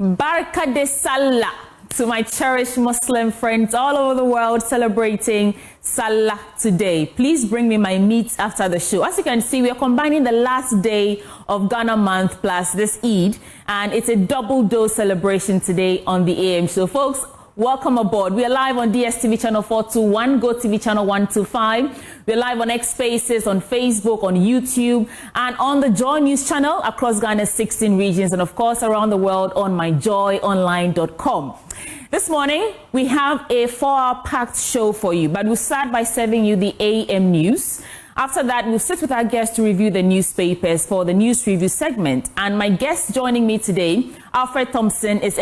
Barka de Salah to my cherished Muslim friends all over the world celebrating Salah today. Please bring me my meat after the show. As you can see, we are combining the last day of Ghana month plus this Eid, and it's a double dose celebration today on the AM show. Folks, welcome aboard. We are live on DSTV channel 421, GoTV channel 125. We're live on X Spaces, on Facebook, on YouTube, and on the Joy News channel across Ghana's 16 regions, and of course around the world on myjoyonline.com. This morning, we have a 4-hour packed show for you, but we'll start by serving you the AM news. After that, we'll sit with our guests to review the newspapers for the news review segment. And my guest joining me today, Alfred Thompson, is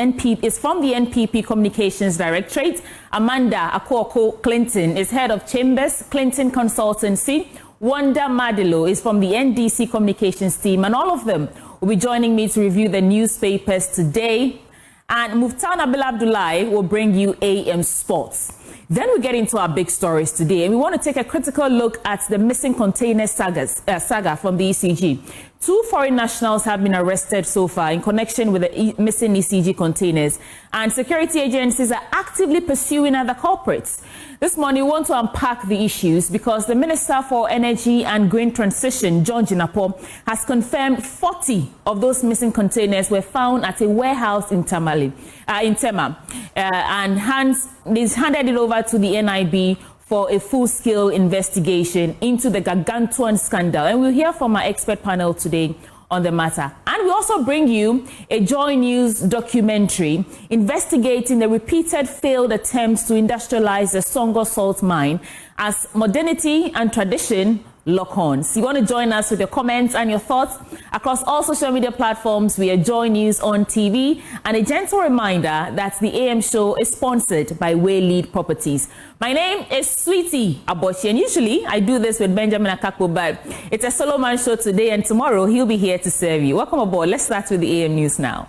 from the NPP Communications Directorate. Amanda Akuoko Clinton is head of Chambers Clinton Consultancy. Wanda Madilo is from the NDC Communications team. And all of them will be joining me to review the newspapers today. And Muftan Abil Abdullahi will bring you AM Sports. Then we get into our big stories today, and we want to take a critical look at the missing container saga from the ECG. 2 foreign nationals have been arrested so far in connection with the missing ECG containers, and security agencies are actively pursuing other culprits. This morning, we want to unpack the issues because the Minister for Energy and Green Transition, John Jinapor, has confirmed 40 of those missing containers were found at a warehouse in Tema, and he's handed it over to the NIB for a full-scale investigation into the gargantuan scandal. And we'll hear from our expert panel today on the matter. And we also bring you a Joy News documentary investigating the repeated failed attempts to industrialize the Songo salt mine as modernity and tradition lock horns. You want to join us with your comments and your thoughts across all social media platforms. We are Joy News on TV, and a gentle reminder that the AM show is sponsored by Waylead Properties. My name is Sweetie Aboagye, and usually I do this with Benjamin Akakpo, but it's a solo man show today, and tomorrow he'll be here to serve you. Welcome aboard. Let's start with the AM news now.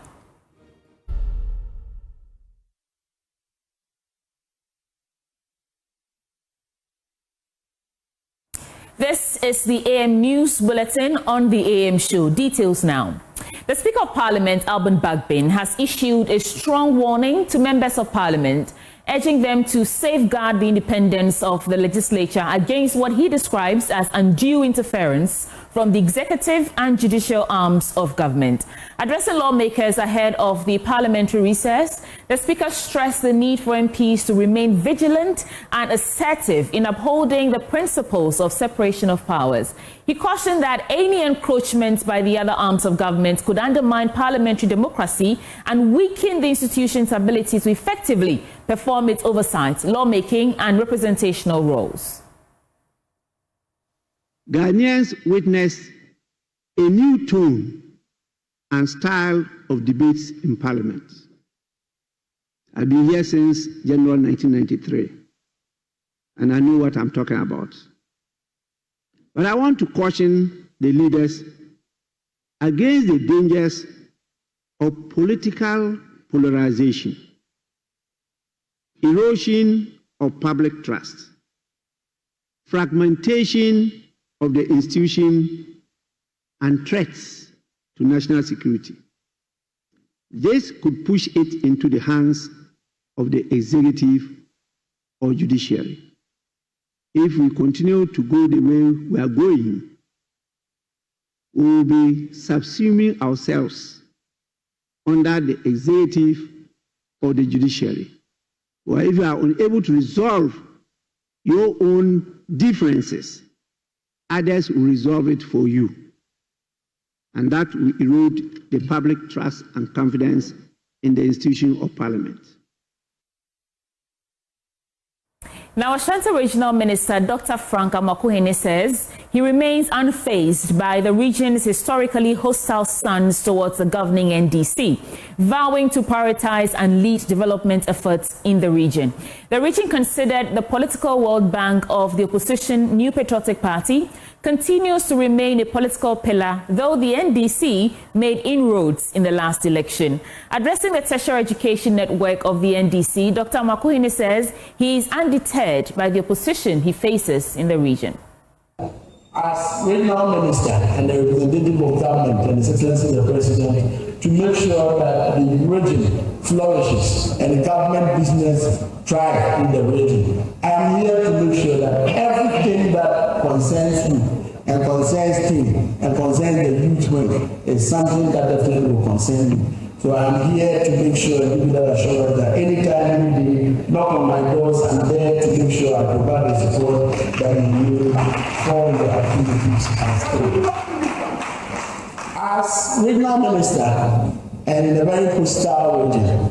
This is the AM News Bulletin on the AM show. Details now. The Speaker of Parliament, Al-Fitr, has issued a strong warning to members of Parliament, urging them to safeguard the independence of the legislature against what he describes as undue interference from the executive and judicial arms of government. Addressing lawmakers ahead of the parliamentary recess, the Speaker stressed the need for MPs to remain vigilant and assertive in upholding the principles of separation of powers. He cautioned that any encroachment by the other arms of government could undermine parliamentary democracy and weaken the institution's ability to effectively perform its oversight, lawmaking, and representational roles. Ghanaians witnessed a new tone and style of debates in Parliament. I've been here since January 1993, and I know what I'm talking about. But I want to caution the leaders against the dangers of political polarization, erosion of public trust, fragmentation of the institution, and threats to national security. This could push it into the hands of the executive or judiciary. If we continue to go the way we are going, we will be subsuming ourselves under the executive or the judiciary. Or if you are unable to resolve your own differences, others will resolve it for you. And that will erode the public trust and confidence in the institution of Parliament. Now, Ashanti Regional Minister Dr. Frank Amakuhene says he remains unfazed by the region's historically hostile stance towards the governing NDC, vowing to prioritize and lead development efforts in the region. The region, considered the political World Bank of the opposition New Patriotic Party, continues to remain a political pillar, though the NDC made inroads in the last election. Addressing the tertiary education network of the NDC, Dr. Amakuhene says he is undeterred by the opposition he faces in the region. As regional minister and the representative of government and His Excellency the President, to make sure that the region flourishes and government business thrive in the region. I am here to make sure that everything that concerns me and concerns team and concerns the youth wing is something that definitely will concern me. So I'm here to make sure and give you that assurance that anytime, any day, knock on my doors, I'm there to make sure I provide the support that you need for your activities and state. As regional minister and in a very coastal region,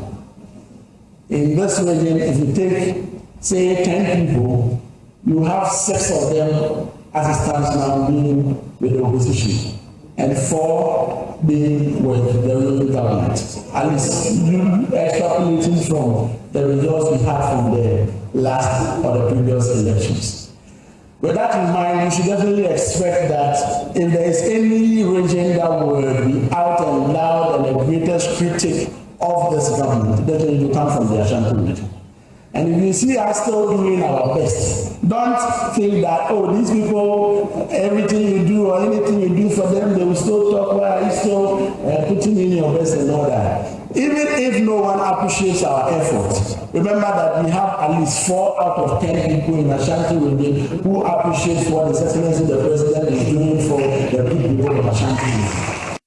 in this region, if you take, say, 10 people, you have 6 of them as it stands now being with the opposition and 4 being with the ruling government. At least extrapolating from the results we had from the last or the previous elections. With that in mind, you should definitely expect that if there is any region that will be out and loud and the greatest critic of this government, definitely will come from the Ashanti region. And if you see us still doing our best, don't think that, oh, these people, everything you do or anything you do for them, they will still talk, well, are you still putting in your best and all that. Even if no one appreciates our efforts, remember that we have at least 4 out of 10 people in Ashanti region who appreciate what His Excellency the President is doing for the people of Ashanti.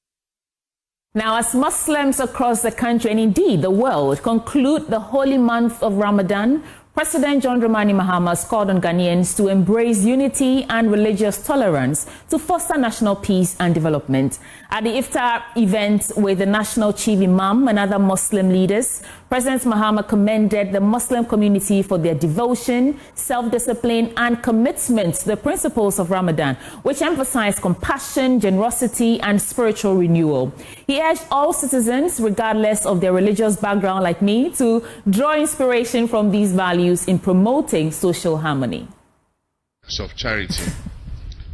Now, as Muslims across the country and indeed the world conclude the holy month of Ramadan, President John Dramani Mahama has called on Ghanaians to embrace unity and religious tolerance to foster national peace and development. At the Iftar event with the National Chief Imam and other Muslim leaders, President Mahama commended the Muslim community for their devotion, self-discipline and commitment to the principles of Ramadan, which emphasize compassion, generosity and spiritual renewal. He urged all citizens, regardless of their religious background like me, to draw inspiration from these values in promoting social harmony. Of charity.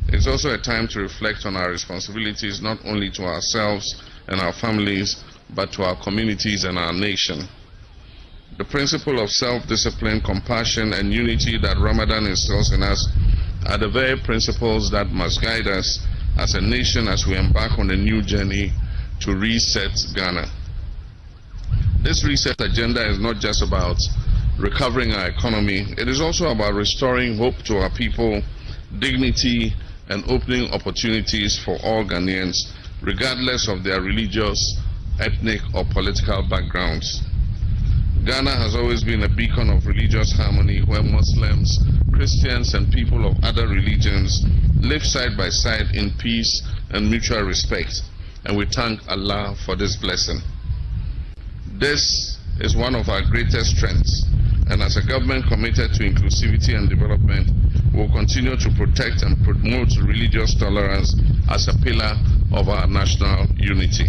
It's also a time to reflect on our responsibilities not only to ourselves and our families, but to our communities and our nation. The principle of self-discipline, compassion, and unity that Ramadan instills in us are the very principles that must guide us as a nation as we embark on a new journey to reset Ghana. This reset agenda is not just about recovering our economy, it is also about restoring hope to our people, dignity, and opening opportunities for all Ghanaians, regardless of their religious, ethnic, or political backgrounds. Ghana has always been a beacon of religious harmony where Muslims, Christians, and people of other religions live side by side in peace and mutual respect, and we thank Allah for this blessing. This is one of our greatest strengths, and as a government committed to inclusivity and development, we will continue to protect and promote religious tolerance as a pillar of our national unity.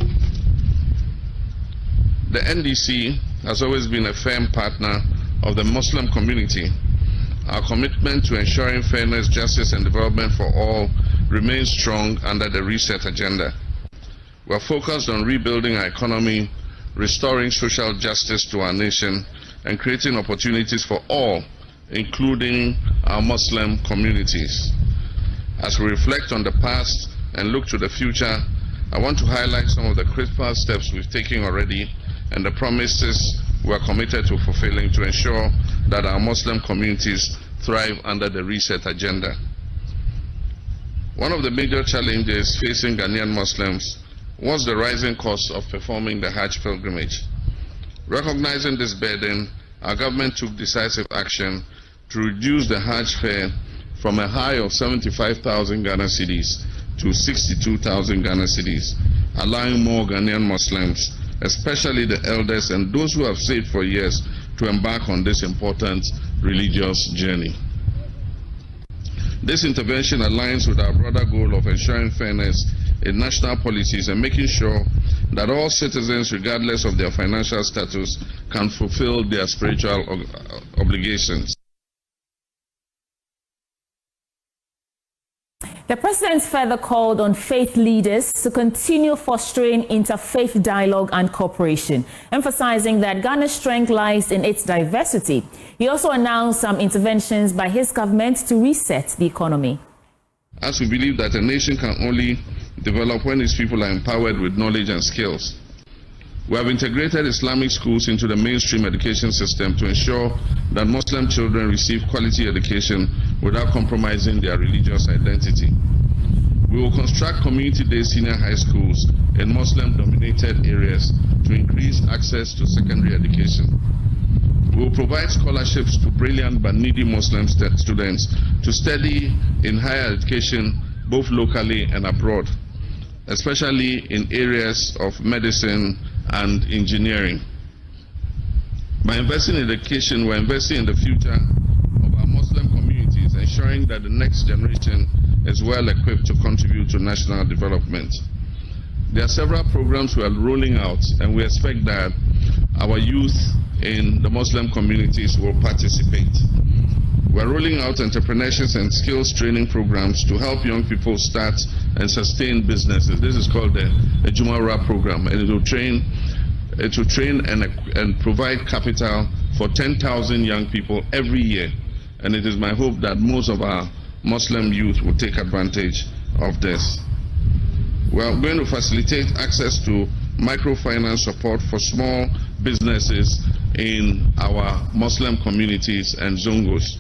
The NDC has always been a firm partner of the Muslim community. Our commitment to ensuring fairness, justice, and development for all remains strong under the reset agenda. We are focused on rebuilding our economy, restoring social justice to our nation, and creating opportunities for all, including our Muslim communities. As we reflect on the past and look to the future, I want to highlight some of the critical steps we've taken already and the promises we are committed to fulfilling to ensure that our Muslim communities thrive under the reset agenda. One of the major challenges facing Ghanaian Muslims was the rising cost of performing the Hajj pilgrimage. Recognizing this burden, our government took decisive action to reduce the Hajj fare from a high of 75,000 Ghana cedis to 62,000 Ghana cedis, allowing more Ghanaian Muslims, especially the elders and those who have saved for years, to embark on this important religious journey. This intervention aligns with our broader goal of ensuring fairness in national policies and making sure that all citizens, regardless of their financial status, can fulfill their spiritual obligations. The President further called on faith leaders to continue fostering interfaith dialogue and cooperation, emphasizing that Ghana's strength lies in its diversity. He also announced some interventions by his government to reset the economy. As we believe that a nation can only develop when its people are empowered with knowledge and skills. We have integrated Islamic schools into the mainstream education system to ensure that Muslim children receive quality education without compromising their religious identity. We will construct community-day senior high schools in Muslim-dominated areas to increase access to secondary education. We will provide scholarships to brilliant but needy Muslim students to study in higher education both locally and abroad, especially in areas of medicine and engineering. By investing in education, we're investing in the future of our Muslim communities, ensuring that the next generation is well equipped to contribute to national development. There are several programs we are rolling out, and we expect that our youth in the Muslim communities will participate. We are rolling out entrepreneurship and skills training programs to help young people start and sustain businesses. This is called the Ejumara program, and it will train and provide capital for 10,000 young people every year. And it is my hope that most of our Muslim youth will take advantage of this. We are going to facilitate access to microfinance support for small businesses in our Muslim communities and Zongos.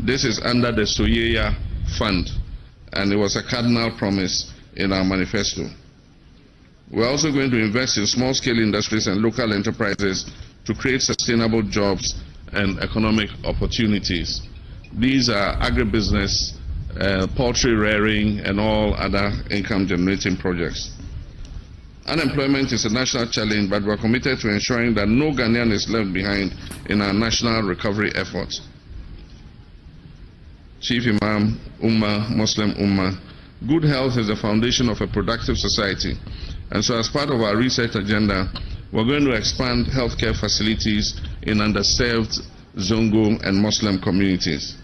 This is under the Soyeya Fund, and it was a cardinal promise in our manifesto. We are also going to invest in small-scale industries and local enterprises to create sustainable jobs and economic opportunities. These are agribusiness, poultry rearing, and all other income-generating projects. Unemployment is a national challenge, but we are committed to ensuring that no Ghanaian is left behind in our national recovery efforts. Chief Imam, Ummah, Muslim Ummah, good health is the foundation of a productive society. And so as part of our research agenda, we're going to expand healthcare facilities in underserved Zongo and Muslim communities.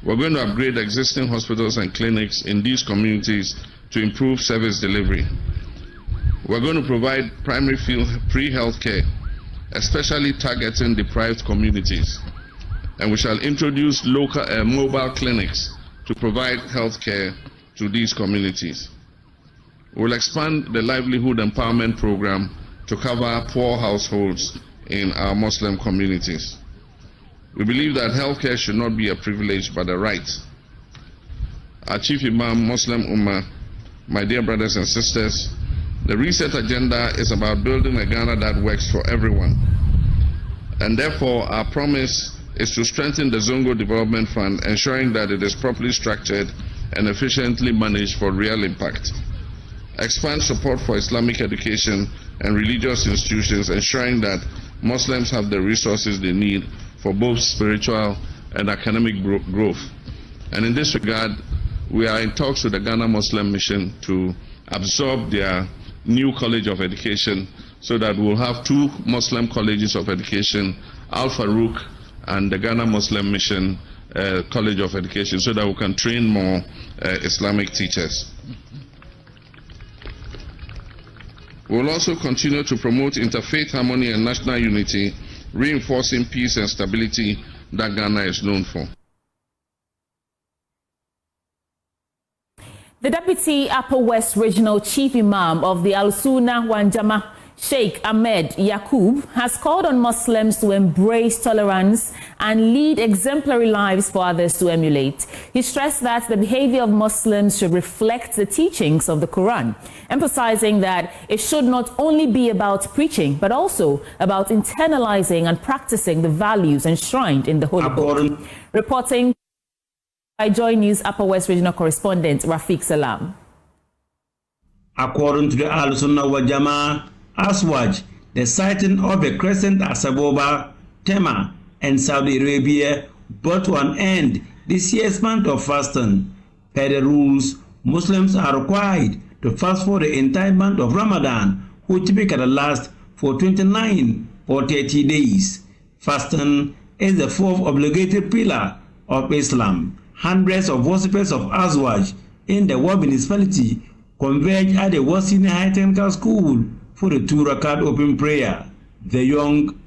We're going to upgrade existing hospitals and clinics in these communities to improve service delivery. We're going to provide primary free healthcare, especially targeting deprived communities. And we shall introduce local mobile clinics to provide healthcare to these communities. We'll expand the livelihood empowerment program to cover poor households in our Muslim communities. We believe that healthcare should not be a privilege but a right. Our Chief Imam, Muslim Ummah, my dear brothers and sisters, the reset agenda is about building a Ghana that works for everyone. And therefore, our promise is to strengthen the Zongo Development Fund, ensuring that it is properly structured and efficiently managed for real impact. Expand support for Islamic education and religious institutions, ensuring that Muslims have the resources they need for both spiritual and academic growth. And in this regard, we are in talks with the Ghana Muslim Mission to absorb their new College of Education, so that we'll have 2 Muslim colleges of education, Al-Farouk and the Ghana Muslim Mission College of Education, so that we can train more Islamic teachers. We will also continue to promote interfaith harmony and national unity, reinforcing peace and stability that Ghana is known for. The Deputy Upper West Regional Chief Imam of the Al-Sunnah Wal Jama'ah, Sheikh Ahmed Yaqub, has called on Muslims to embrace tolerance and lead exemplary lives for others to emulate. He stressed that the behavior of Muslims should reflect the teachings of the Quran, emphasizing that it should not only be about preaching, but also about internalizing and practicing the values enshrined in the Holy Book. Reporting by Joy News Upper West Regional Correspondent Rafiq Salam. According to the Al-Sunnah Wal Jama'ah, Aswaj, the sighting of a crescent at Saboba, Tema, and Saudi Arabia brought to an end this year's month of fasting. Per the rules, Muslims are required to fast for the entire month of Ramadan, which typically lasts for 29 or 30 days. Fasting is the 4th obligatory pillar of Islam. Hundreds of worshippers of Aswaj in the Ward municipality converge at the Ward Senior High Technical School for the 2-rakat open prayer. The young,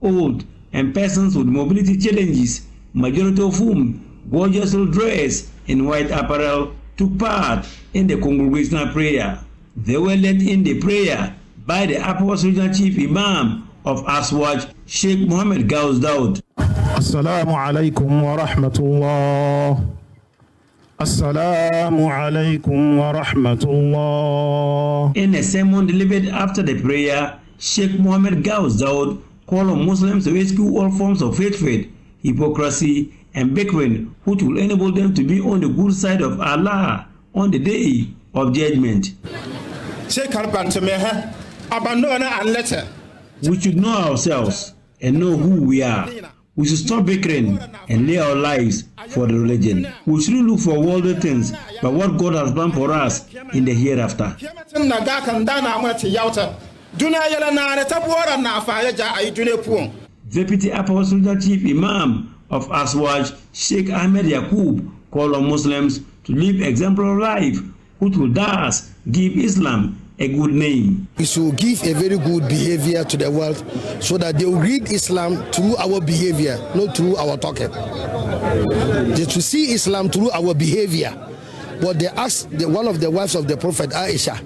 old, and persons with mobility challenges, majority of whom gorgeously dressed in white apparel, took part in the congregational prayer. They were led in the prayer by the Upper West Regional Chief Imam of Aswaj, Sheikh Mohammed Ghaus Daud. Assalamu alaikum wa rahmatullah. Assalamu alaikum wa rahmatullah. In a sermon delivered after the prayer, Sheikh Mohammed Ghaus Daud called on Muslims to rescue all forms of hatred, hypocrisy, and bickering, which will enable them to be on the good side of Allah on the day of judgment. We should know ourselves and know who we are. We should stop bickering and lay our lives for the religion. We shouldn't look for worldly things, but what God has planned for us in the hereafter. Deputy Upper West Regional Chief Imam of Aswaj, Sheikh Ahmed Yaqub, called on Muslims to live exemplary life, which will thus give Islam a good name. We should give a very good behavior to the world so that they will read Islam through our behavior, not through our talking. They should see Islam through our behavior. But they asked one of the wives of the Prophet, Aisha,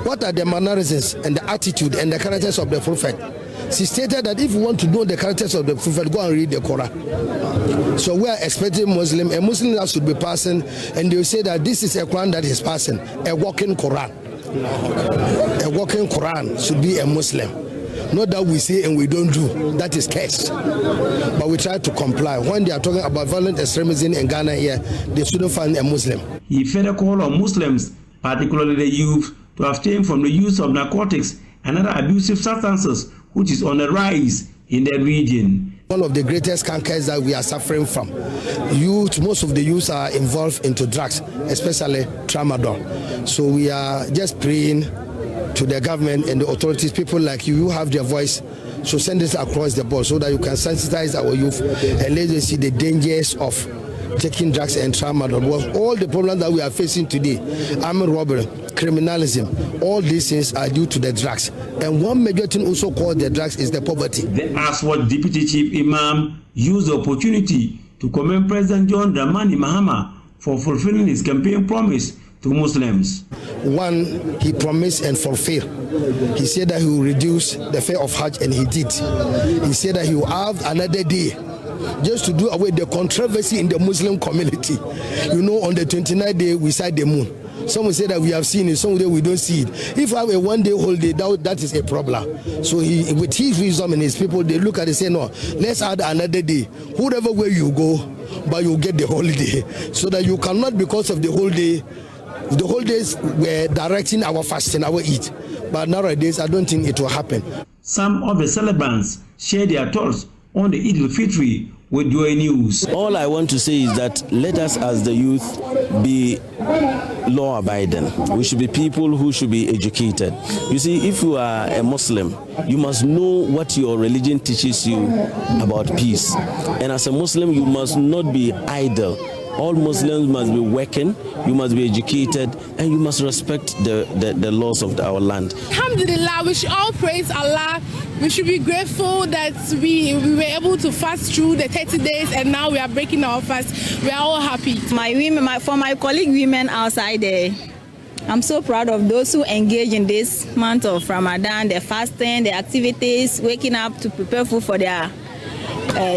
what are the mannerisms and the attitude and the characters of the Prophet? She stated that if you want to know the characters of the Prophet, go and read the Quran. So we are expecting a Muslim that should be passing, and they will say that this is a Quran that is passing, a walking Quran. A walking Quran should be a Muslim. Not that we say and we don't do, that is cursed. But we try to comply. When they are talking about violent extremism in Ghana here, they shouldn't find a Muslim. He further called on Muslims, particularly the youth, to abstain from the use of narcotics and other abusive substances, which is on the rise in the region. One of the greatest cancers that we are suffering from. Youth, most of the youth are involved into drugs, especially tramadol. So we are just praying to the government and the authorities, people like you have their voice, so send it across the board so that you can sensitize our youth and let them see the dangers of taking drugs and tramadol. Because all the problems that we are facing today, armed robbery, criminalism, all these things are due to the drugs. And one major thing also called the drugs is the poverty. The Aswad Deputy Chief Imam used the opportunity to commend President John Dramani Mahama for fulfilling his campaign promise to Muslims. One, he promised and fulfilled. He said that he will reduce the fare of Hajj, and he did. He said that he will have another day just to do away the controversy in the Muslim community. You know, on the 29th day, we sight the moon. Some will say that we have seen it, some will say we don't see it. If we have a one-day holiday, that is a problem. So he, with his wisdom and his people, they look at it and say, no, let's add another day. Whatever way you go, but you get the holiday. So that you cannot, because of the holidays were directing our fasting, our eat. But nowadays, I don't think it will happen. Some of the celebrants share their thoughts on the Al-Fitr with Joy News. All I want to say is that let us as the youth be law-abiding. We should be people who should be educated. You see, if you are a Muslim, you must know what your religion teaches you about peace. And as a Muslim, you must not be idle. All Muslims must be working, you must be educated, and you must respect the laws of our land. Alhamdulillah, we should all praise Allah. We should be grateful that we were able to fast through the 30 days and now we are breaking our fast. We are all happy. For my colleague women outside there, I'm so proud of those who engage in this month of Ramadan, the fasting, the activities, waking up to prepare food for their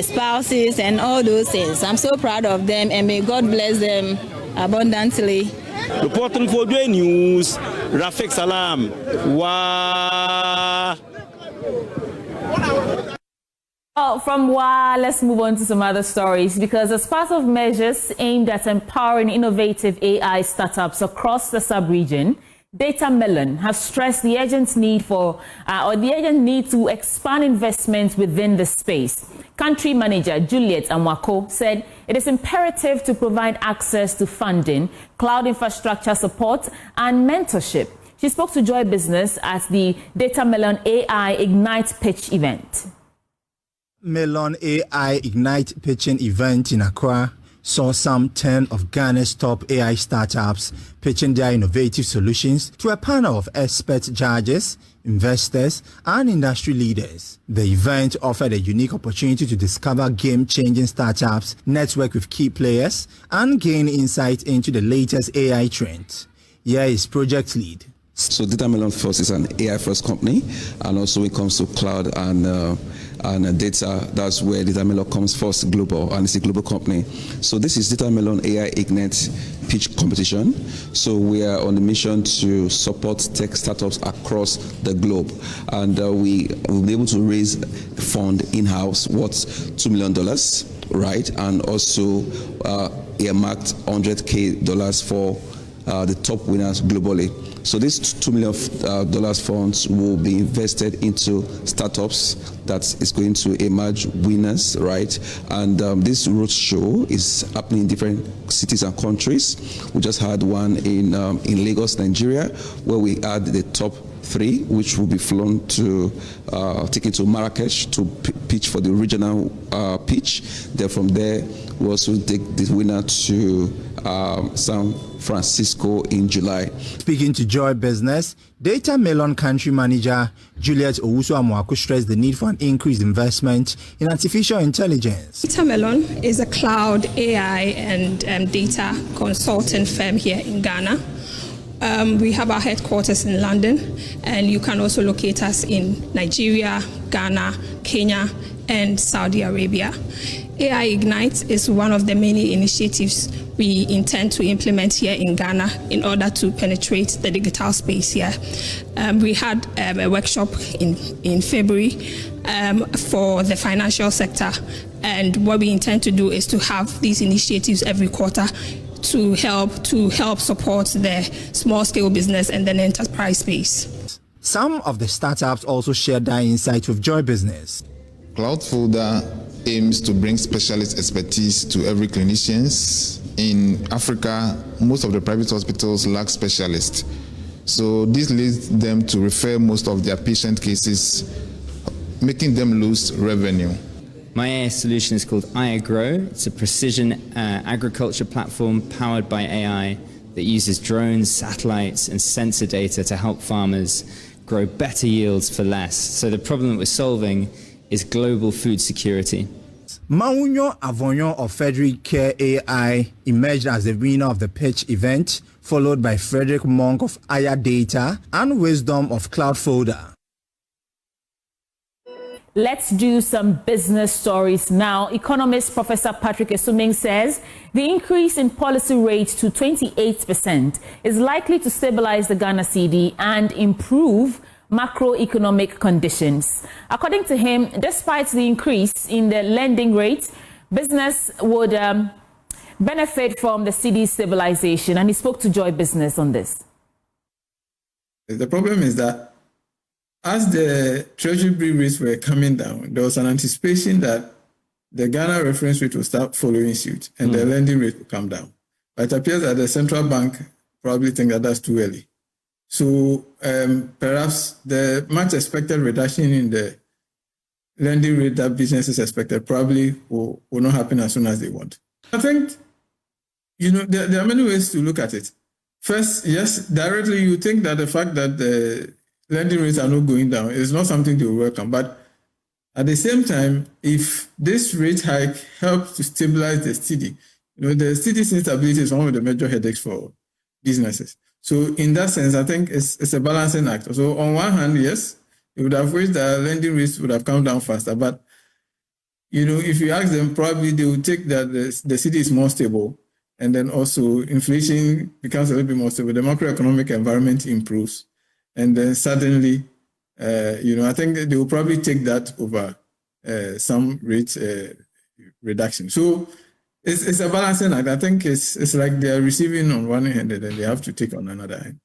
spouses and all those things. I'm so proud of them and may God bless them abundantly. Reporting for Joy News, Rafik Salam. Wow. Oh, from WA, let's move on to some other stories, because as part of measures aimed at empowering innovative AI startups across the sub-region, Data Melon have stressed the urgent need to expand investments within the space. Country Manager Juliet Amwako said it is imperative to provide access to funding, cloud infrastructure support, and mentorship. She spoke to Joy Business at the Data Melon AI Ignite Pitch event. Melon AI Ignite pitching event in Accra saw some 10 of Ghana's top AI startups pitching their innovative solutions to a panel of expert judges, investors, and industry leaders. The event offered a unique opportunity to discover game-changing startups, network with key players, and gain insight into the latest AI trends. Here is project lead So Data Melon First is an AI first company, and also when it comes to cloud and data, that's where Data Melon comes first global, and it's a global company. So this is Data Melon AI Ignite pitch competition. So we are on a mission to support tech startups across the globe, and we will be able to raise a fund in-house worth $2 million, right? And also earmarked $100K for the top winners globally. So this $2 million funds will be invested into startups that is going to emerge winners, right? And this roadshow is happening in different cities and countries. We just had one in Lagos, Nigeria, where we had the top 3, which will be flown to taken to Marrakesh to pitch for the regional pitch. Then from there, we also take the winner to San Francisco in July. Speaking to Joy Business, Data Melon Country Manager Juliet Owusu-Amoako stressed the need for an increased investment in artificial intelligence. Data Melon is a cloud AI and data consulting firm here in Ghana. We have our headquarters in London, and you can also locate us in Nigeria, Ghana, Kenya, and Saudi Arabia. AI Ignite is one of the many initiatives we intend to implement here in Ghana in order to penetrate the digital space here. We had a workshop in February for the financial sector, and what we intend to do is to have these initiatives every quarter to help support the small-scale business and then enterprise space. Some of the startups also shared their insights with Joy Business. Cloudfolder aims to bring specialist expertise to every clinician. In Africa, most of the private hospitals lack specialists. So this leads them to refer most of their patient cases, making them lose revenue. My AI solution is called iAgro. It's a precision agriculture platform powered by AI that uses drones, satellites, and sensor data to help farmers grow better yields for less. So the problem that we're solving is global food security. Maunyo Avonyo of Frederick Care AI emerged as the winner of the pitch event, followed by Frederick Monk of Aya Data and Wisdom of Cloudfolder. Let's do some business stories now. Economist Professor Patrick Esuming says the increase in policy rate to 28% is likely to stabilize the Ghana cedi and improve macroeconomic conditions. According to him, despite the increase in the lending rate, business would benefit from the cedi stabilization, and he spoke to Joy Business on this. The problem is that as the treasury bill rates were coming down, there was an anticipation that the Ghana reference rate will start following suit and the lending rate will come down. But it appears that the central bank probably think that that's too early. So perhaps the much expected reduction in the lending rate that businesses expected probably will not happen as soon as they want. I think, there are many ways to look at it. First, yes, directly you think that the fact that the lending rates are not going down is not something to welcome. But at the same time, if this rate hike helps to stabilize the cedi, the cedi instability is one of the major headaches for businesses. So in that sense, I think it's a balancing act. So on one hand, yes, it would have wished that lending rates would have come down faster. But, if you ask them, probably they would take that the cedi is more stable. And then also inflation becomes a little bit more stable. The macroeconomic environment improves. And then suddenly, I think they will probably take that over some rate reduction. So it's a balancing act. I think it's like they are receiving on one hand and then they have to take on another hand.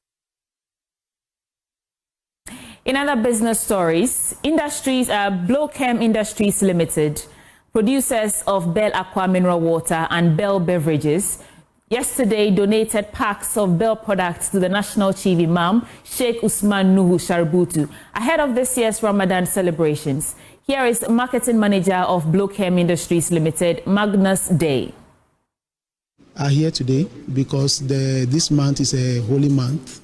In other business stories, Blochem Industries Limited, producers of Bell Aqua mineral water and Bell beverages, yesterday donated packs of Bell products to the National Chief Imam, Sheikh Usman Nuhu Sharbutu, ahead of this year's Ramadan celebrations. Here is Marketing Manager of Blochem Industries Limited, Magnus Day. Are here today because this month is a holy month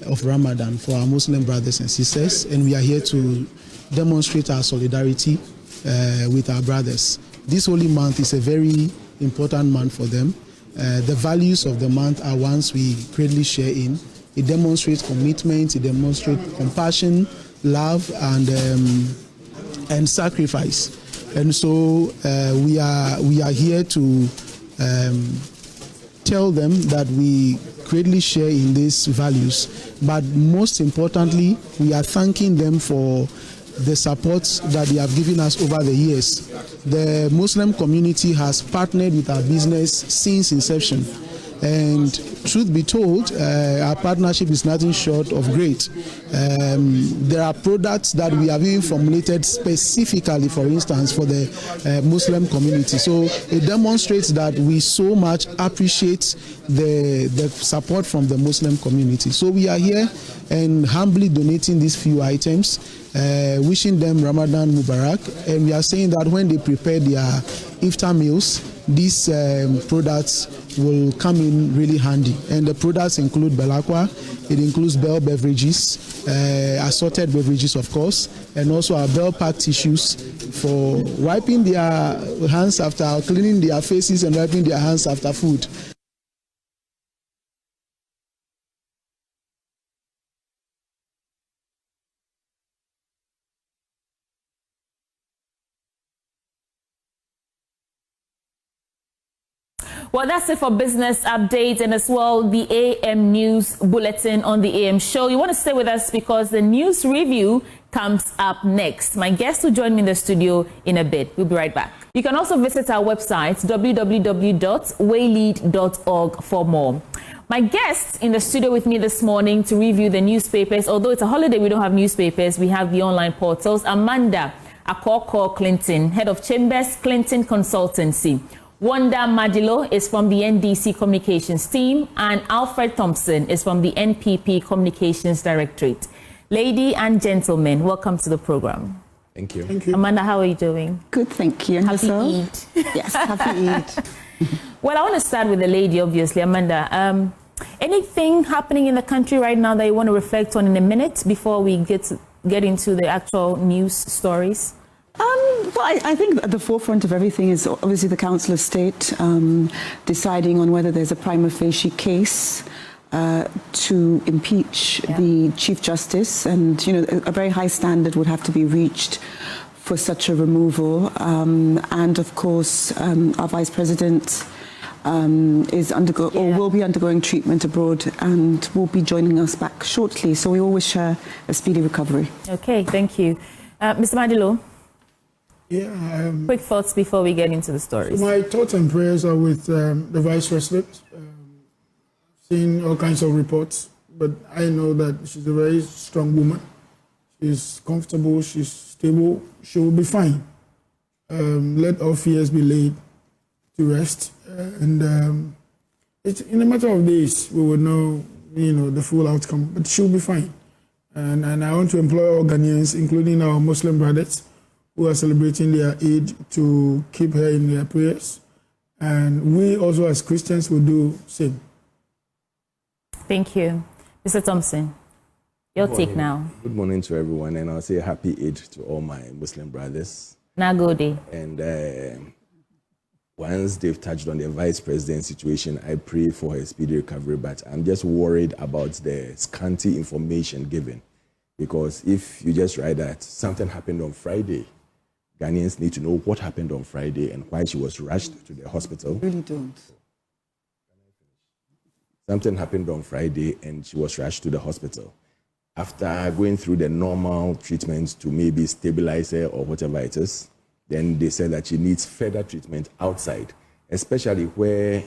of Ramadan for our Muslim brothers and sisters, and we are here to demonstrate our solidarity with our brothers. This holy month is a very important month for them. The values of the month are ones we greatly share in. It demonstrates commitment, it demonstrates compassion, love, and sacrifice. And so we are here to tell them that we greatly share in these values. But most importantly, we are thanking them for the support that they have given us over the years. The Muslim community has partnered with our business since inception. And truth be told, our partnership is nothing short of great. There are products that we have even formulated specifically, for instance, for the Muslim community. So it demonstrates that we so much appreciate the support from the Muslim community. So we are here and humbly donating these few items, wishing them Ramadan Mubarak. And we are saying that when they prepare their iftar meals, these products will come in really handy. And the products include Belakwa, it includes Bell beverages, assorted beverages of course, and also our Bell pack tissues for wiping their hands after cleaning their faces and wiping their hands after food. Well, that's it for business updates and as well the AM News Bulletin on the AM Show. You want to stay with us because the news review comes up next. My guest will join me in the studio in a bit. We'll be right back. You can also visit our website, www.waylead.org for more. My guest in the studio with me this morning to review the newspapers. Although it's a holiday, we don't have newspapers. We have the online portals. Amanda Akoko Clinton, head of Chambers Clinton Consultancy. Wanda Madilo is from the NDC Communications team, and Alfred Thompson is from the NPP Communications Directorate. Ladies and gentlemen, welcome to the program. Thank you. Thank you. Amanda, how are you doing? Good, thank you. And happy yourself? Eid. Yes, happy Eid. Well, I want to start with the lady, obviously. Amanda, anything happening in the country right now that you want to reflect on in a minute before we get into the actual news stories? Well, I think at the forefront of everything is obviously the Council of State deciding on whether there's a prima facie case to impeach the Chief Justice, and a very high standard would have to be reached for such a removal. And of course, our Vice President will be undergoing treatment abroad and will be joining us back shortly. So we all wish her a speedy recovery. Okay, thank you. Mr. Madilo? Yeah. Quick thoughts before we get into the stories. So my thoughts and prayers are with the Vice President. Seeing all kinds of reports, but I know that she's a very strong woman. She's comfortable, she's stable, she will be fine. Let all fears be laid to rest. It's in a matter of days, we will know, the full outcome, but she'll be fine. And I want to implore all Ghanaians, including our Muslim brothers, who are celebrating their Eid, to keep her in their prayers. And we also as Christians will do same. Thank you. Mr. Thompson, your take now. Good morning to everyone, and I'll say happy Eid to all my Muslim brothers. Nagode. And once they've touched on the Vice President situation, I pray for her speedy recovery, but I'm just worried about the scanty information given. Because if you just write that something happened on Friday, Ghanaians need to know what happened on Friday and why she was rushed to the hospital. Really don't. Something happened on Friday and she was rushed to the hospital. After going through the normal treatments to maybe stabilize her or whatever it is, then they said that she needs further treatment outside, especially where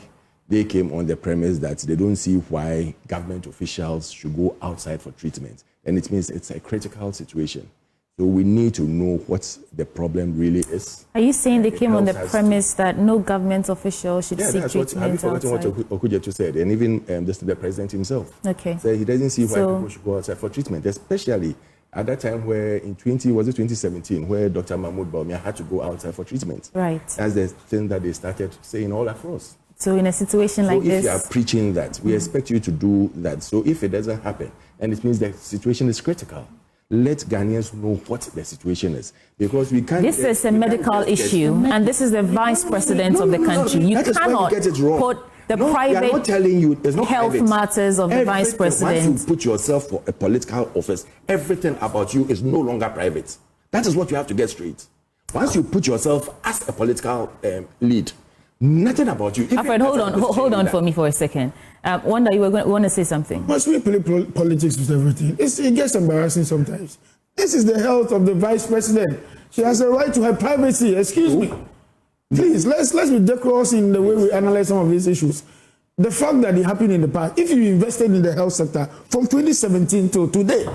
they came on the premise that they don't see why government officials should go outside for treatment. And it means it's a critical situation. So we need to know what the problem really is. Are you saying they came on the premise that no government official should seek treatment outside? Have you forgotten what Okujetu said? And even the president himself said he doesn't see why people should go outside for treatment, especially at that time where in 2017, where Dr. Mahmoud Bawumia had to go outside for treatment. Right. That's the thing that they started saying all across. So in a situation like this... So if you are preaching that, we expect you to do that. So if it doesn't happen, and it means the situation is critical, let Ghanaians know what the situation is. Because we can't... This is a medical issue, and this is the Vice President of the country. You cannot put the No, private we are not telling you, it's not health private. matters of the vice president. Once you put yourself for a political office, everything about you is no longer private. That is what you have to get straight. Once you put yourself as a political lead, nothing about you. Alfred, hold on for me for a second. Wanda, you were going to say something. Must we play politics with everything? It gets embarrassing sometimes. This is the health of the vice president. She has a right to her privacy. Excuse me. Please, let's be decorous in the way we analyze some of these issues. The fact that it happened in the past, if you invested in the health sector from 2017 till today,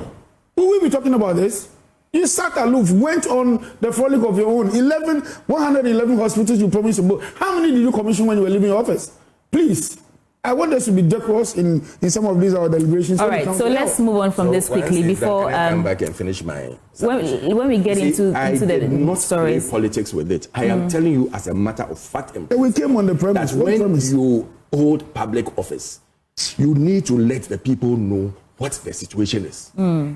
will we be talking about this? You sat aloof, went on the frolic of your own. 111 hospitals you promised to build. How many did you commission when you were leaving office? Please. I want us to be decorous in some of these our deliberations. All right, so let's move on from this quickly before I come back and finish my. When we get into the stories, politics with it. I am telling you as a matter of fact. We came on the premise. That when you hold public office, you need to let the people know what the situation is.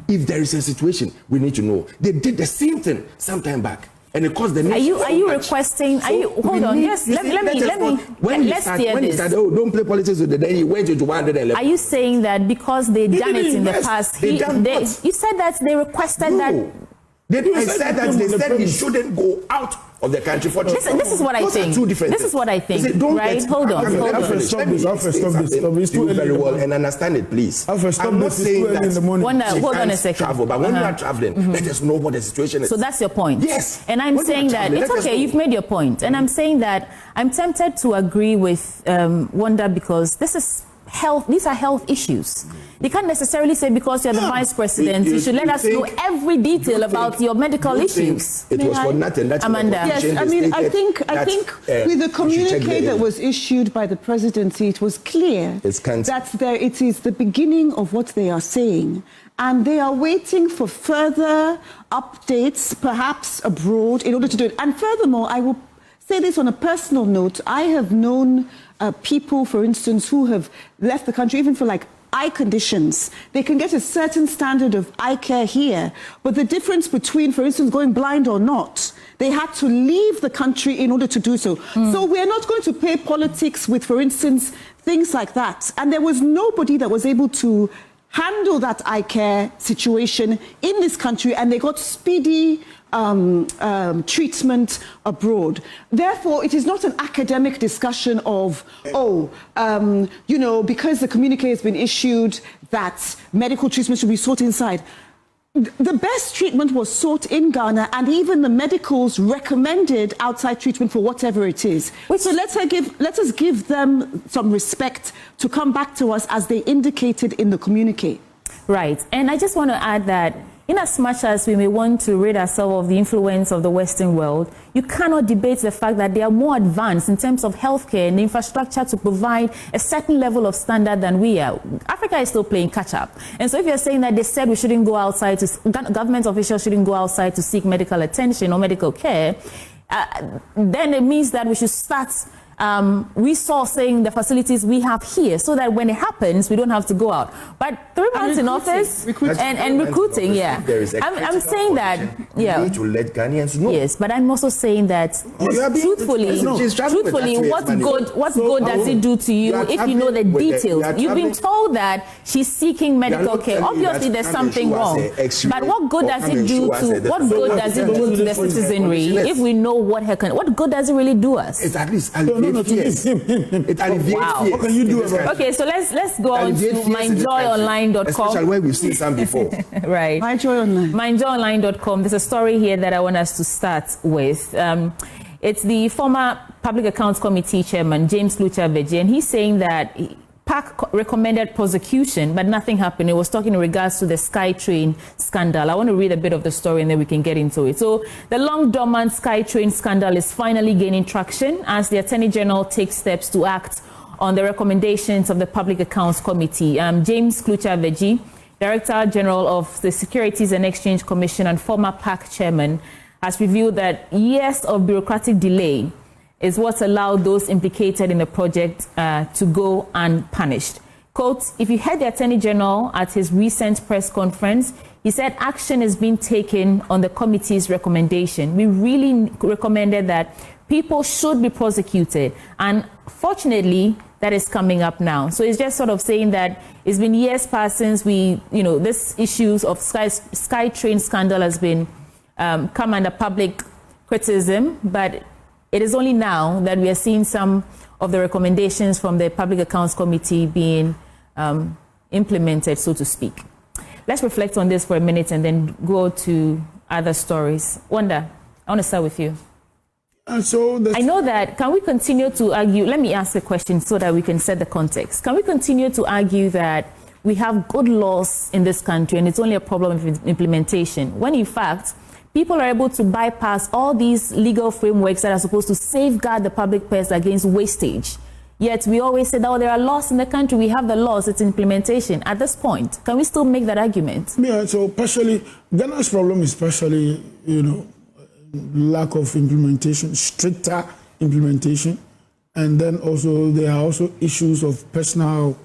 If there is a situation, we need to know. They did the same thing some time back. And it caused the nation are you requesting? Hold on. Yes, let's hear this. Don't play politics with the day. You went into 111. Are you saying that because they done it in the past? You said that they requested that. I said that they said he shouldn't go out of the country for. This is what I think. This is what I think. Right? Hold on. Stop this. Do very well and understand it, please. I'm not saying that. Hold on a second. Travel, but when you are traveling, let us know what the situation is. So that's your point. Yes. And I'm saying that it's okay. You've made your point, and I'm saying that I'm tempted to agree with Wanda because this is health. These are health issues. You can't necessarily say because you're the vice president, you should let us know every detail about your medical issues. It was for nothing. That's Amanda. Yes, I mean, I think with the communique that was issued by the presidency, it was clear that it is the beginning of what they are saying. And they are waiting for further updates, perhaps abroad, in order to do it. And furthermore, I will say this on a personal note. I have known people, for instance, who have left the country, even for like eye conditions. They can get a certain standard of eye care here, but the difference between, for instance, going blind or not, they had to leave the country in order to do so. So we're not going to play politics with, for instance, things like that. And there was nobody that was able to handle that eye care situation in this country, and they got speedy treatment abroad. Therefore, it is not an academic discussion of, because the communique has been issued that medical treatment should be sought inside. The best treatment was sought in Ghana, and even the medicals recommended outside treatment for whatever it is. So let us give them some respect to come back to us as they indicated in the communique. Right. And I just want to add that in as much as we may want to rid ourselves of the influence of the Western world, you cannot debate the fact that they are more advanced in terms of healthcare and infrastructure to provide a certain level of standard than we are. Africa is still playing catch up. And so if you're saying that they said we shouldn't go outside, government officials shouldn't go outside to seek medical attention or medical care, then it means that we should start resourcing the facilities we have here so that when it happens, we don't have to go out. But 3 months in office and recruiting, I'm saying that, you need to let Ghanaians know. Yes, but I'm also saying that truthfully, what good does it do to you if you know the details? You've been told that she's seeking medical care. Obviously, there's something wrong. But what good does it do to the citizenry if we know what good does it really do us? It's at least It alleviates. What can you do about it? Okay, so let's go on to myjoyonline.com. Especially where we've seen some before. Right. myjoyonline.com. There's a story here that I want us to start with. It's the former Public Accounts Committee Chairman, James Col.Aboagye, and he's saying that PAC recommended prosecution, but nothing happened. It was talking in regards to the SkyTrain scandal. I want to read a bit of the story and then we can get into it. So the long-dormant SkyTrain scandal is finally gaining traction as the Attorney General takes steps to act on the recommendations of the Public Accounts Committee. James Col.Aboagye, Director General of the Securities and Exchange Commission and former PAC Chairman, has revealed that years of bureaucratic delay is what allowed those implicated in the project to go unpunished. Quote, if you heard the Attorney General at his recent press conference, he said action is being taken on the committee's recommendation. We really recommended that people should be prosecuted. And fortunately, that is coming up now. So it's just sort of saying that it's been years past since we, this issues of SkyTrain scandal has been come under public criticism, but it is only now that we are seeing some of the recommendations from the Public Accounts Committee being implemented, so to speak. Let's reflect on this for a minute and then go to other stories. Wanda, I want to start with you. And so I know that, can we continue to argue, let me ask a question so that we can set the context. Can we continue to argue that we have good laws in this country and it's only a problem of implementation, when in fact, people are able to bypass all these legal frameworks that are supposed to safeguard the public purse against wastage? Yet we always say that, oh, there are laws in the country, we have the laws, it's implementation. At this point, can we still make that argument? Yeah, so partially, Ghana's problem is partially, lack of implementation, stricter implementation, and then also there are also issues of personal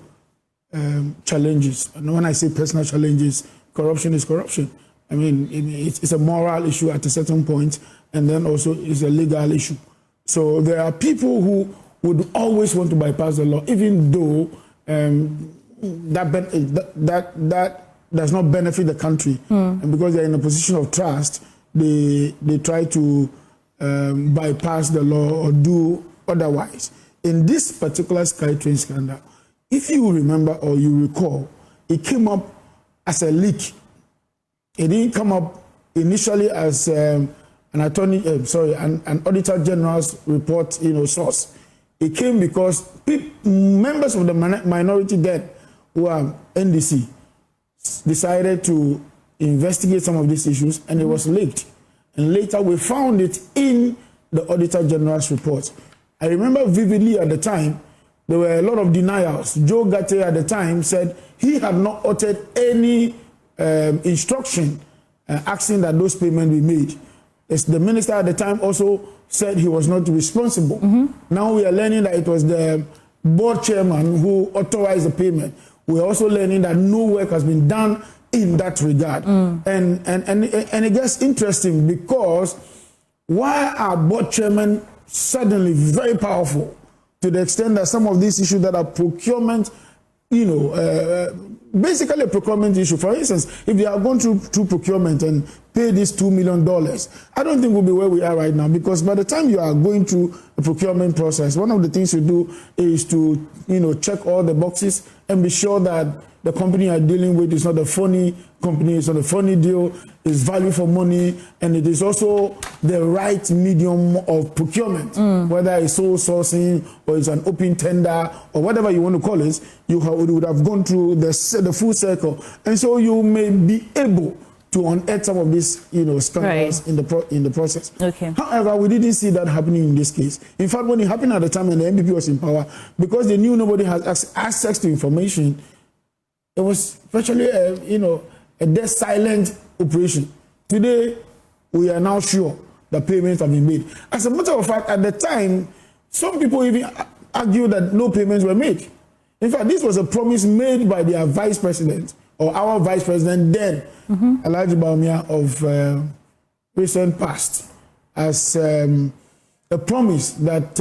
challenges. And when I say personal challenges, corruption is corruption. I mean, it's a moral issue at a certain point, and then also it's a legal issue. So there are people who would always want to bypass the law, even though that does not benefit the country, and because they're in a position of trust, they try to bypass the law or do otherwise. In this particular SkyTrain scandal, if you remember or you recall, it came up as a leak. It didn't come up initially as an Auditor General's report, source. It came because members of the minority then, who are NDC, decided to investigate some of these issues, and it was leaked. And later we found it in the Auditor General's report. I remember vividly at the time, there were a lot of denials. Joe Gate at the time said he had not uttered any instruction asking that those payments be made. The minister at the time also said he was not responsible. Now we are learning that it was the board chairman who authorized the payment. We are also learning that no work has been done in that regard. And it gets interesting because why are board chairmen suddenly very powerful to the extent that some of these issues that are procurement, basically a procurement issue. For instance, if they are going through procurement and pay this $2 million, I don't think we'll be where we are right now, because by the time you are going through a procurement process, one of the things you do is to, check all the boxes and be sure that the company you are dealing with is not a phony company, it's not a phony deal, it's value for money, and it is also the right medium of procurement, whether it's sole sourcing or it's an open tender or whatever you want to call it, you would have gone through the full circle. And so you may be able to unearth some of these, scandals in the process. Okay. However, we didn't see that happening in this case. In fact, when it happened at the time when the MPP was in power, because they knew nobody has access to information, it was virtually, a dead silent operation. Today, we are now sure that payments have been made. As a matter of fact, at the time, some people even argued that no payments were made. In fact, this was a promise made by their vice president, or our vice president then, Al-Fitr of recent past, as a promise that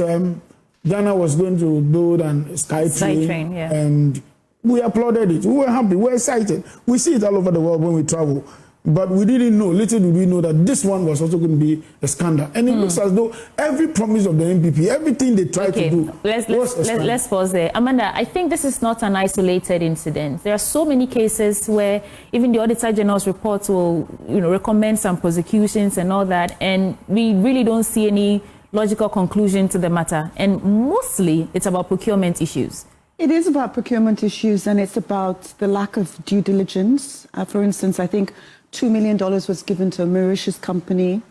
Ghana was going to build an SkyTrain, and we applauded it. We were happy. We were excited. We see it all over the world when we travel. But we didn't know, little did we know that this one was also going to be a scandal. And it looks as though every promise of the MPP, everything they tried to do let's pause there. Amanda, I think this is not an isolated incident. There are so many cases where even the Auditor General's report will recommend some prosecutions and all that, and we really don't see any logical conclusion to the matter. And mostly it's about procurement issues. It is about procurement issues, and it's about the lack of due diligence. For instance, I think $2 million was given to a Mauritius company,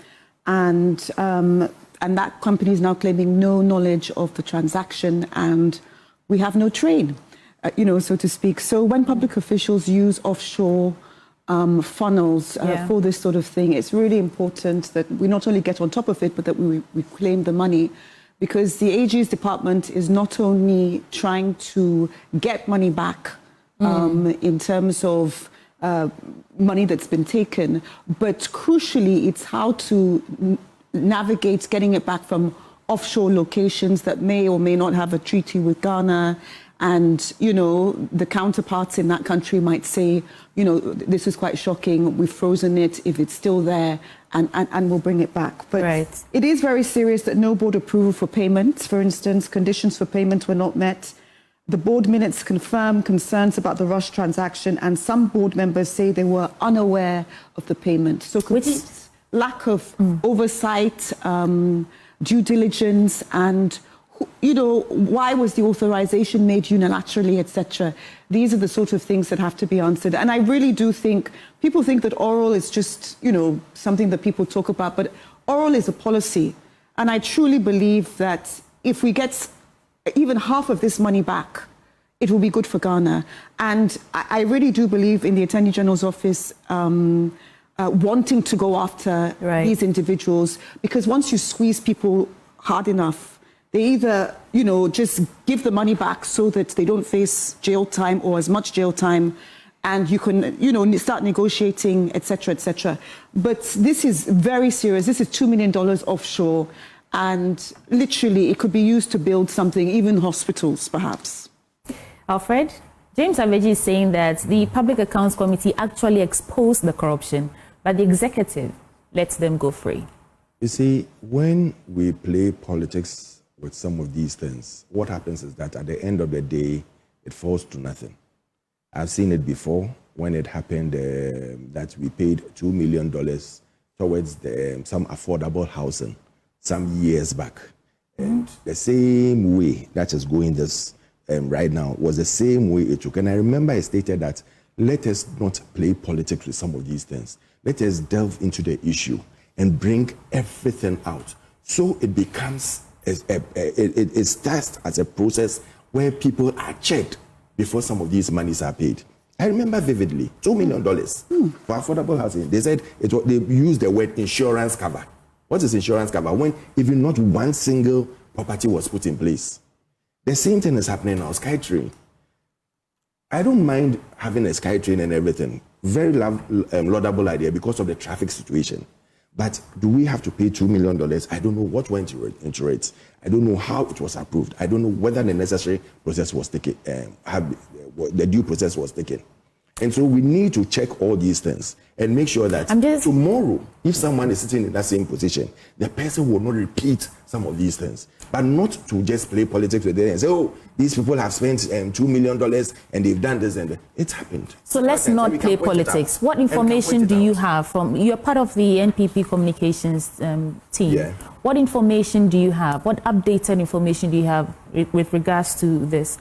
and that company is now claiming no knowledge of the transaction, and we have no train, so to speak. So when public officials use offshore funnels for this sort of thing, it's really important that we not only get on top of it, but that we claim the money. Because the AG's department is not only trying to get money back in terms of money that's been taken, but crucially, it's how to navigate getting it back from offshore locations that may or may not have a treaty with Ghana. And, you know, the counterparts in that country might say, you know, this is quite shocking. We've frozen it if it's still there and we'll bring it back. But it is very serious that no board approval for payments, for instance, conditions for payment were not met. The board minutes confirm concerns about the rush transaction, and some board members say they were unaware of the payment. So complete lack of oversight, due diligence, and you know, why was the authorization made unilaterally, etc. These are the sort of things that have to be answered. And I really do think, people think that oral is just, you know, something that people talk about, but oral is a policy. And I truly believe that if we get even half of this money back, it will be good for Ghana. And I really do believe in the Attorney General's office wanting to go after these individuals, because once you squeeze people hard enough, they either, you know, just give the money back so that they don't face jail time or as much jail time, and you can, you know, start negotiating, etc., etc. But this is very serious. This is $2 million offshore, and literally it could be used to build something, even hospitals, perhaps. Alfred, James Aboagye is saying that the Public Accounts Committee actually exposed the corruption, but the executive lets them go free. You see, when we play politics with some of these things, what happens is that at the end of the day, it falls to nothing. I've seen it before when it happened that we paid $2 million towards some affordable housing some years back. And the same way that is going this right now was the same way it took. And I remember I stated that let us not play politics with some of these things. Let us delve into the issue and bring everything out so it becomes it starts as a process where people are checked before some of these monies are paid. I remember vividly, $2 million for affordable housing. They said they used the word insurance cover. What is insurance cover? When even not one single property was put in place. The same thing is happening now, SkyTrain. I don't mind having a SkyTrain and everything. Very laudable idea because of the traffic situation. But do we have to pay $2 million? I don't know what went into it. I don't know how it was approved. I don't know whether the necessary process was taken, the due process was taken. And so we need to check all these things and make sure that tomorrow, if someone is sitting in that same position, the person will not repeat some of these things. But not to just play politics with them and say, oh, these people have spent $2 million and they've done this and that. It's happened. So let's not play politics. What information do you have from, you're part of the NPP communications team. Yeah. What information do you have? What updated information do you have with regards to this?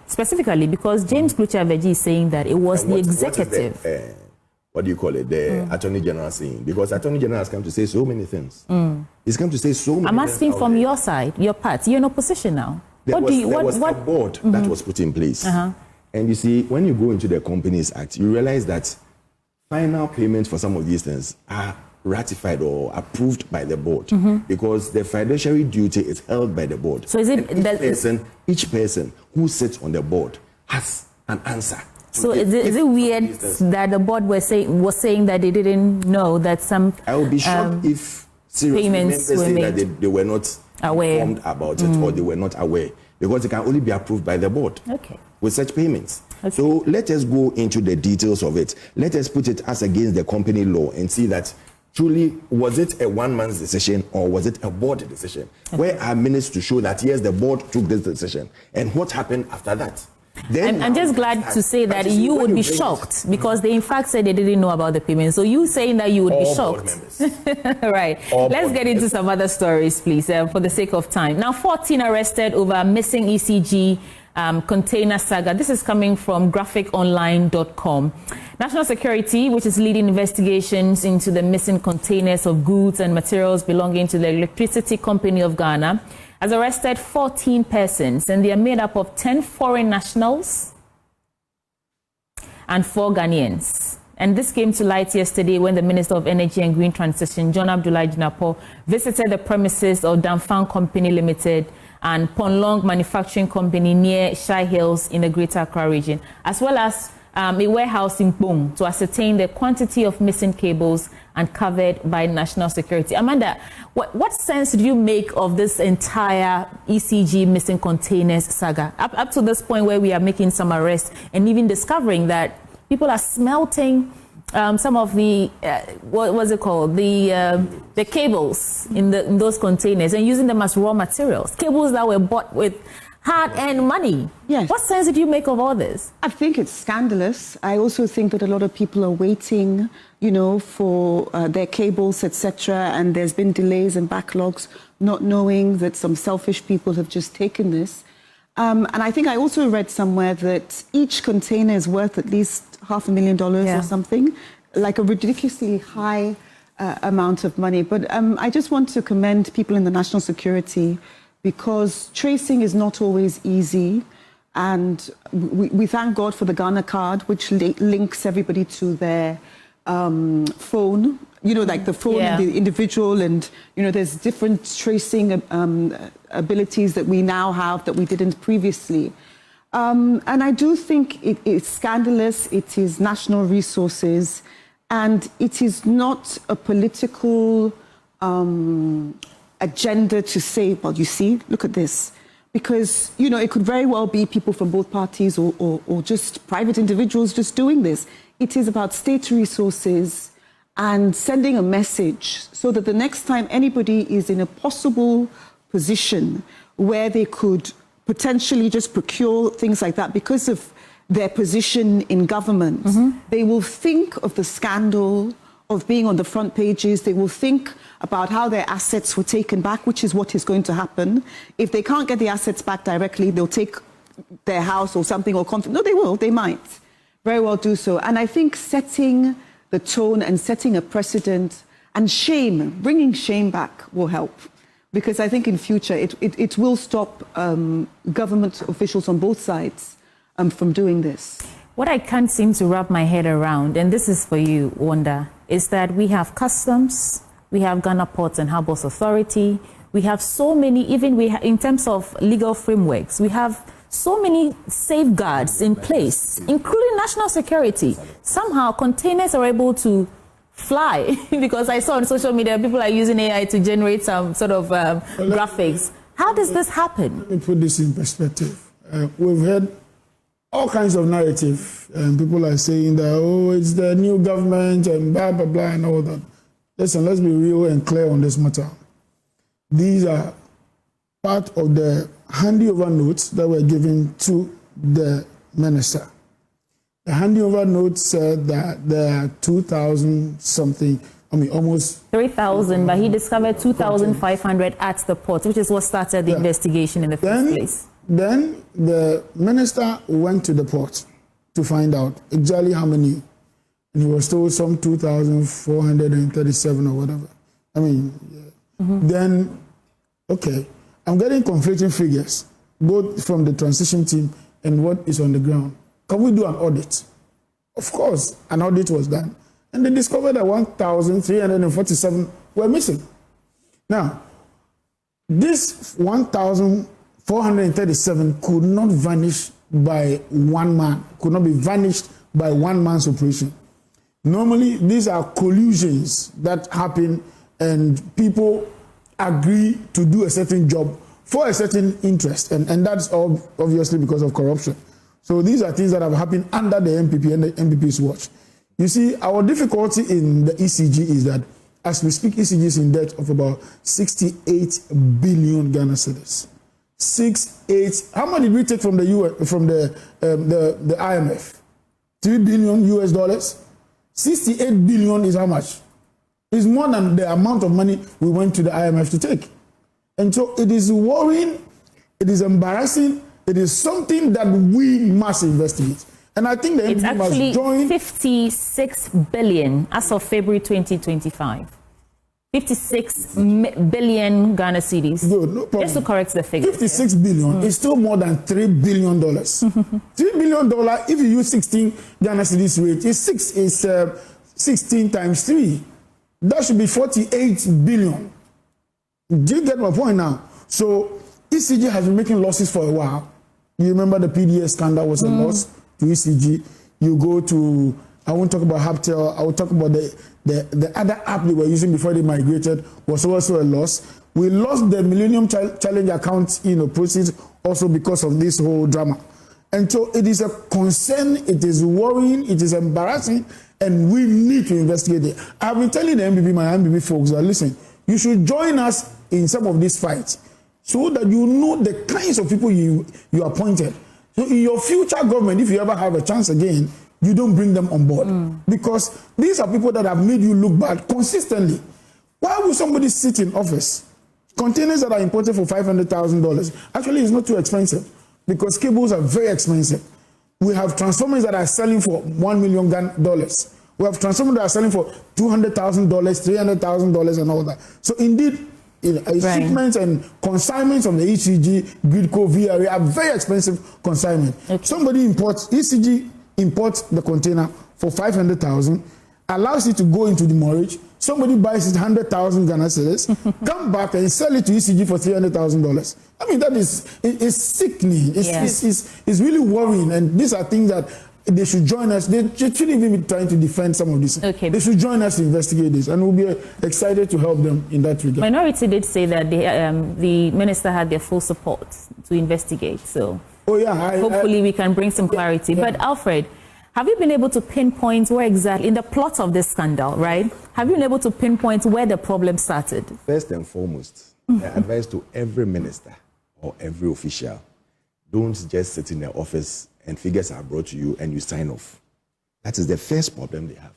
Specifically, because James Col.Aboagye is saying that it was the executive. What do you call it? The Attorney General saying, because Attorney General has come to say so many things. He's come to say so many things. I'm asking from your side, your part. You're in opposition now. There was a board that was put in place. And you see, when you go into the Companies Act, you realize that final payments for some of these things are ratified or approved by the board because the fiduciary duty is held by the board. So is it each person who sits on the board has an answer. So is it weird that the board was saying that they didn't know that some I would be shocked if serious members say that they were not informed about it or they were not aware, because it can only be approved by the board with such payments. So let us go into the details of it. Let us put it as against the company law and see that truly, was it a one-man's decision or was it a board decision? Where are minutes to show that, yes, the board took this decision? And what happened after that? Then I'm just glad to say that you would be shocked because they in fact said they didn't know about the payment. So you saying that you would be shocked. Right. Let's get into some other stories, please, for the sake of time. Now, 14 arrested over missing ECG container saga. This is coming from graphiconline.com. National Security, which is leading investigations into the missing containers of goods and materials belonging to the Electricity Company of Ghana, has arrested 14 persons, and they are made up of 10 foreign nationals and 4 Ghanaians. And this came to light yesterday when the Minister of Energy and Green Transition, John Abdullah, visited the premises of Danfang Company Limited and Ponlong Manufacturing Company near Shai Hills in the Greater Accra region, as well as a warehouse in Bong to ascertain the quantity of missing cables uncovered by national security. Amanda, what sense do you make of this entire ECG missing containers saga? Up to this point where we are making some arrests and even discovering that people are smelting some of the what was it called, the cables in those containers and using them as raw materials, cables that were bought with hard-earned money. Yes. What sense did you make of all this? I think it's scandalous. I also think that a lot of people are waiting, you know, for their cables, etc. And there's been delays and backlogs, not knowing that some selfish people have just taken this. And I think I also read somewhere that each container is worth at least $500,000 or something, like a ridiculously high amount of money. But I just want to commend people in the national security, because tracing is not always easy. And we thank God for the Ghana card, which links everybody to their phone, you know, like the phone of the individual. And, you know, there's different tracing abilities that we now have that we didn't previously. And I do think it's scandalous. It is national resources. And it is not a political agenda to say, well, you see, look at this. Because, you know, it could very well be people from both parties or just private individuals just doing this. It is about state resources and sending a message so that the next time anybody is in a possible position where they could potentially just procure things like that because of their position in government, they will think of the scandal of being on the front pages. They will think about how their assets were taken back, which is what is going to happen. If they can't get the assets back directly, they'll take their house or something or no, they will, they might very well do so. And I think setting the tone and setting a precedent and shame, bringing shame back will help. Because I think in future it will stop government officials on both sides from doing this. What I can't seem to wrap my head around, and this is for you, Wanda, is that we have customs, we have Ghana Ports and Harbours Authority, we have so many, even in terms of legal frameworks, we have so many safeguards in place, including national security. Somehow containers are able to fly because I saw on social media people are using AI to generate some sort of graphics. How does this happen? Let me put this in perspective. We've heard all kinds of narrative, and people are saying that, oh, it's the new government and blah, blah, blah, and all that. Listen, let's be real and clear on this matter. These are part of the handyover notes that were given to the minister. The handover note said that there are 2,000 something, I mean almost 3,000, but he discovered 2,500 at the port, which is what started the investigation in the first place. Then the minister went to the port to find out exactly how many, and he was told some 2,437 or whatever. I mean, then, okay, I'm getting conflicting figures, both from the transition team and what is on the ground. Can we do an audit? Of course, an audit was done. And they discovered that 1,347 were missing. Now, this 1,437 could not vanish by one man, could not be vanished by one man's operation. Normally, these are collusions that happen and people agree to do a certain job for a certain interest. And that's obviously because of corruption. So these are things that have happened under the MPP and the MPP's watch. You see, our difficulty in the ECG is that as we speak, ECG is in debt of about 68 billion Ghana cedis. 68. How much did we take from the the IMF? $3 billion US dollars. 68 billion is how much? It's more than the amount of money we went to the IMF to take. And so it is worrying, it is embarrassing, it is something that we must investigate. And I think the MPP must join. It's actually 56 billion as of February 2025. 56 billion Ghana cedis. Good, no problem. Just to correct the figure. 56 billion is still more than $3 billion. $3 billion, if you use 16 Ghana cedis rate, is 16 times 3. That should be 48 billion. Do you get my point now? So ECG has been making losses for a while. You remember the PDS scandal was a loss to ECG. You go to, I won't talk about Haptel, I will talk about the other app they were using before they migrated was also a loss. We lost the Millennium Challenge account, proceeds also because of this whole drama. And so it is a concern, it is worrying, it is embarrassing, and we need to investigate it. I've been telling the MBB, my MBB folks, that listen, you should join us in some of these fights so that you know the kinds of people you appointed. So in your future government, if you ever have a chance again, you don't bring them on board. Because these are people that have made you look bad consistently. Why would somebody sit in office? Containers that are imported for $500,000, actually it's not too expensive because cables are very expensive. We have transformers that are selling for $1 million. We have transformers that are selling for $200,000, $300,000 and all that. So indeed, shipments and consignments of the ECG, Gridco, VRA are very expensive consignment. Okay. Somebody imports, ECG imports the container for $500,000, allows it to go into the mortgage. Somebody buys it 100,000 Ghana cedis, come back and sell it to ECG for $300,000. I mean, that is sickening. It's really worrying. And these are things that they should join us. They shouldn't even be trying to defend some of this. Okay. They should join us to investigate this, and we'll be excited to help them in that regard. Minority did say that the minister had their full support to investigate. So hopefully we can bring some clarity. Yeah. But Alfred, have you been able to pinpoint where exactly, in the plot of this scandal, right? Have you been able to pinpoint where the problem started? First and foremost, I advise to every minister or every official, don't just sit in their office and figures are brought to you and you sign off. That is the first problem they have.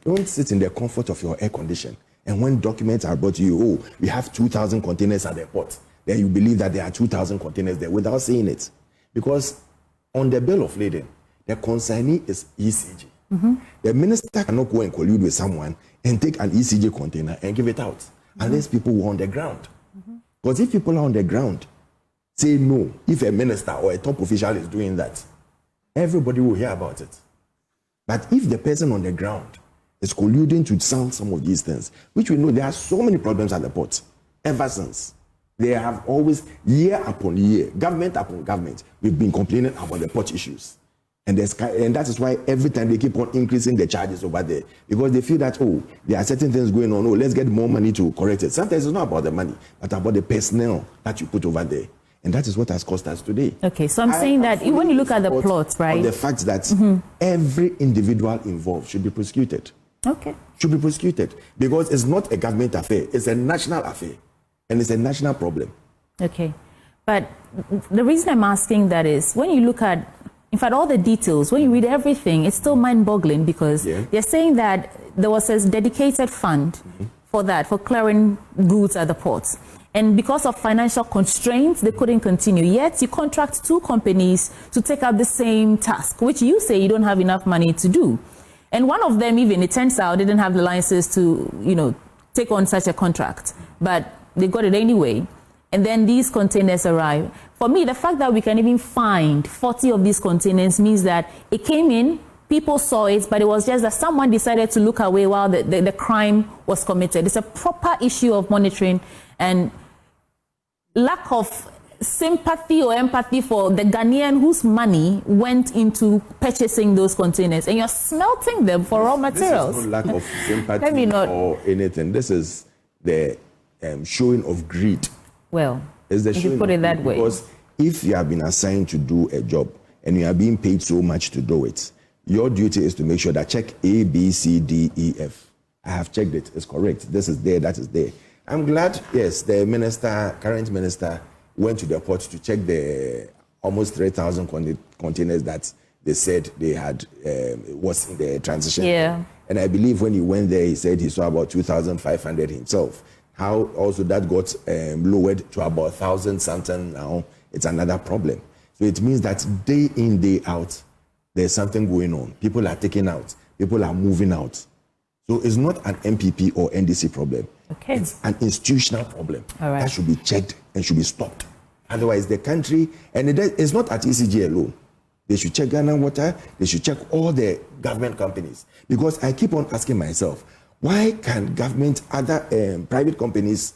Don't sit in the comfort of your air condition. And when documents are brought to you, we have 2,000 containers at the port. Then you believe that there are 2,000 containers there without seeing it. Because on the bill of lading, the consignee is ECG. The minister cannot go and collude with someone and take an ECG container and give it out unless people were on the ground. Because if people are on the ground, say no, if a minister or a top official is doing that, everybody will hear about it. But if the person on the ground is colluding to sell some of these things, which we know there are so many problems at the port, ever since. They have always, year upon year, government upon government, we've been complaining about the port issues. And that is why every time they keep on increasing the charges over there, because they feel that, there are certain things going on, let's get more money to correct it. Sometimes it's not about the money, but about the personnel that you put over there. And that is what has cost us today. Okay, so I'm saying that when you look at the plot, right? The fact that every individual involved should be prosecuted. Okay. Should be prosecuted. Because it's not a government affair, it's a national affair. And it's a national problem. Okay. But the reason I'm asking that is, when you look at, in fact, all the details, when you read everything, it's still mind-boggling because they're saying that there was a dedicated fund for that, for clearing goods at the ports. And because of financial constraints, they couldn't continue. Yet you contract two companies to take up the same task, which you say you don't have enough money to do. And one of them, even, it turns out, didn't have the license to, take on such a contract. But they got it anyway. And then these containers arrive. For me, the fact that we can even find 40 of these containers means that it came in, people saw it, but it was just that someone decided to look away while the crime was committed. It's a proper issue of monitoring and lack of sympathy or empathy for the Ghanaian whose money went into purchasing those containers, and you're smelting them for raw materials. This is not lack of sympathy or anything. This is the showing of greed. Well, it's the if you put it that way. Because if you have been assigned to do a job and you are being paid so much to do it, your duty is to make sure that check A, B, C, D, E, F. I have checked it. It's correct. This is there. That is there. I'm glad, yes, the current minister, went to the port to check the almost 3,000 containers that they said they had was in the transition. Yeah. And I believe when he went there, he said he saw about 2,500 himself. How also that got lowered to about 1,000 something now, it's another problem. So it means that day in, day out, there's something going on. People are taking out. People are moving out. So it's not an MPP or NDC problem. Okay. It's an institutional problem. All right. That should be checked and should be stopped. Otherwise, the country, and it's not at ECG alone. They should check Ghana Water. They should check all the government companies. Because I keep on asking myself, why can government, other private companies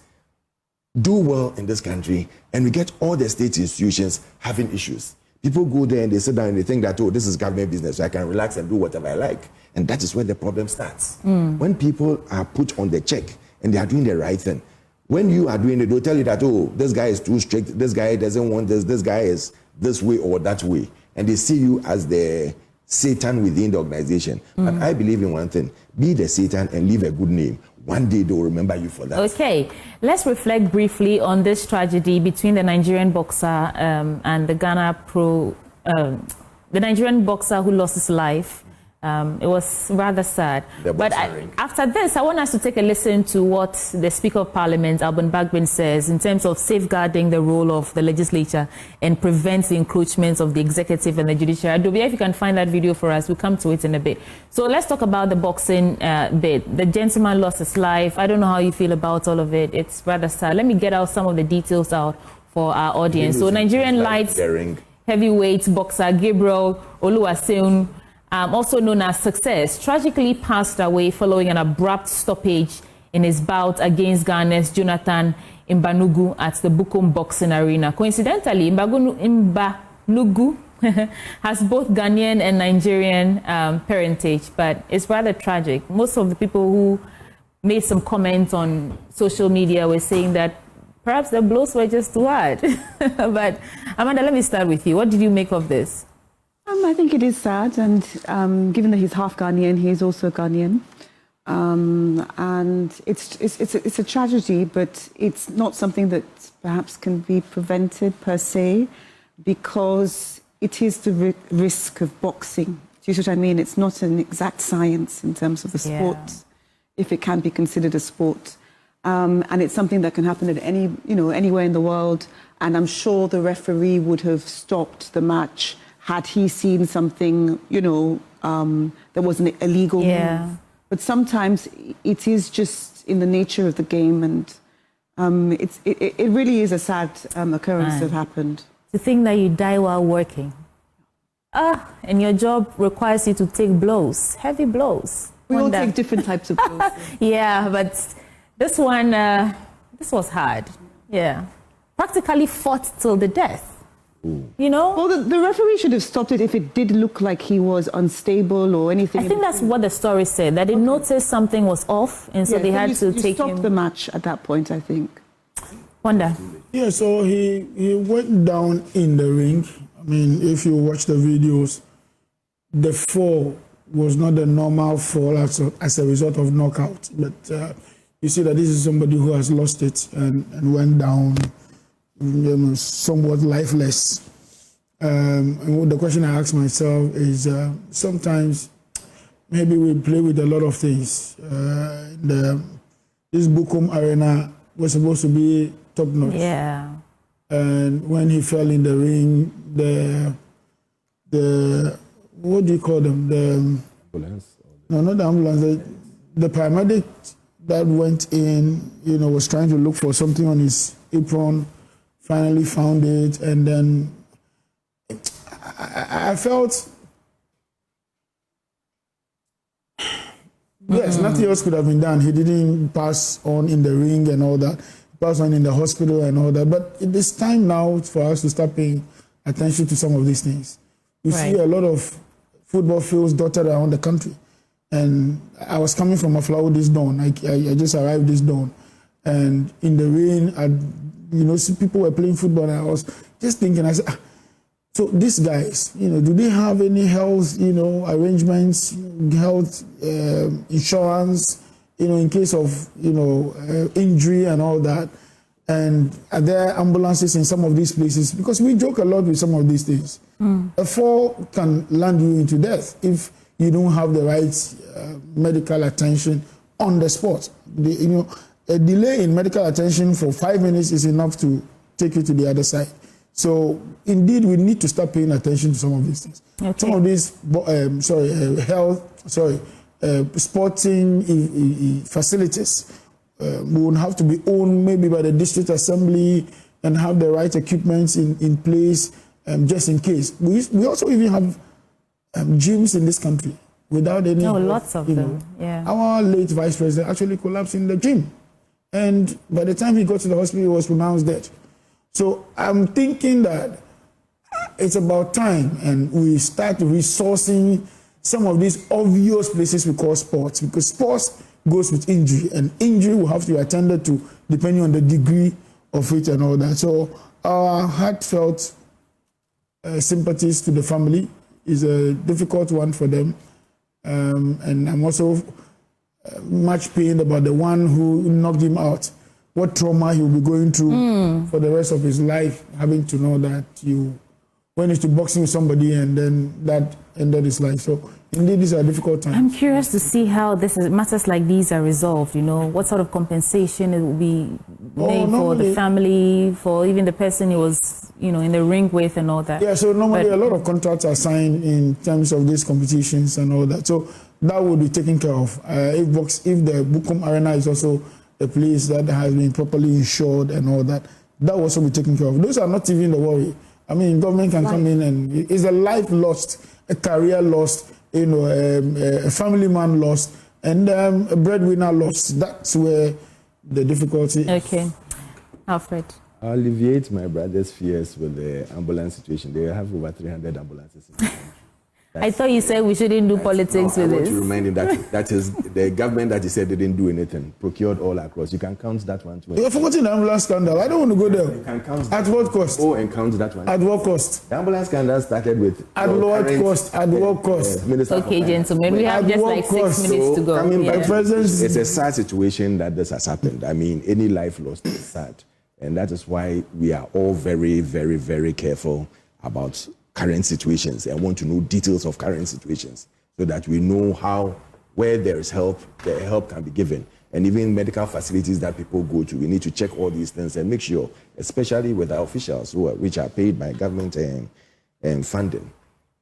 do well in this country and we get all the state institutions having issues? People go there and they sit down and they think that, oh, this is government business, so I can relax and do whatever I like. And that is where the problem starts. When people are put on the check and they are doing the right thing, when you are doing it, they'll tell you that, oh, this guy is too strict, this guy doesn't want this guy is this way or that way. And they see you as the Satan within the organization. But I believe in one thing, be the Satan and leave a good name. One day they'll remember you for that. Okay, let's reflect briefly on this tragedy between the Nigerian boxer and the the Nigerian boxer who lost his life. It was rather sad. But after this, I want us to take a listen to what the Speaker of Parliament, Al-Fitr, says in terms of safeguarding the role of the legislature and prevent the encroachments of the executive and the judiciary. Adobe, if you can find that video for us, we'll come to it in a bit. So let's talk about the boxing bit. The gentleman lost his life. I don't know how you feel about all of it. It's rather sad. Let me get out some of the details out for our audience. So Nigerian light heavyweight boxer Gabriel Oluwaseun, also known as Success, tragically passed away following an abrupt stoppage in his bout against Ghana's Jonathan Mbanugu at the Bukom Boxing Arena. Coincidentally, Mbanugu has both Ghanaian and Nigerian parentage, but it's rather tragic. Most of the people who made some comments on social media were saying that perhaps the blows were just too hard. But Amanda, let me start with you. What did you make of this? I think it is sad, and given that he's half Ghanaian, he is also Ghanaian. And it's a tragedy, but it's not something that perhaps can be prevented per se, because it is the risk of boxing. Do you see what I mean? It's not an exact science in terms of the sport, if it can be considered a sport. And it's something that can happen at anywhere in the world. And I'm sure the referee would have stopped the match had he seen something, that was an illegal move. But sometimes it is just in the nature of the game, and it really is a sad occurrence that happened. To think that you die while working. And your job requires you to take blows, heavy blows. We all take different types of blows. Yeah, but this one, this was hard. Yeah. Practically fought till the death. Well, the referee should have stopped it if it did look like he was unstable or anything. I think that's what the story said, that they noticed something was off, and so they had to take him. Stop the match at that point, I think. Wanda? Yeah, so he went down in the ring. I mean, if you watch the videos, the fall was not the normal fall as a result of knockout. But you see that this is somebody who has lost it and went down somewhat lifeless. And the question I ask myself is, sometimes maybe we play with a lot of things. This Bukom Arena was supposed to be top notch. Yeah. And when he fell in the ring, the what do you call them? The ambulance? No, not the ambulance. The paramedic that went in, was trying to look for something on his apron. Finally found it, and then I felt, yes, nothing else could have been done. He didn't pass on in the ring and all that, pass on in the hospital and all that. But it is time now for us to start paying attention to some of these things. You see a lot of football fields dotted around the country. And I was coming from Aflawo this dawn. I just arrived this dawn. And in the rain, see people were playing football, and I was just thinking, I said, so these guys, do they have any health, arrangements, health insurance, in case of, injury and all that? And are there ambulances in some of these places? Because we joke a lot with some of these things. A fall can land you into death if you don't have the right medical attention on the spot. A delay in medical attention for 5 minutes is enough to take you to the other side. So, indeed, we need to start paying attention to some of these things. Okay. Some of these, sporting facilities would have to be owned maybe by the district assembly and have the right equipment in place just in case. We also even have gyms in this country without any... lots of them, yeah. Our late vice president actually collapsed in the gym. And by the time he got to the hospital, he was pronounced dead. So I'm thinking that it's about time, and we start resourcing some of these obvious places we call sports, because sports goes with injury, and injury will have to be attended to depending on the degree of it and all that. So our heartfelt sympathies to the family. Is a difficult one for them, and I'm also much pained about the one who knocked him out. What trauma he will be going through for the rest of his life, having to know that you went into boxing with somebody and then that ended his life. So indeed, these are difficult times. I'm curious to see how matters like these are resolved. You know, what sort of compensation it will be made for the family, for even the person he was, you know, in the ring with and all that. Yeah, so normally a lot of contracts are signed in terms of these competitions and all that. So that will be taken care of. If the Bukom Arena is also a place that has been properly insured and all that, that will also be taken care of. Those are not even the worry. I mean, government can come in and it's a life lost, a career lost, you know, a family man lost, and a breadwinner lost. That's where the difficulty is. Okay. Alfred. I'll alleviate my brother's fears with the ambulance situation. They have over 300 ambulances. I thought you said we shouldn't do politics with this. I want to remind him that is the government that he said didn't do anything, procured all across. You can count that one too. You're forgetting the ambulance scandal. I don't want to go there. You can count at what cost? Oh, and count that one. At what cost? The ambulance scandal started with... At what cost? At what cost? Okay, gentlemen, we have just like 6 minutes to go. Coming back, it's a sad situation that this has happened. I mean, any life lost is sad. And that is why we are all very, very, very careful about current situations and want to know details of current situations so that we know where there is help, the help can be given. And even medical facilities that people go to, we need to check all these things and make sure, especially with our officials which are paid by government and funding.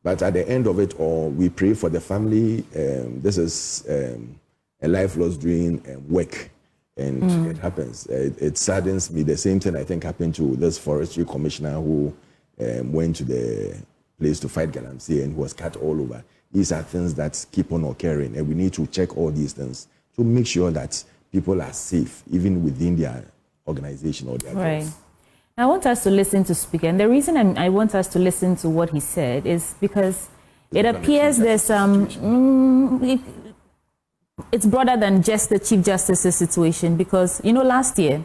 But at the end of it all, we pray for the family. This is a life lost during work. And it happens. It saddens me. The same thing I think happened to this forestry commissioner who went to the place to fight Galamsey and was cut all over. These are things that keep on occurring, and we need to check all these things to make sure that people are safe, even within their organization or their right. jobs. I want us to listen to speaker, and the reason I want us to listen to what he said is because it appears there's it's broader than just the Chief Justice's situation, because, you know, last year,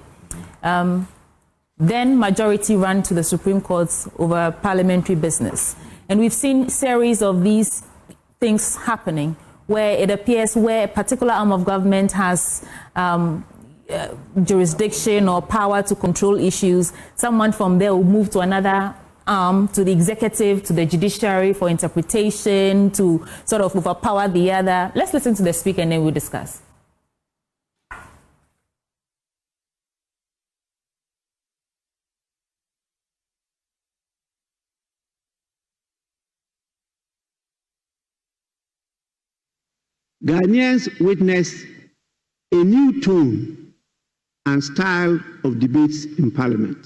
then majority ran to the Supreme Court over parliamentary business. And we've seen series of these things happening where it appears where a particular arm of government has jurisdiction or power to control issues, someone from there will move to another arm, to the executive, to the judiciary for interpretation, to sort of overpower the other. Let's listen to the speaker and then we'll discuss. Ghanaians witnessed a new tone and style of debates in Parliament.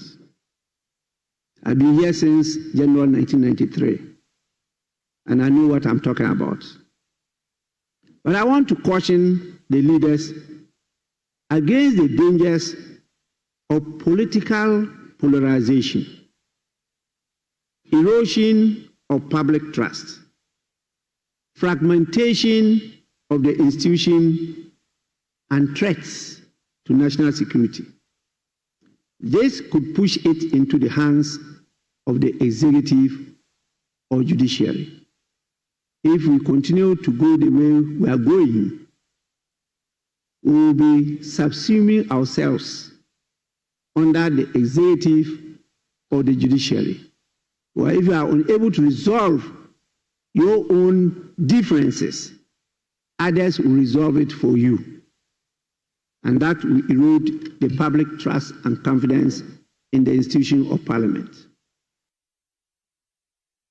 I've been here since January 1993, and I know what I'm talking about. But I want to caution the leaders against the dangers of political polarization, erosion of public trust, fragmentation of the institution, and threats to national security. This could push it into the hands of the executive or judiciary. If we continue to go the way we are going, we will be subsuming ourselves under the executive or the judiciary. Or if you are unable to resolve your own differences, others will resolve it for you. And that will erode the public trust and confidence in the institution of Parliament.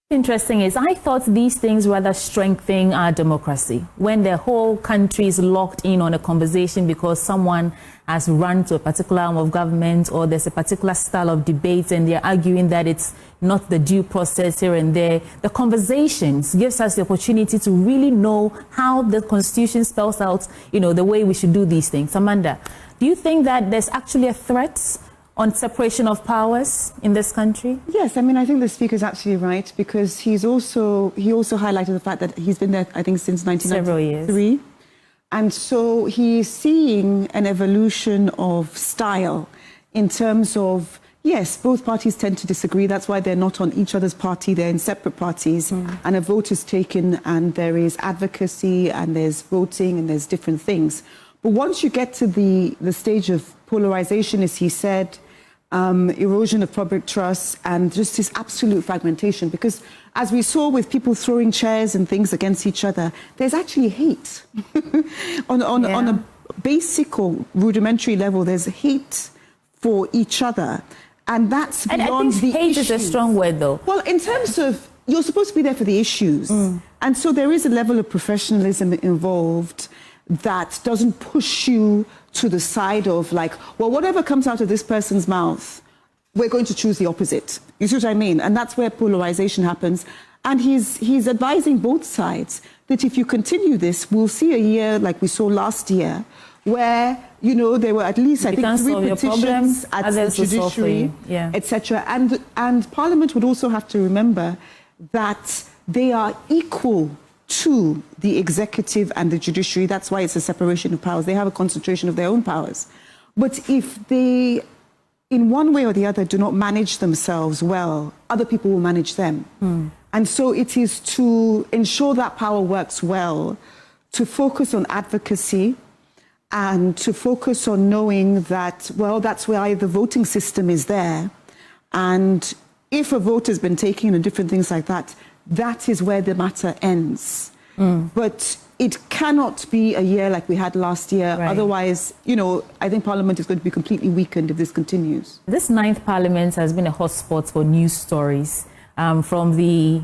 Interesting is, I thought these things rather strengthen our democracy when the whole country is locked in on a conversation because someone has run to a particular arm of government or there's a particular style of debate and they're arguing that it's not the due process here and there. The conversations gives us the opportunity to really know how the Constitution spells out, you know, the way we should do these things. Amanda, do you think that there's actually a threat on separation of powers in this country? Yes, I mean, I think the speaker is absolutely right, because he also highlighted the fact that he's been there, I think, since 1993. Several years. And so he's seeing an evolution of style in terms of, yes, both parties tend to disagree. That's why they're not on each other's party. They're in separate parties. And a vote is taken, and there is advocacy, and there's voting, and there's different things. But once you get to the stage of polarization, as he said, erosion of public trust, and just this absolute fragmentation, because as we saw with people throwing chairs and things against each other, there's actually hate. on a basic or rudimentary level, there's hate for each other. And that's beyond I think hate is a strong word, though. Well, in terms of, you're supposed to be there for the issues. And so there is a level of professionalism involved that doesn't push you to the side of like, well, whatever comes out of this person's mouth, we're going to choose the opposite. You see what I mean? And that's where polarization happens. And he's advising both sides that if you continue this, we'll see a year like we saw last year, where, you know, there were at least, I think, 3 petitions at the judiciary, etc. And Parliament would also have to remember that they are equal to the executive and the judiciary. That's why it's a separation of powers. They have a concentration of their own powers. But if they, in one way or the other, do not manage themselves well, other people will manage them. And so it is to ensure that power works well, to focus on advocacy, and to focus on knowing that, well, that's why the voting system is there. And if a vote has been taken and different things like that, that is where the matter ends. But it cannot be a year like we had last year. Right. Otherwise, you know, I think Parliament is going to be completely weakened if this continues. This 9th Parliament has been a hotspot for news stories, from the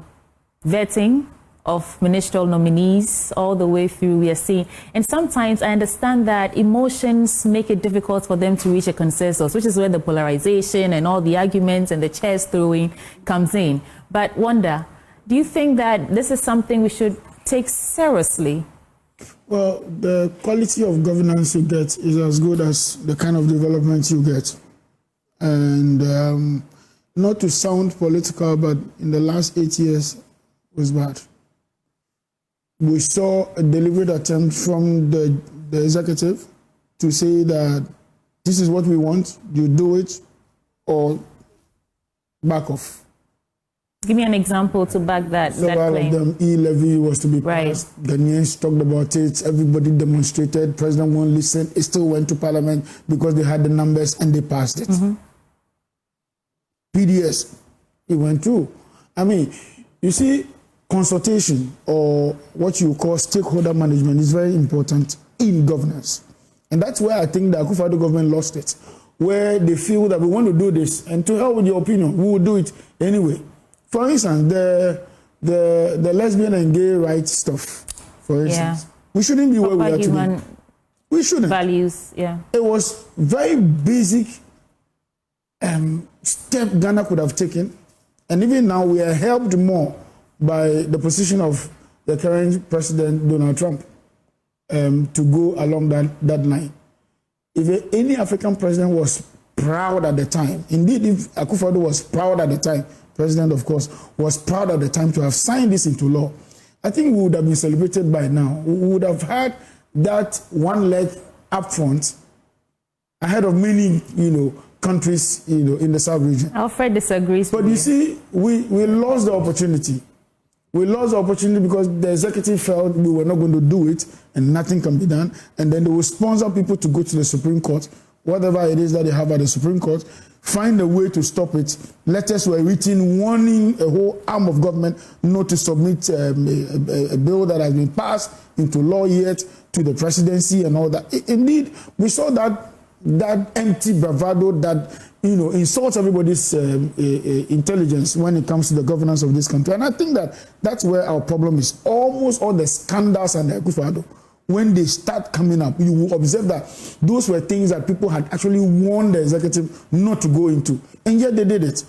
vetting of ministerial nominees all the way through, we are seeing. And sometimes I understand that emotions make it difficult for them to reach a consensus, which is where the polarization and all the arguments and the chairs throwing comes in. But Wanda, do you think that this is something we should take seriously? Well, the quality of governance you get is as good as the kind of development you get. And not to sound political, but in the last 8 years was bad. We saw a deliberate attempt from the executive to say that this is what we want, you do it, or back off. Give me an example to back that claim. Several of them, e-levy was to be passed. Ghanaians talked about it. Everybody demonstrated. President won't listen. It still went to Parliament because they had the numbers and they passed it. PDS, it went through. I mean, you see, consultation or what you call stakeholder management is very important in governance. And that's where I think the Akufo-Addo government lost it, where they feel that we want to do this, and to hell with your opinion, we will do it anyway. For instance, the lesbian and gay rights stuff, for instance, we shouldn't be where we are today. We shouldn't. Values, It was very basic step Ghana could have taken, and even now we are helped more by the position of the current president, Donald Trump, to go along that line. If any African president was proud at the time, indeed if Akufo-Addo was proud at the time, president of course, was proud at the time to have signed this into law, I think we would have been celebrated by now. We would have had that one leg up front ahead of many, countries, in the South region. Alfred disagrees. But you see, we lost the opportunity. We lost the opportunity because the executive felt we were not going to do it and nothing can be done. And then they will sponsor people to go to the Supreme Court, whatever it is that they have at the Supreme Court, find a way to stop it. Letters were written warning a whole arm of government not to submit a bill that has been passed into law yet to the presidency and all that. Indeed, we saw that empty bravado that insults everybody's intelligence when it comes to the governance of this country. And I think that's where our problem is. Almost all the scandals and the Akufo-Addo, when they start coming up, you will observe that those were things that people had actually warned the executive not to go into. And yet they did it.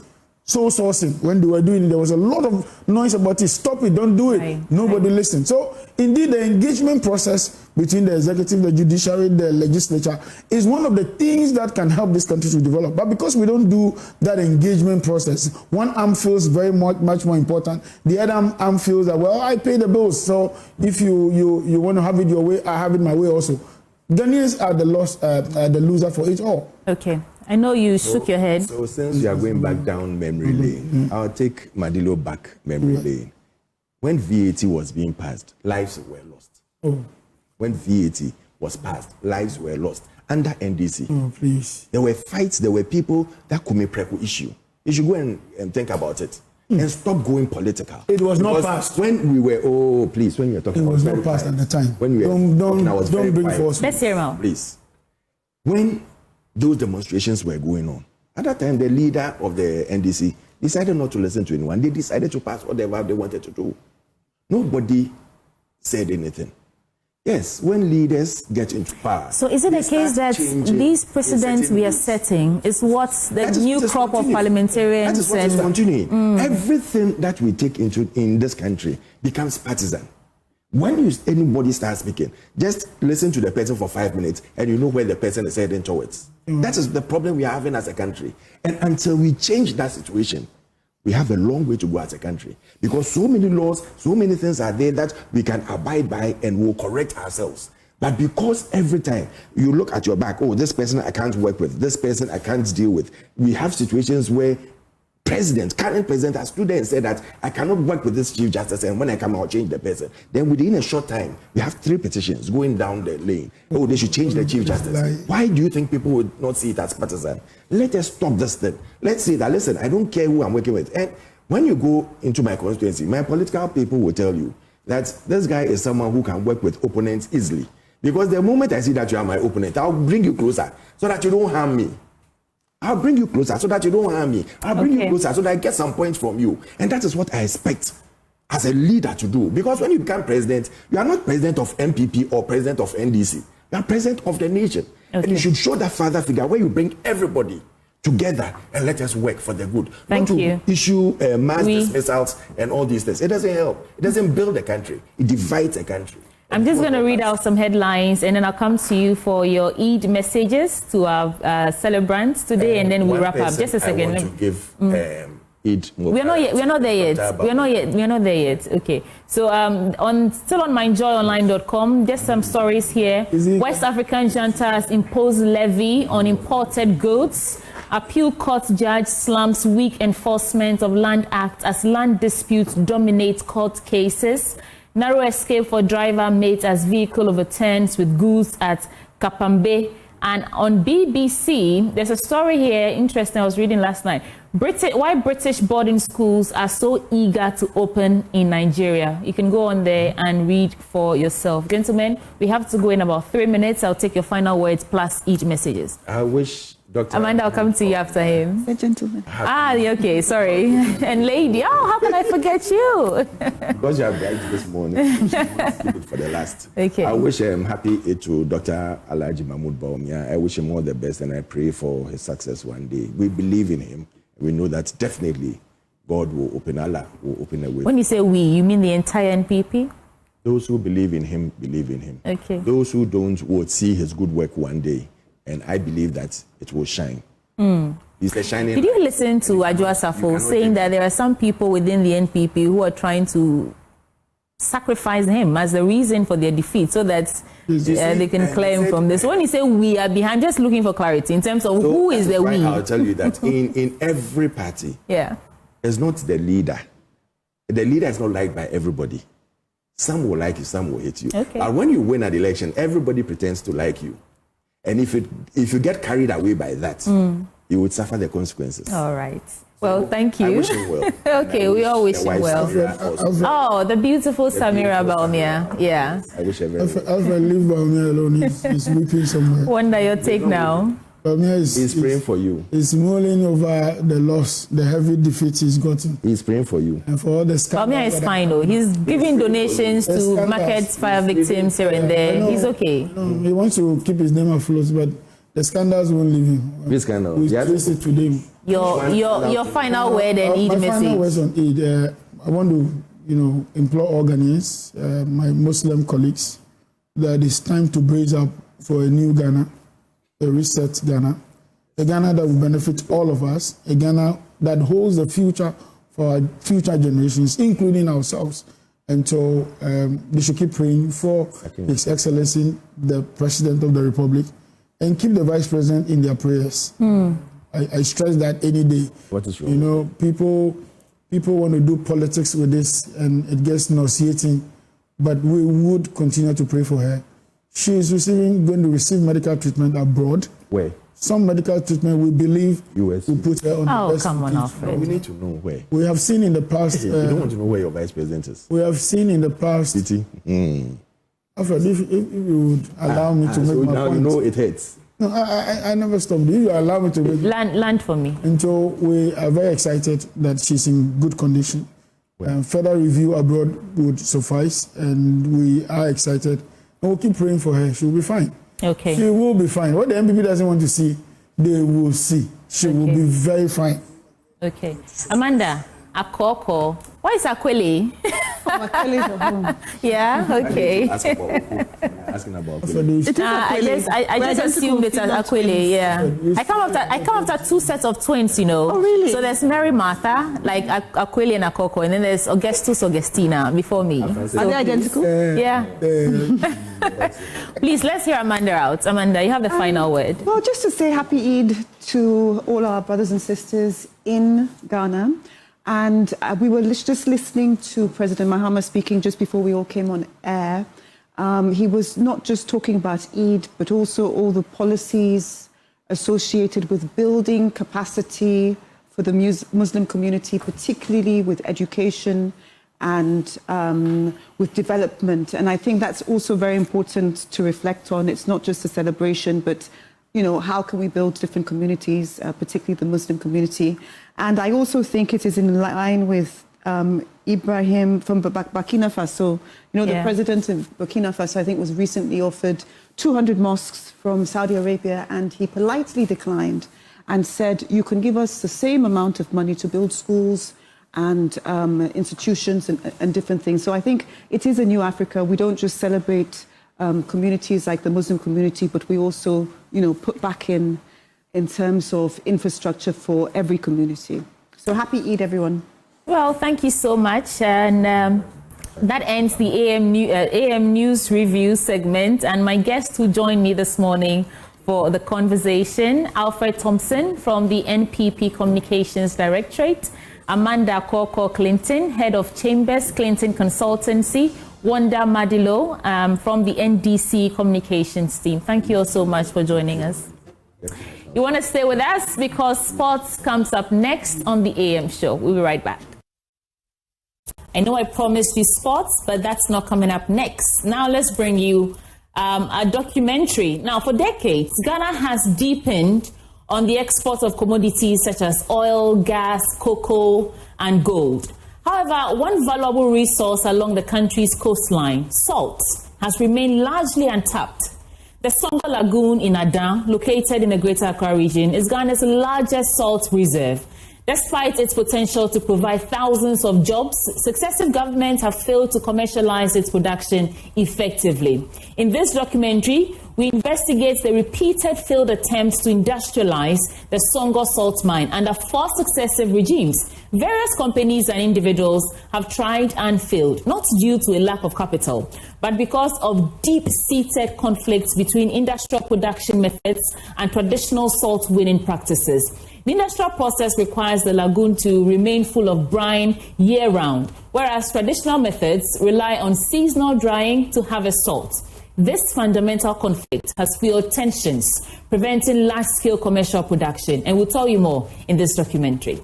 sole sourcing. When they were doing it, there was a lot of noise about it. Stop it, don't do it. Right. Nobody listened. So indeed, the engagement process between the executive, the judiciary, the legislature is one of the things that can help this country to develop. But because we don't do that engagement process, one arm feels very much more important. The other arm feels that, well, I pay the bills. So if you want to have it your way, I have it my way also. Ghanaians are the loser for it all. Okay. I know you shook your head. So since you are going back down memory lane, I'll take Madilo back memory lane. When VAT was being passed, lives were lost. Oh. When VAT was passed, lives were lost. Under NDC, oh, please. There were fights, there were people that could make preco issue. You should go and think about it. And stop going political. It was not passed. When we were, please, when you were talking about it, was not passed at the time. When we were don't bring force. Let's hear him out. Please. When those demonstrations were going on, at that time, the leader of the NDC decided not to listen to anyone. They decided to pass whatever they wanted to do. Nobody said anything. Yes, when leaders get into power. So is it the case that these precedents we are setting is what the new crop of parliamentarians... That is what is continuing. Everything that we take in this country becomes partisan. When anybody starts speaking, just listen to the person for 5 minutes and you know where the person is heading towards. That is the problem we are having as a country. And until we change that situation, we have a long way to go as a country, because so many laws, so many things are there that we can abide by and will correct ourselves. But because every time you look at your back, oh, this person I can't work with, this person I can't deal with. We have situations where current president has stood there and said that I cannot work with this chief justice, and when I come, I'll change the person. Then within a short time, we have 3 petitions going down the lane. Oh, they should change the chief justice. Why do you think people would not see it as partisan? Let us stop this thing. Let's say that, listen, I don't care who I'm working with. And when you go into my constituency, my political people will tell you that this guy is someone who can work with opponents easily. Because the moment I see that you are my opponent, I'll bring you closer so that you don't harm me. I'll bring you closer so that you don't harm me. I'll bring you closer so that I get some points from you. And that is what I expect as a leader to do. Because when you become president, you are not president of MPP or president of NDC. You are president of the nation. And you should show that father figure where you bring everybody together and let us work for the good. Thank you. Issue mass dismissals and all these things. It doesn't help. It doesn't build a country. It divides a country. I'm just going to read out some headlines and then I'll come to you for your Eid messages to our celebrants today, and then we'll wrap up. Just a second. I want to give Eid. We're not there yet. Okay. So still on myjoyonline.com, just some stories here. West African juntas impose levy on imported goods. Appeal court judge slumps weak enforcement of Land Act as land disputes dominate court cases. Narrow escape for driver mate as vehicle overturns with goods at Kapambe. And on BBC, there's a story here, interesting, I was reading last night. Why British boarding schools are so eager to open in Nigeria. You can go on there and read for yourself. Gentlemen, we have to go in about 3 minutes. I'll take your final words plus each messages. I wish Dr. Amanda, I'll come to you after him. The gentleman. Okay, sorry. And lady, how can I forget you? Because you have died this morning, you should keep it for the last. Okay. I wish I'm happy to Dr. Alhaji Mahmoud Bawumia. I wish him all the best and I pray for his success one day. We believe in him. We know that definitely God will open, Allah will open a way. When you say we, you mean the entire NPP? Those who believe in him, believe in him. Okay. Those who don't will see his good work one day. And I believe that it will shine. It's a shining. Did you listen to Adwoa Safo saying that there are some people within the NPP who are trying to sacrifice him as the reason for their defeat so that they can claim from this? When you say we are behind, just looking for clarity in terms of who is the we. I'll tell you that in every party, it's not the leader. The leader is not liked by everybody. Some will like you, some will hate you. But when you win an election, everybody pretends to like you. And if you get carried away by that, you would suffer the consequences. All right. Well, thank you. I wish him well. Okay, we all wish him well. Oh, the beautiful Samira Bawumia. Yeah. I wish him well. Alfred, leave Bawumia alone. He's weeping somewhere. Wonder your take now. He's praying for you. He's mulling over the loss, the heavy defeat he's gotten. He's praying for you. And for all the scandals. Bawumia is fine though. He's giving donations to market fire victims here and there. He's okay. He wants to keep his name afloat, but the scandals won't leave him. Which scandal? We trace it to them. Your final word and Eid message. My final words on Eid. I want to, implore all Ghanaians, my Muslim colleagues, that it's time to brace up for a new Ghana, a reset Ghana, a Ghana that will benefit all of us, a Ghana that holds the future for our future generations, including ourselves. And so we should keep praying for His Excellency, the President of the Republic, and keep the Vice President in their prayers. I stress that any day. What is wrong? People want to do politics with this, and it gets nauseating. But we would continue to pray for her. She is going to receive medical treatment abroad. Where? Some medical treatment we believe US. will put her on the best. Come on, Alfred. We need to know where. We have seen in the past. You don't want to know where your Vice President is. We have seen in the past. City. Alfred, if you would allow me to make my now point. You know it hurts. No, I never stopped. If you allow me to make land for me. And so we are very excited that she's in good condition. Further review abroad would suffice, and we are excited. And we'll keep praying for her. She will be fine. Okay. She will be fine. What the MPP doesn't want to see, they will see. She will be very fine. Okay. Amanda, Akoko. What is Akwele? Yeah, okay. Asking about Akwele. I just assumed it's Akwele, yeah. I come after two sets of twins, Oh, really? So there's Mary Martha, like Akwele and Akoko, and then there's Augustus Augustina before me. Are they identical? Yeah. Please, let's hear Amanda out. Amanda, you have the final word. Well, just to say happy Eid to all our brothers and sisters in Ghana. And we were just listening to President Mahama speaking just before we all came on air. He was not just talking about Eid, but also all the policies associated with building capacity for the Muslim community, particularly with education and with development. And I think that's also very important to reflect on. It's not just a celebration, but how can we build different communities, particularly the Muslim community? And I also think it is in line with Ibrahim from Burkina Faso. The president of Burkina Faso, I think, was recently offered 200 mosques from Saudi Arabia, and he politely declined and said, you can give us the same amount of money to build schools and institutions and different things. So I think it is a new Africa. We don't just celebrate communities like the Muslim community, but we also, put back in terms of infrastructure for every community. So happy Eid, everyone. Well, thank you so much. And that ends the AM News Review segment. And my guest who joined me this morning for the conversation, Alfred Thompson from the NPP Communications Directorate, Amanda Koko Clinton, Head of Chambers Clinton Consultancy, Wanda Madilo from the NDC Communications team. Thank you all so much for joining us. You want to stay with us because sports comes up next on the AM show. We'll be right back. I know I promised you sports, but that's not coming up next. Now let's bring you a documentary. Now, for decades, Ghana has deepened on the export of commodities such as oil, gas, cocoa, and gold. However, one valuable resource along the country's coastline, salt, has remained largely untapped. The Songo Lagoon in Adan, located in the Greater Accra region, is Ghana's largest salt reserve. Despite its potential to provide thousands of jobs, successive governments have failed to commercialize its production effectively. In this documentary, we investigate the repeated failed attempts to industrialize the Songo salt mine under 4 successive regimes. Various companies and individuals have tried and failed, not due to a lack of capital, but because of deep-seated conflicts between industrial production methods and traditional salt winning practices. The industrial process requires the lagoon to remain full of brine year-round, whereas traditional methods rely on seasonal drying to harvest salt. This fundamental conflict has fueled tensions, preventing large-scale commercial production, and we'll tell you more in this documentary.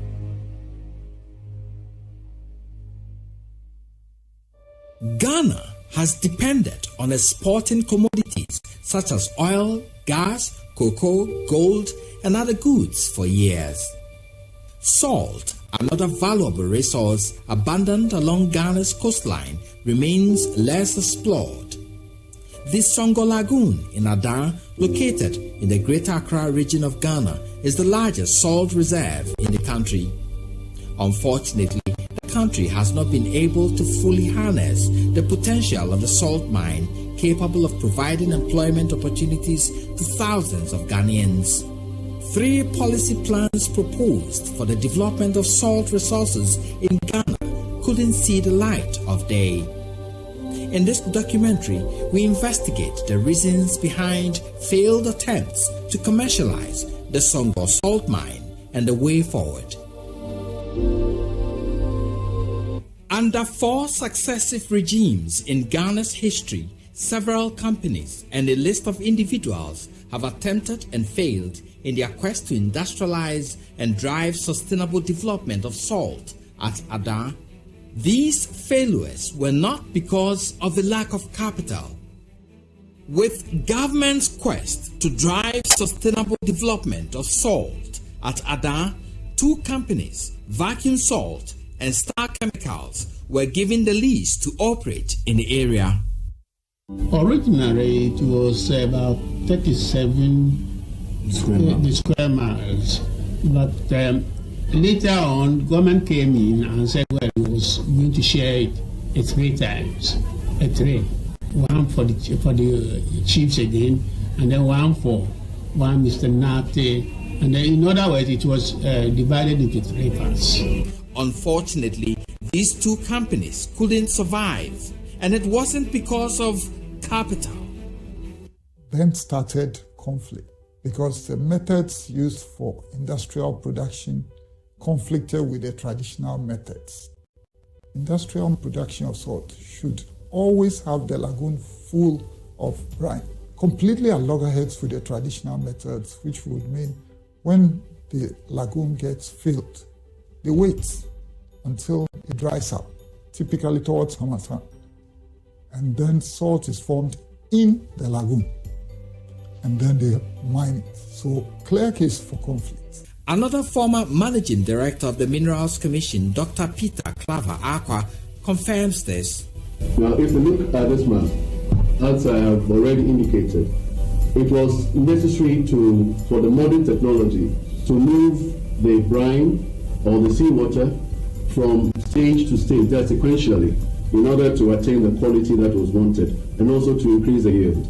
Ghana has depended on exporting commodities such as oil, gas, cocoa, gold, and other goods for years. Salt, another valuable resource abundant along Ghana's coastline, remains less explored. The Songo Lagoon in Ada, located in the Greater Accra region of Ghana, is the largest salt reserve in the country. Unfortunately, the country has not been able to fully harness the potential of the salt mine, capable of providing employment opportunities to thousands of Ghanaians. 3 policy plans proposed for the development of salt resources in Ghana couldn't see the light of day. In this documentary, we investigate the reasons behind failed attempts to commercialize the Songo salt mine and the way forward. Under 4 successive regimes in Ghana's history, several companies and a list of individuals have attempted and failed in their quest to industrialize and drive sustainable development of salt at Ada. These failures were not because of the lack of capital. With government's quest to drive sustainable development of salt at Ada, 2 companies, Vacuum Salt and Star Chemicals, were given the lease to operate in the area. Originally, it was about 37 square miles, but later on, government came in and said, well, it was going to share it 3 times, a 3. One for the chiefs again, and then one for Mr. Nate, and then in other words, it was divided into 3 parts. Unfortunately, these 2 companies couldn't survive, and it wasn't because of capital. Then started conflict because the methods used for industrial production conflicted with the traditional methods. Industrial production of salt should always have the lagoon full of brine, completely at loggerheads with the traditional methods, which would mean when the lagoon gets filled, they wait until it dries up, typically towards Hamatan, and then salt is formed in the lagoon, and then they mine it. So clear case for conflict. Another former managing director of the Minerals Commission, Dr. Peter Col.Aboagye, confirms this. Now, if you look at this map, as I have already indicated, it was necessary for the modern technology to move the brine or the seawater from stage to stage, that sequentially, in order to attain the quality that was wanted and also to increase the yield.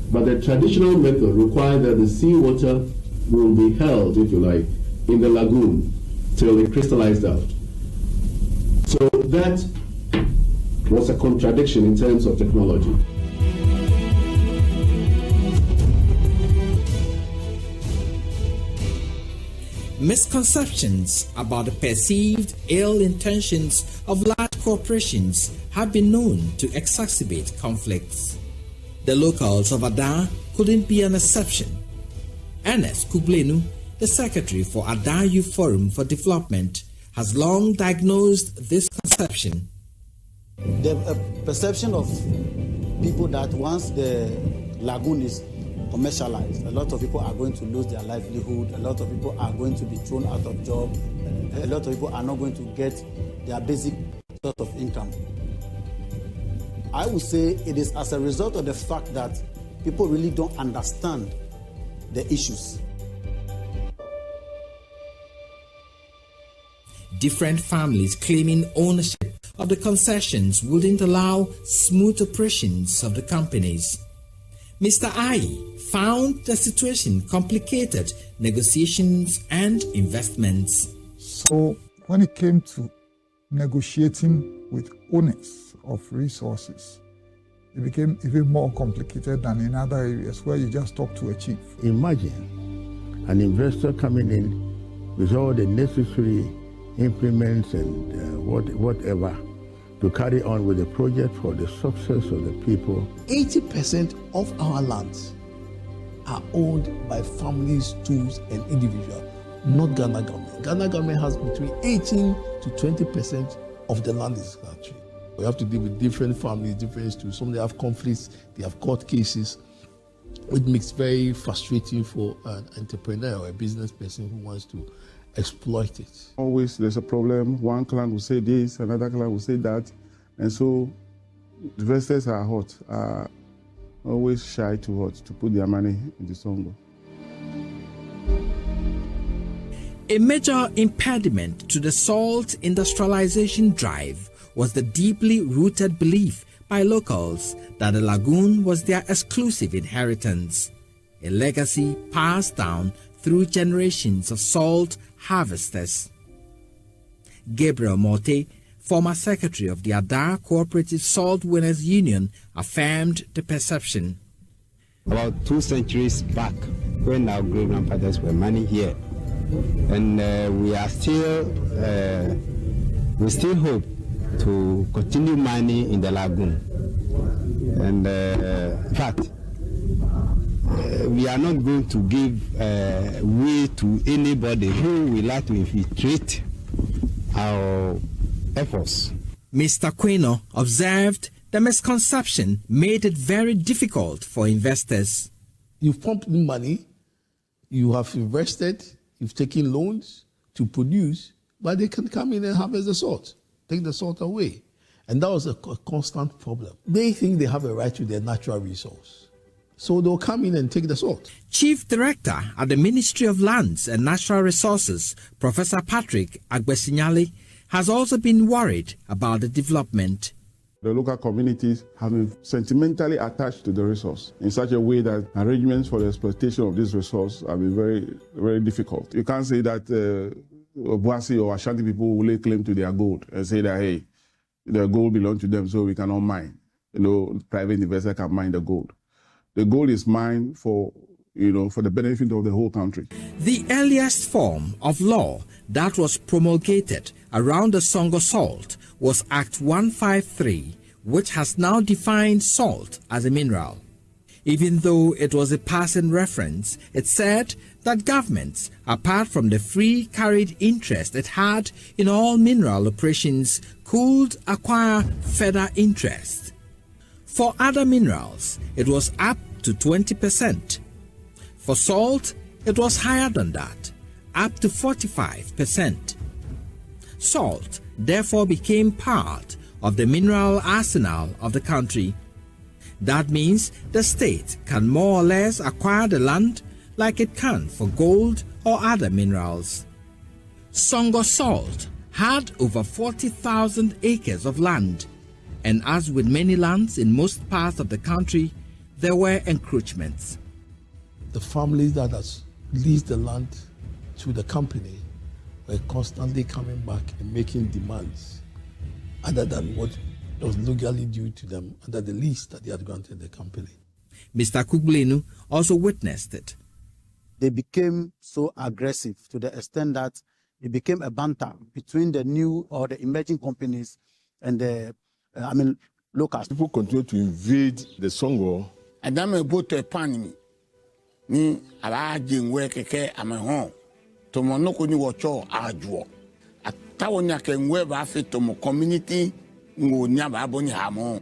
But the traditional method required that the seawater will be held, if you like, in the lagoon till it crystallized out. So that was a contradiction in terms of technology. Misconceptions about the perceived ill intentions of large corporations have been known to exacerbate conflicts. The locals of Ada couldn't be an exception. Ernest Kublenu, the secretary for Ada Youth Forum for Development, has long diagnosed this conception. The perception of people that once the lagoon is commercialized, a lot of people are going to lose their livelihood, a lot of people are going to be thrown out of job, a lot of people are not going to get their basic sort of income. I would say it is as a result of the fact that people really don't understand the issues. Different families claiming ownership of the concessions wouldn't allow smooth operations of the companies. Mr. Aye found the situation complicated negotiations and investments. So when it came to negotiating with owners of resources, it became even more complicated than in other areas where you just talk to a chief. Imagine an investor coming in with all the necessary implements and whatever to carry on with the project for the success of the people. 80% of our lands are owned by families, tools, and individuals, not Ghana government. Ghana government has between 18 to 20% of the land in this country. We have to deal with different families, different tools. Some they have conflicts, they have court cases, which makes it very frustrating for an entrepreneur or a business person who wants to exploit it. Always there's a problem. One clan will say this, another clan will say that. And so investors are hot, always shy to put their money into Songo. A major impediment to the salt industrialization drive was the deeply rooted belief by locals that the lagoon was their exclusive inheritance, a legacy passed down through generations of salt harvesters. Gabriel Morte, former secretary of the Ada Cooperative Salt Winners Union, affirmed the perception. About 2 centuries back, when our great-grandfathers were mining here, and we still hope to continue mining in the lagoon. And in fact, we are not going to give way to anybody who will like to infiltrate our efforts. Mr. Quino observed the misconception made it very difficult for investors. You've pumped in money, you have invested, you've taken loans to produce, but they can come in and harvest the salt, take the salt away. And that was a constant problem. They think they have a right to their natural resource, so they'll come in and take the salt. Chief Director at the Ministry of Lands and Natural Resources, Professor Patrick Agbesinyale, has also been worried about the development. The local communities have been sentimentally attached to the resource in such a way that arrangements for the exploitation of this resource have been very, very difficult. You can't say that Obuasi or Ashanti people will lay claim to their gold and say that, hey, the gold belongs to them, so we cannot mine. Private investor can mine the gold. The gold is mined for the benefit of the whole country. The earliest form of law that was promulgated around the Songo salt was Act 153, which has now defined salt as a mineral. Even though it was a passing reference, it said that governments, apart from the free carried interest it had in all mineral operations, could acquire further interest. For other minerals, it was up to 20%. For salt, it was higher than that, up to 45%. Salt therefore became part of the mineral arsenal of the country. That means the state can more or less acquire the land like it can for gold or other minerals. Songo salt had over 40,000 acres of land, and as with many lands in most parts of the country, there were encroachments. The families that has leased the land to the company were constantly coming back and making demands other than what was legally due to them under the lease that they had granted the company. Mr. Kuglenu also witnessed it. They became so aggressive to the extent that it became a banter between the new or the emerging companies and the locals. People continue to invade the Songo. And I'm about to pan ni Al-Fitr ngwe keke amehon to monoko ni wocho ajuo atawonya ke ngwe ba fe to mo community ngonya ba boni hamo.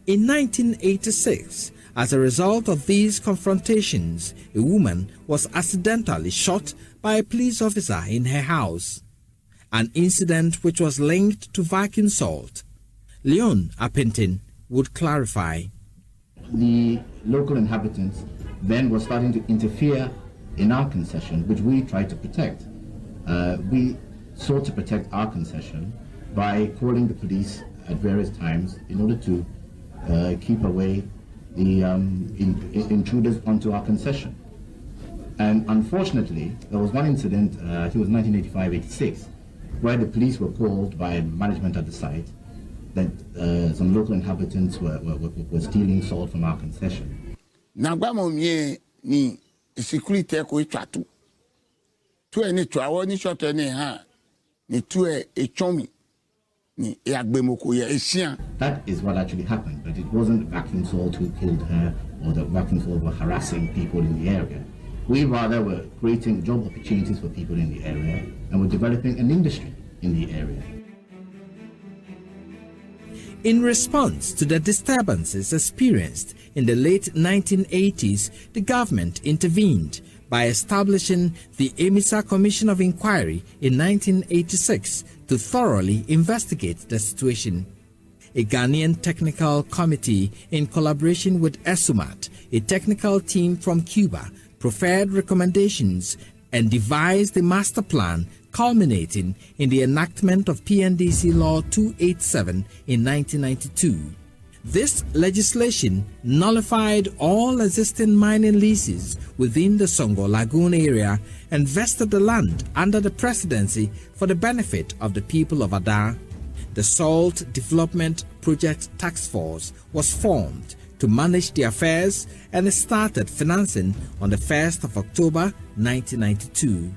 In 1986, as a result of these confrontations, a woman was accidentally shot by a police officer in her house, an incident which was linked to vacuum salt. Leon Apentin would clarify. The local inhabitants then were starting to interfere in our concession, which we tried to protect. We sought to protect our concession by calling the police at various times in order to keep away the intruders onto our concession. And unfortunately, there was one incident, I think it was 1985-86, where the police were called by management at the site that some local inhabitants were stealing salt from our concession. Nagba mie ni security ko itwatu. Tu eni twawo ni shot eni ha ni tu e chomi ni e agbemoko ye esian. That is what actually happened, but it wasn't vacuum salt who killed her or the vacuum salt were harassing people in the area. We rather were creating job opportunities for people in the area and were developing an industry in the area. In response to the disturbances experienced in the late 1980s, the government intervened by establishing the EMISA Commission of Inquiry in 1986 to thoroughly investigate the situation. a Ghanaian technical committee in collaboration with ESUMAT, a technical team from Cuba, prepared recommendations and devised a master plan culminating in the enactment of PNDC Law 287 in 1992. This legislation nullified all existing mining leases within the Songo Lagoon area and vested the land under the presidency for the benefit of the people of Ada. The Salt Development Project Task Force was formed to manage the affairs and started financing on the 1st of October 1992.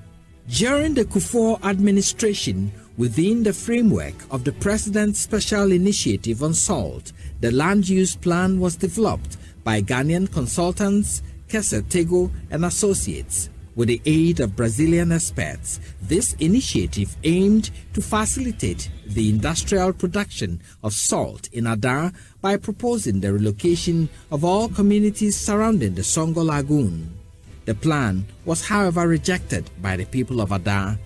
During the Kufuor administration, within the framework of the President's Special Initiative on Salt, the land use plan was developed by Ghanaian consultants, Kese Tego and Associates. With the aid of Brazilian experts, this initiative aimed to facilitate the industrial production of salt in Ada by proposing the relocation of all communities surrounding the Songo Lagoon. The plan was, however, rejected by the people of Ada.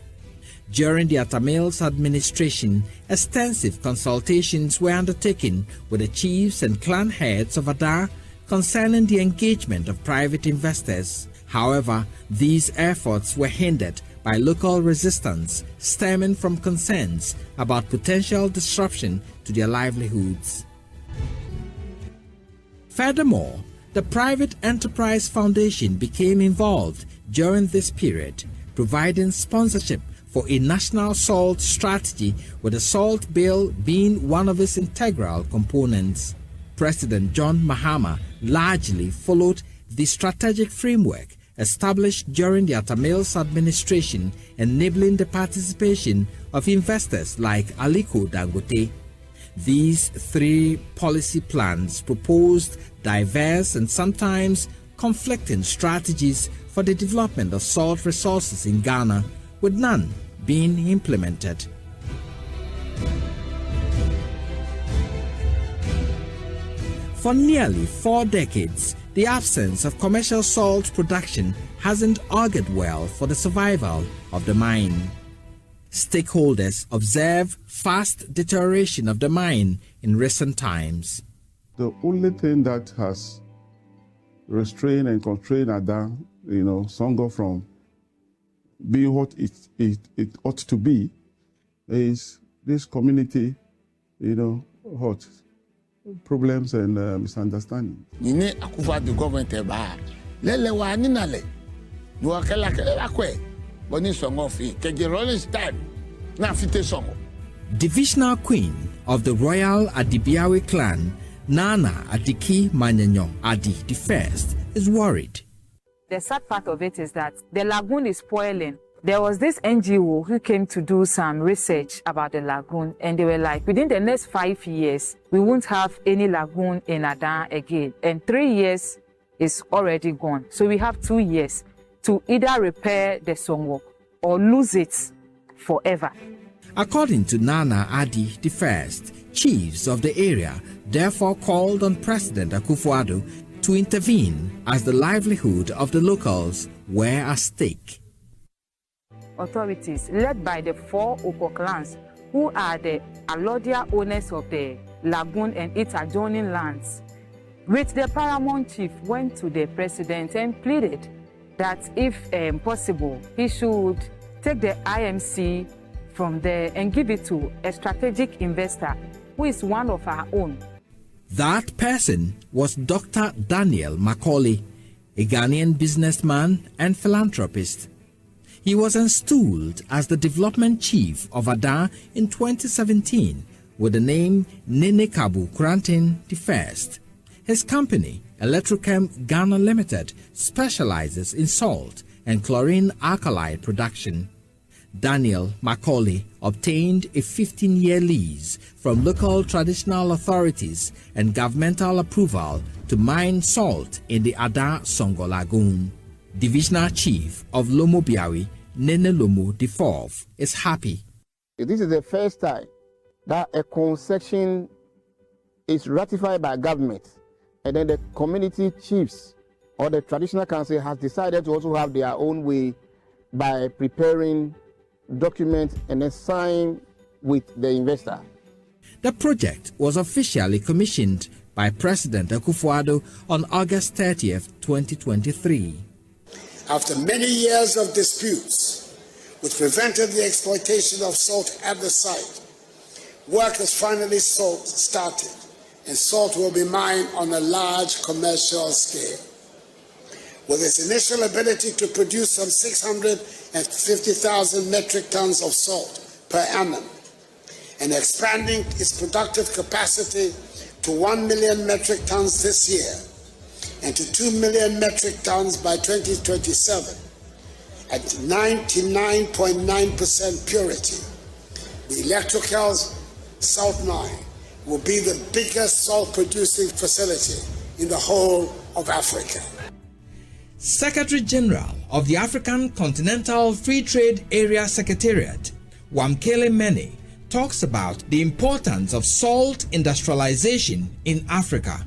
During the Atamil's administration, extensive consultations were undertaken with the chiefs and clan heads of Ada concerning the engagement of private investors. However, these efforts were hindered by local resistance stemming from concerns about potential disruption to their livelihoods. Furthermore, the Private Enterprise Foundation became involved during this period, providing sponsorship for a national salt strategy, with the salt bill being one of its integral components. President John Mahama largely followed the strategic framework established during the Atamil's administration, enabling the participation of investors like Aliko Dangote. These three policy plans proposed diverse and sometimes conflicting strategies for the development of salt resources in Ghana, with none being implemented. For nearly 4 decades, the absence of commercial salt production hasn't augured well for the survival of the mine. Stakeholders observe fast deterioration of the mine in recent times. The only thing that has restrained and constrained Ada, Songo from being what it ought to be, is this community, hot problems and misunderstanding. Nine akufa the government eba lele wa ninale no akela kela kwe boni Songo fi keje rolling time na fite Songo. Divisional Queen of the Royal Adibiawe clan, Nana Adiki Manyanyo Adi the First, is worried. The sad part of it is that the lagoon is spoiling. There was this NGO who came to do some research about the lagoon, and they were like, within the next 5 years, we won't have any lagoon in Ada again. And 3 years is already gone. So we have 2 years to either repair the Songo or lose it forever. According to Nana Adi the First, chiefs of the area therefore called on President Akufo-Addo to intervene as the livelihood of the locals were at stake. Authorities led by the 4 Oko clans, who are the allodial owners of the lagoon and its adjoining lands, with the paramount chief, went to the president and pleaded that if possible, he should take the IMC from there and give it to a strategic investor who is one of our own. That person was Dr. Daniel Macaulay, a Ghanaian businessman and philanthropist. He was installed as the development chief of Ada in 2017 with the name Nene Kabu Kurantin I. His company, Electrochem Ghana Limited, specializes in salt and chlorine alkali production. Daniel Macaulay obtained a 15-year lease from local traditional authorities and governmental approval to mine salt in the Ada Songo Lagoon. Divisional Chief of Lomo-Biawi, Nene Lomo IV, is happy. This is the first time that a concession is ratified by government, and then the community chiefs or the traditional council has decided to also have their own way by preparing documents and then sign with the investor. The project was officially commissioned by President Akufo-Addo on August 30th, 2023. After many years of disputes, which prevented the exploitation of salt at the site, work has finally started, and salt will be mined on a large commercial scale. With its initial ability to produce some 650,000 metric tons of salt per annum, and expanding its productive capacity to 1 million metric tons this year and to 2 million metric tons by 2027 at 99.9% purity, the Electrical Salt Mine will be the biggest salt-producing facility in the whole of Africa. Secretary General of the African Continental Free Trade Area Secretariat, Wamkele Mene, talks about the importance of salt industrialization in Africa.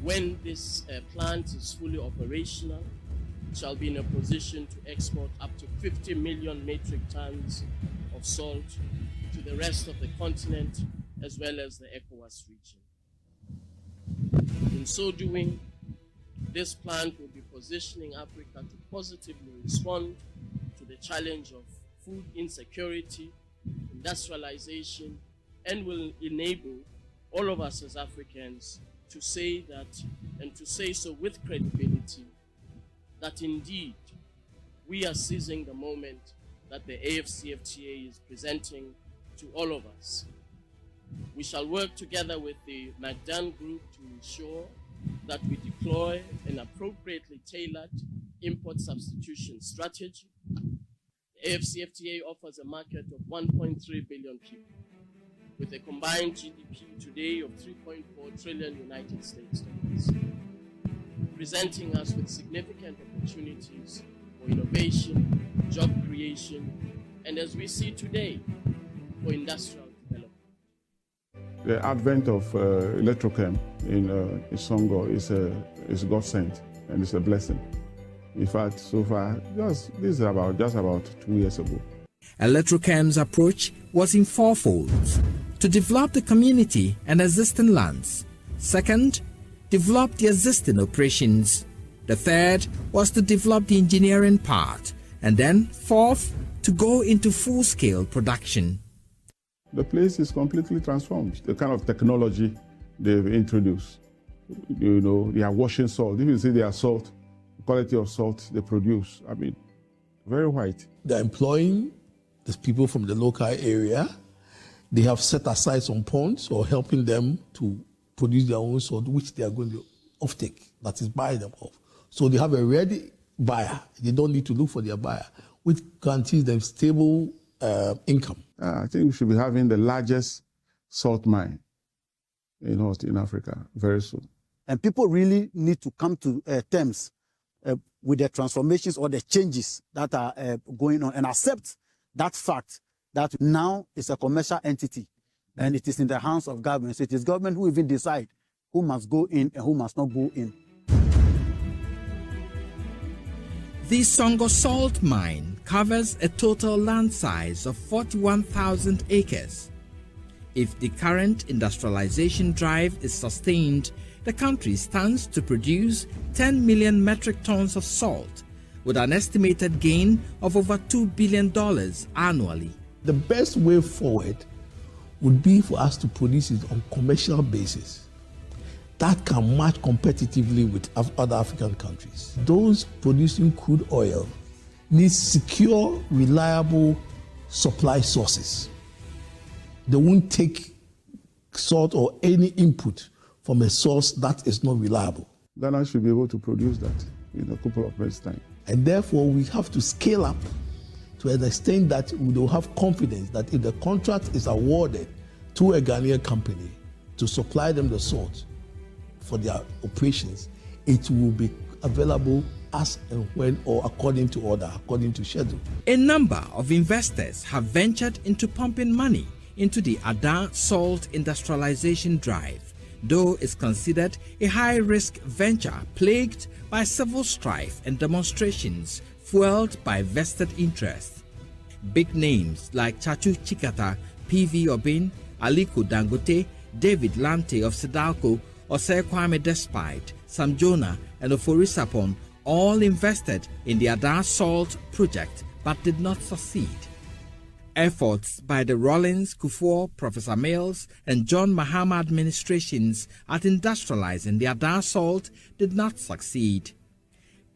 When this plant is fully operational, it shall be in a position to export up to 50 million metric tons of salt to the rest of the continent as well as the ECOWAS region. In so doing, this plant will be positioning Africa to positively respond to the challenge of food insecurity, industrialization, and will enable all of us as Africans to say that, and to say so with credibility, that indeed we are seizing the moment that the AFCFTA is presenting to all of us. We shall work together with the MACDAN group to ensure that we deploy an appropriately tailored import substitution strategy. The AFCFTA offers a market of 1.3 billion people, with a combined GDP today of 3.4 trillion United States dollars, presenting us with significant opportunities for innovation, job creation, and as we see today, for industrial development. The advent of electrochem in Songo is God sent, and it's a blessing. In fact, so far, this is just about 2 years ago. Electrochem's approach was in four folds: to develop the community and existing lands. Second, develop the existing operations. The third was to develop the engineering part. And then fourth, to go into full-scale production. The place is completely transformed. The kind of technology they've introduced, they are washing salt. If you see their salt, the quality of salt they produce, very white. They're employing the people from the local area. They have set aside some ponds or helping them to produce their own salt, which they are going to offtake, that is buy them off. So they have a ready buyer. They don't need to look for their buyer, which guarantees them stable income. I think we should be having the largest salt mine in Africa very soon. And people really need to come to terms with the transformations or the changes that are going on and accept that fact that now it's a commercial entity and it is in the hands of government. So it is government who even decide who must go in and who must not go in. The Songo salt mine covers a total land size of 41,000 acres. If the current industrialization drive is sustained, the country stands to produce 10 million metric tons of salt, with an estimated gain of over $2 billion annually. The best way forward would be for us to produce it on commercial basis that can match competitively with other African countries. Those producing crude oil need secure, reliable supply sources. They won't take salt or any input from a source that is not reliable. Ghana should be able to produce that in a couple of months' time. And therefore, we have to scale up to an extent that we will have confidence that if the contract is awarded to a Ghanaian company to supply them the salt for their operations, it will be available as and when or according to order, according to schedule. A number of investors have ventured into pumping money into the Adan salt industrialization drive, though it's considered a high-risk venture plagued by civil strife and demonstrations fueled by vested interests. Big names like Chachu Chikata, P.V. Obin, Aliko Dangote, David Lante of Sedalco, Osei Kwame Despite, Sam Jonah, and Oforisapon all invested in the Ada Salt project but did not succeed. Efforts by the Rollins, Kufuor, Professor Mills, and John Mahama administrations at industrializing the Ada Salt did not succeed.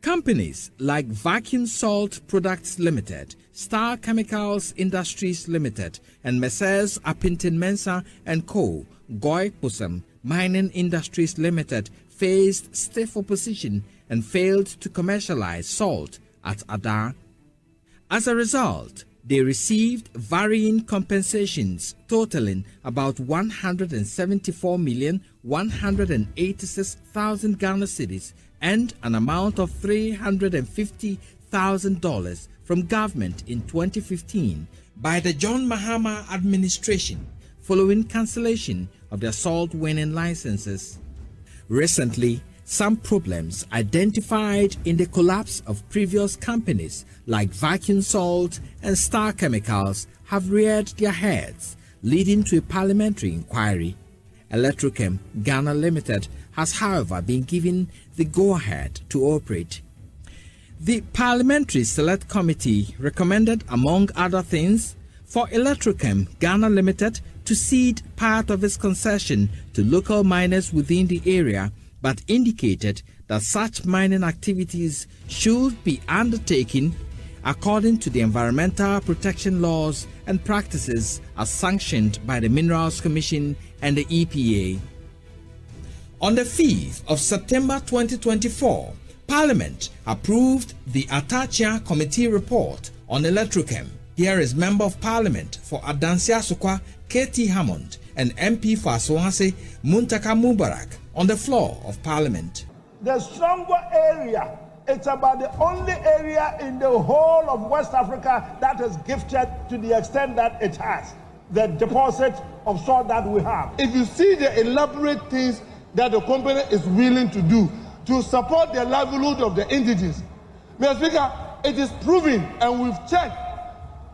Companies like Vacuum Salt Products Limited, Star Chemicals Industries Limited, and Messrs. Apintin Mensah and Co., Goy Pusam Mining Industries Limited faced stiff opposition and failed to commercialize salt at Ada. As a result, they received varying compensations totaling about 174,186,000 Ghana cedis and an amount of $350,000 from government in 2015 by the John Mahama administration following cancellation of their salt winning licenses. Recently, some problems identified in the collapse of previous companies like Vacuum Salt and Star Chemicals have reared their heads, leading to a parliamentary inquiry. Electrochem Ghana Limited has, however, been given the go-ahead to operate. The Parliamentary Select Committee recommended, among other things, for Electrochem Ghana Limited to cede part of its concession to local miners within the area, but indicated that such mining activities should be undertaken according to the environmental protection laws and practices as sanctioned by the Minerals Commission and the EPA. On the 5th of September 2024, Parliament approved the Atachia Committee report on Electrochem. Here is Member of Parliament for Adansia Sukwa, K.T. Hammond, and MP for Aswanse, Muntaka Mubarak, on the floor of Parliament. The Songo area, it's about the only area in the whole of West Africa that is gifted to the extent that it has the deposit of salt that we have. If you see the elaborate things that the company is willing to do to support the livelihood of the indigenous, Mr. Speaker, it is proven, and we've checked,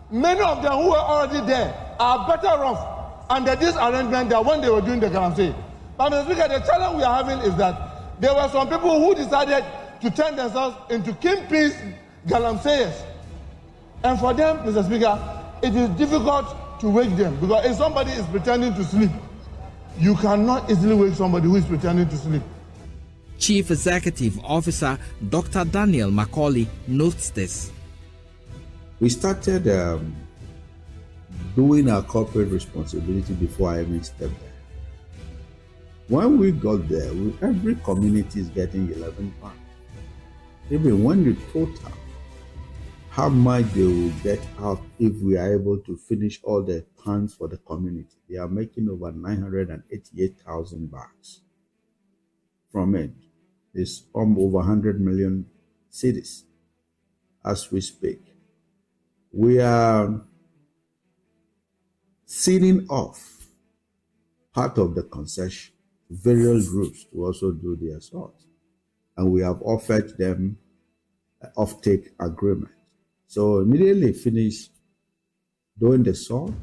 many of them who are already there are better off under this arrangement than when they were doing the galamsey. But Mr. Speaker, the challenge we are having is that there were some people who decided to turn themselves into kingpins, galamseyers. And for them, Mr. Speaker, it is difficult to wake them, because if somebody is pretending to sleep, you cannot easily wake somebody who is pretending to sleep. Chief Executive Officer Dr. Daniel Macaulay notes this. We started doing our corporate responsibility before I even stepped there. When we got there, every community is getting 11 pounds. Even when you total how much they will get out if we are able to finish all the plans for the community, they are making over 988,000 bags from it. It's over 100 million cities as we speak. We are sealing off part of the concession, various groups to also do the salt. And we have offered them an off-take agreement. So immediately finish doing the salt,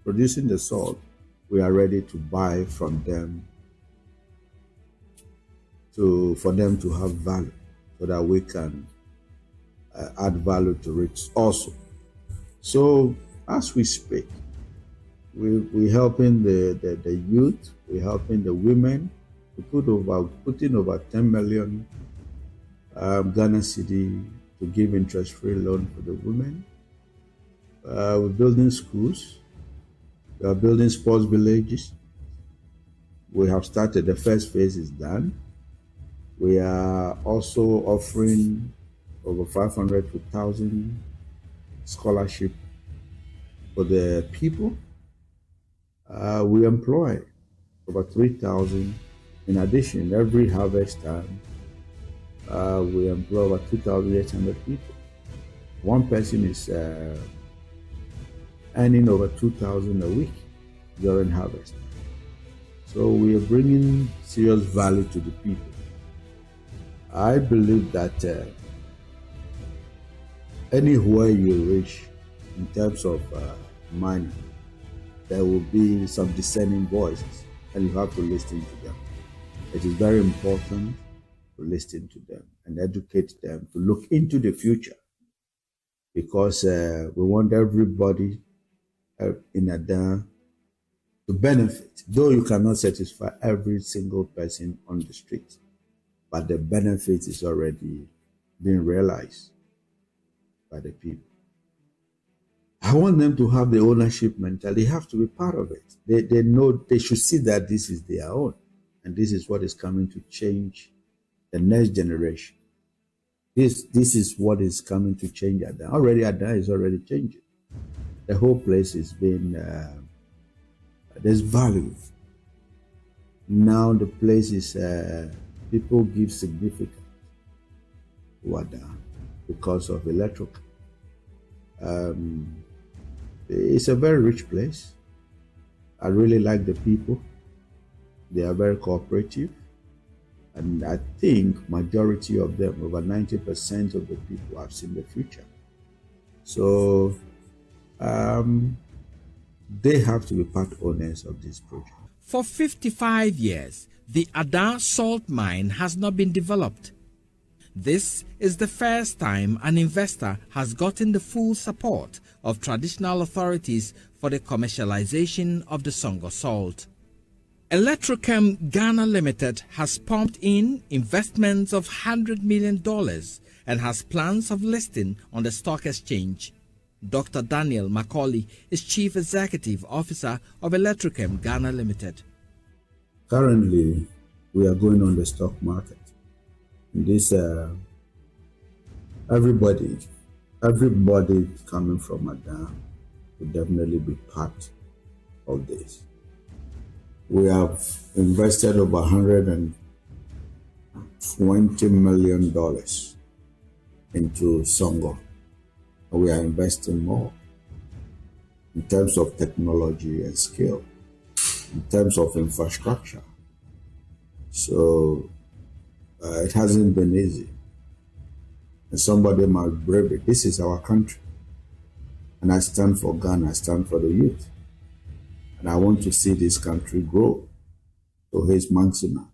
producing the salt, we are ready to buy from them for them to have value, so that we can add value to it also. So as we speak, we're helping the youth, we're helping the women. We putting over 10 million Ghana cedi to give interest-free loan for the women. We're building schools. We are building sports villages. We have started, the first phase is done. We are also offering over 500 to 1,000 scholarship for the people. We employ over 3,000. In addition, every harvest time, we employ over 2,800 people. One person is earning over 2,000 a week during harvest. So we are bringing serious value to the people. I believe that anywhere you reach in terms of mining, there will be some discerning voices, and you have to listen to them. It is very important to listen to them and educate them to look into the future, because we want everybody in Adan to benefit, though you cannot satisfy every single person on the street, but the benefit is already being realized by the people. I want them to have the ownership mentality. They have to be part of it. They know, they should see that this is their own, and this is what is coming to change the next generation. This is what is coming to change Adan. Already Adan is already changing. The whole place is being, there's value. Now the place is, people give significance to Adan because of electrical. It's a very rich place. I really like the people. They are very cooperative. And I think majority of them, over 90% of the people, have seen the future. So they have to be part owners of this project. For 55 years, the Adan salt mine has not been developed. This is the first time an investor has gotten the full support of traditional authorities for the commercialization of the Songo salt. Electrochem Ghana Limited has pumped in investments of $100 million and has plans of listing on the stock exchange. Dr. Daniel Macaulay is Chief Executive Officer of Electrochem Ghana Limited. Currently, we are going on the stock market. This everybody coming from Adan will definitely be part of this. We have invested over $120 million into Songo. We are investing more in terms of technology and skill, in terms of infrastructure. So it hasn't been easy. And somebody must brave it. This is our country. And I stand for Ghana, I stand for the youth. And I want to see this country grow to his maximum.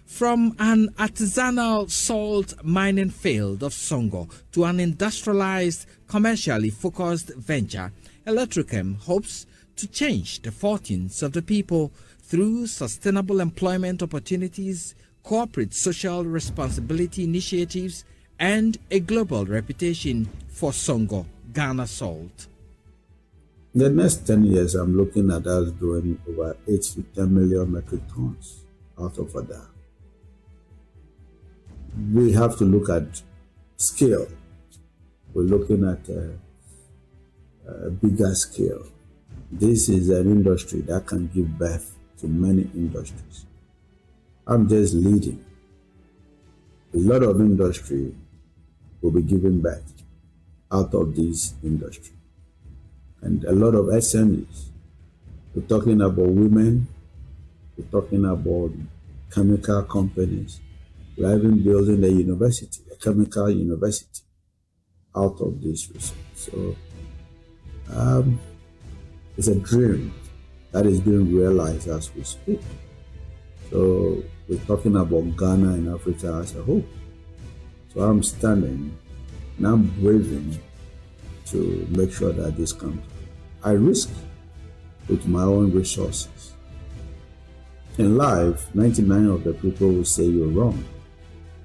From an artisanal salt mining field of Songo to an industrialized, commercially focused venture, Electrochem hopes to change the fortunes of the people through sustainable employment opportunities, corporate social responsibility initiatives, and a global reputation for Songo Ghana salt. In the next 10 years, I'm looking at us doing over 8 to 10 million metric tons out of Adan. We have to look at scale. We're looking at a bigger scale. This is an industry that can give birth to many industries. I'm just leading. A lot of industry will be given birth out of this industry. And a lot of SMEs. We're talking about women, we're talking about chemical companies. We're even building a university, a chemical university, out of this research. So it's a dream that is being realized as we speak. So we're talking about Ghana and Africa as a whole. So I'm standing and I'm braving to make sure that this comes. I risk with my own resources. In life, 99% of the people will say you're wrong.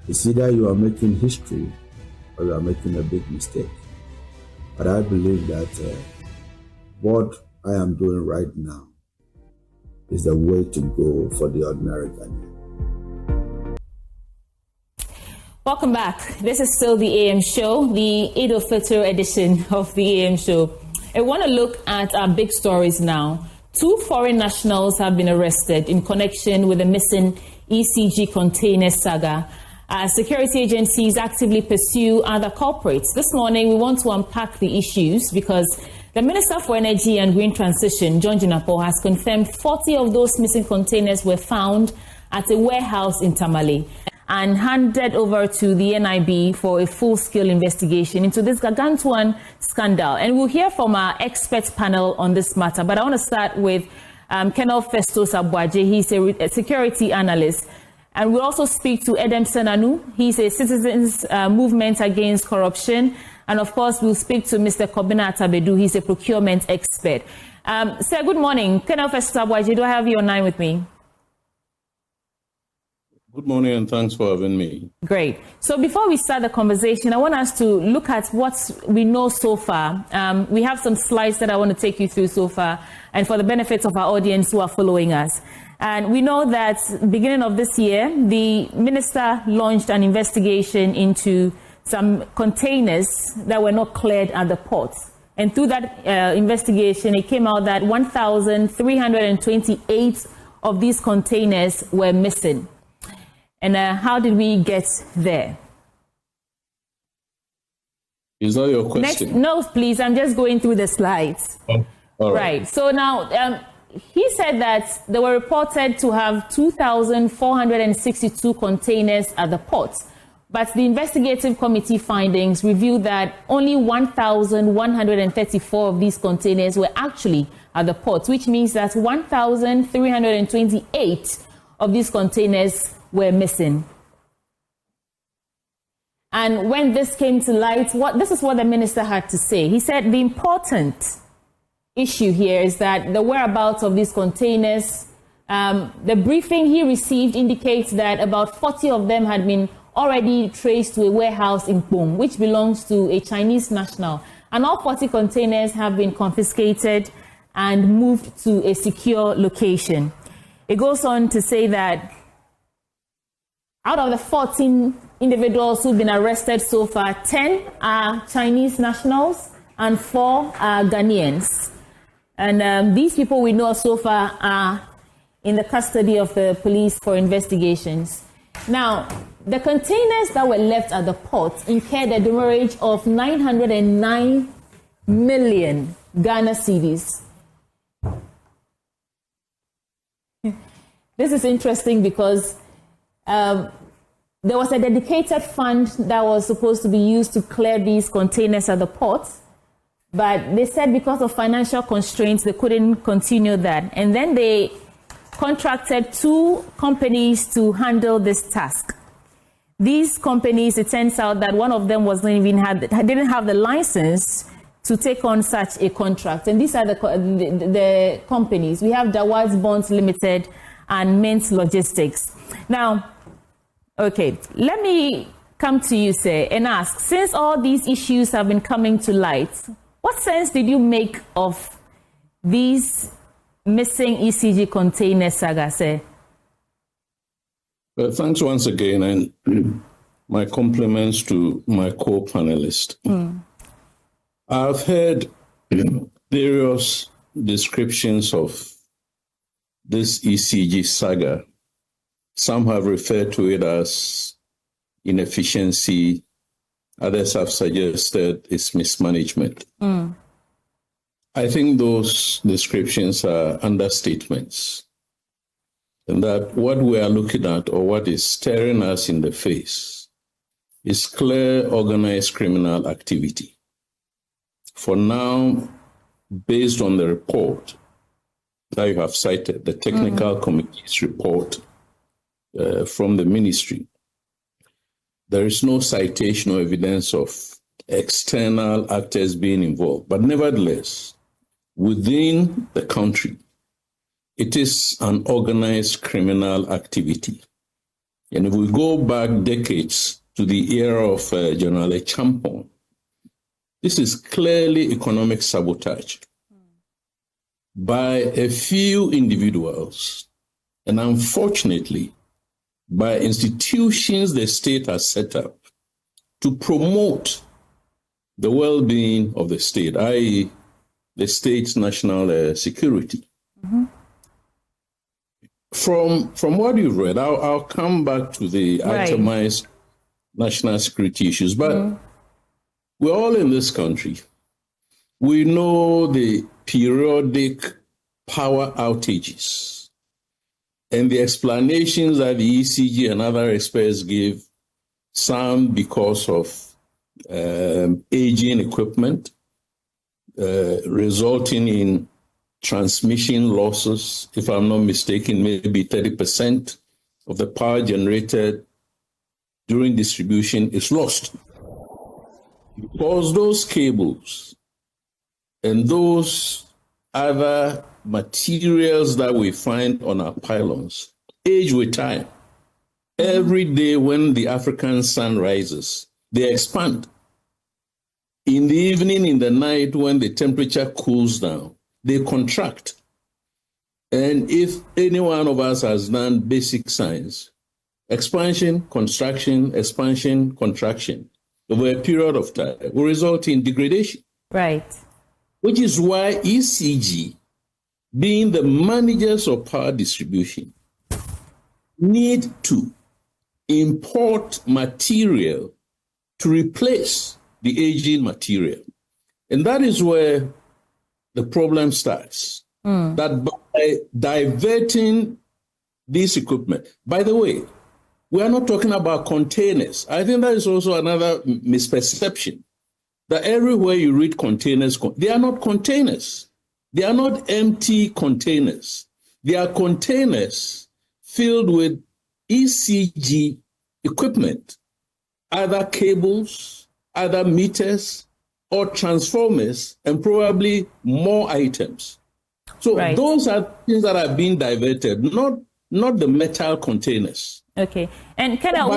It's either you are making history or you are making a big mistake. But I believe that what I am doing right now is the way to go for the ordinary Ghanaian. Welcome back. This is still the AM show, the Al-Fitr edition of the AM show. I want to look at our big stories now. 2 foreign nationals have been arrested in connection with the missing ECG container saga. Security agencies actively pursue other culprits. This morning, we want to unpack the issues because the Minister for Energy and Green Transition, John Jinapor, has confirmed 40 of those missing containers were found at a warehouse in Tamale. and handed over to the NIB for a full-scale investigation into this gargantuan scandal. And we'll hear from our expert panel on this matter. But I want to start with Colonel Col.Aboagye. He's a security analyst. And we'll also speak to Edem Senanu. He's a citizens movement against corruption. And of course, we'll speak to Mr. Kobina Atabedu. He's a procurement expert. Sir, good morning. Colonel Col.Aboagye, do I have you online with me? Good morning, and thanks for having me. Great. So before we start the conversation, I want us to look at what we know so far. We have some slides that I want to take you through so far, and for the benefit of our audience who are following us. And we know that beginning of this year, the minister launched an investigation into some containers that were not cleared at the ports. And through that investigation, it came out that 1,328 of these containers were missing. And how did we get there? Is that your question? No, please. I'm just going through the slides. Oh, all right. Right. So now, he said that they were reported to have 2,462 containers at the ports. But the investigative committee findings revealed that only 1,134 of these containers were actually at the ports, which means that 1,328 of these containers were missing. And when this came to light, this is what the minister had to say. He said the important issue here is that the whereabouts of these containers, the briefing he received indicates that about 40 of them had been already traced to a warehouse in Pong, which belongs to a Chinese national. And all 40 containers have been confiscated and moved to a secure location. It goes on to say that out of the 14 individuals who've been arrested so far, 10 are Chinese nationals and 4 are Ghanaians. And these people we know so far are in the custody of the police for investigations. Now, the containers that were left at the port incurred a demurrage of 909 million Ghana cedis. This is interesting because there was a dedicated fund that was supposed to be used to clear these containers at the port, but they said because of financial constraints, they couldn't continue that. And then they contracted 2 companies to handle this task. These companies, it turns out that one of them didn't have the license to take on such a contract. And these are the companies. We have Dawad's Bonds Limited and Mint Logistics. Now, okay, let me come to you, sir, and ask, since all these issues have been coming to light, what sense did you make of these missing ECG container saga, sir? Well, thanks once again, and my compliments to my co-panelist. I've heard various descriptions of this ECG saga. Some have referred to it as inefficiency. Others have suggested it's mismanagement. I think those descriptions are understatements. And that what we are looking at, or what is staring us in the face, is clear organized criminal activity. For now, based on the report that you have cited, the technical committee's report from the ministry, there is no citation or evidence of external actors being involved. But nevertheless, within the country, it is an organized criminal activity. And if we go back decades to the era of General Champon, this is clearly economic sabotage by a few individuals, and unfortunately, by institutions the state has set up to promote the well-being of the state, i.e., the state's national security. From what you've read, I'll come back to the itemized national security issues, but we're all in this country. We know the periodic power outages And the explanations that the ECG and other experts give, some because of aging equipment, resulting in transmission losses. If I'm not mistaken, maybe 30% of the power generated during distribution is lost. Because those cables and those other materials that we find on our pylons age with time. Every day when the African sun rises, they expand. In the evening, in the night, when the temperature cools down, they contract. And if any one of us has done basic science, expansion, contraction, expansion, contraction, over a period of time will result in degradation. Right. Which is why ECG, being the managers of power distribution, need to import material to replace the aging material. And that is where the problem starts. That by diverting this equipment, by the way, we are not talking about containers. I think that is also another misperception, that everywhere you read containers, they are not containers. They are not empty containers. They are containers filled with ECG equipment, either cables, either meters, or transformers, and probably more items. So those are things that are being diverted, not the metal containers. Okay, and Kenna,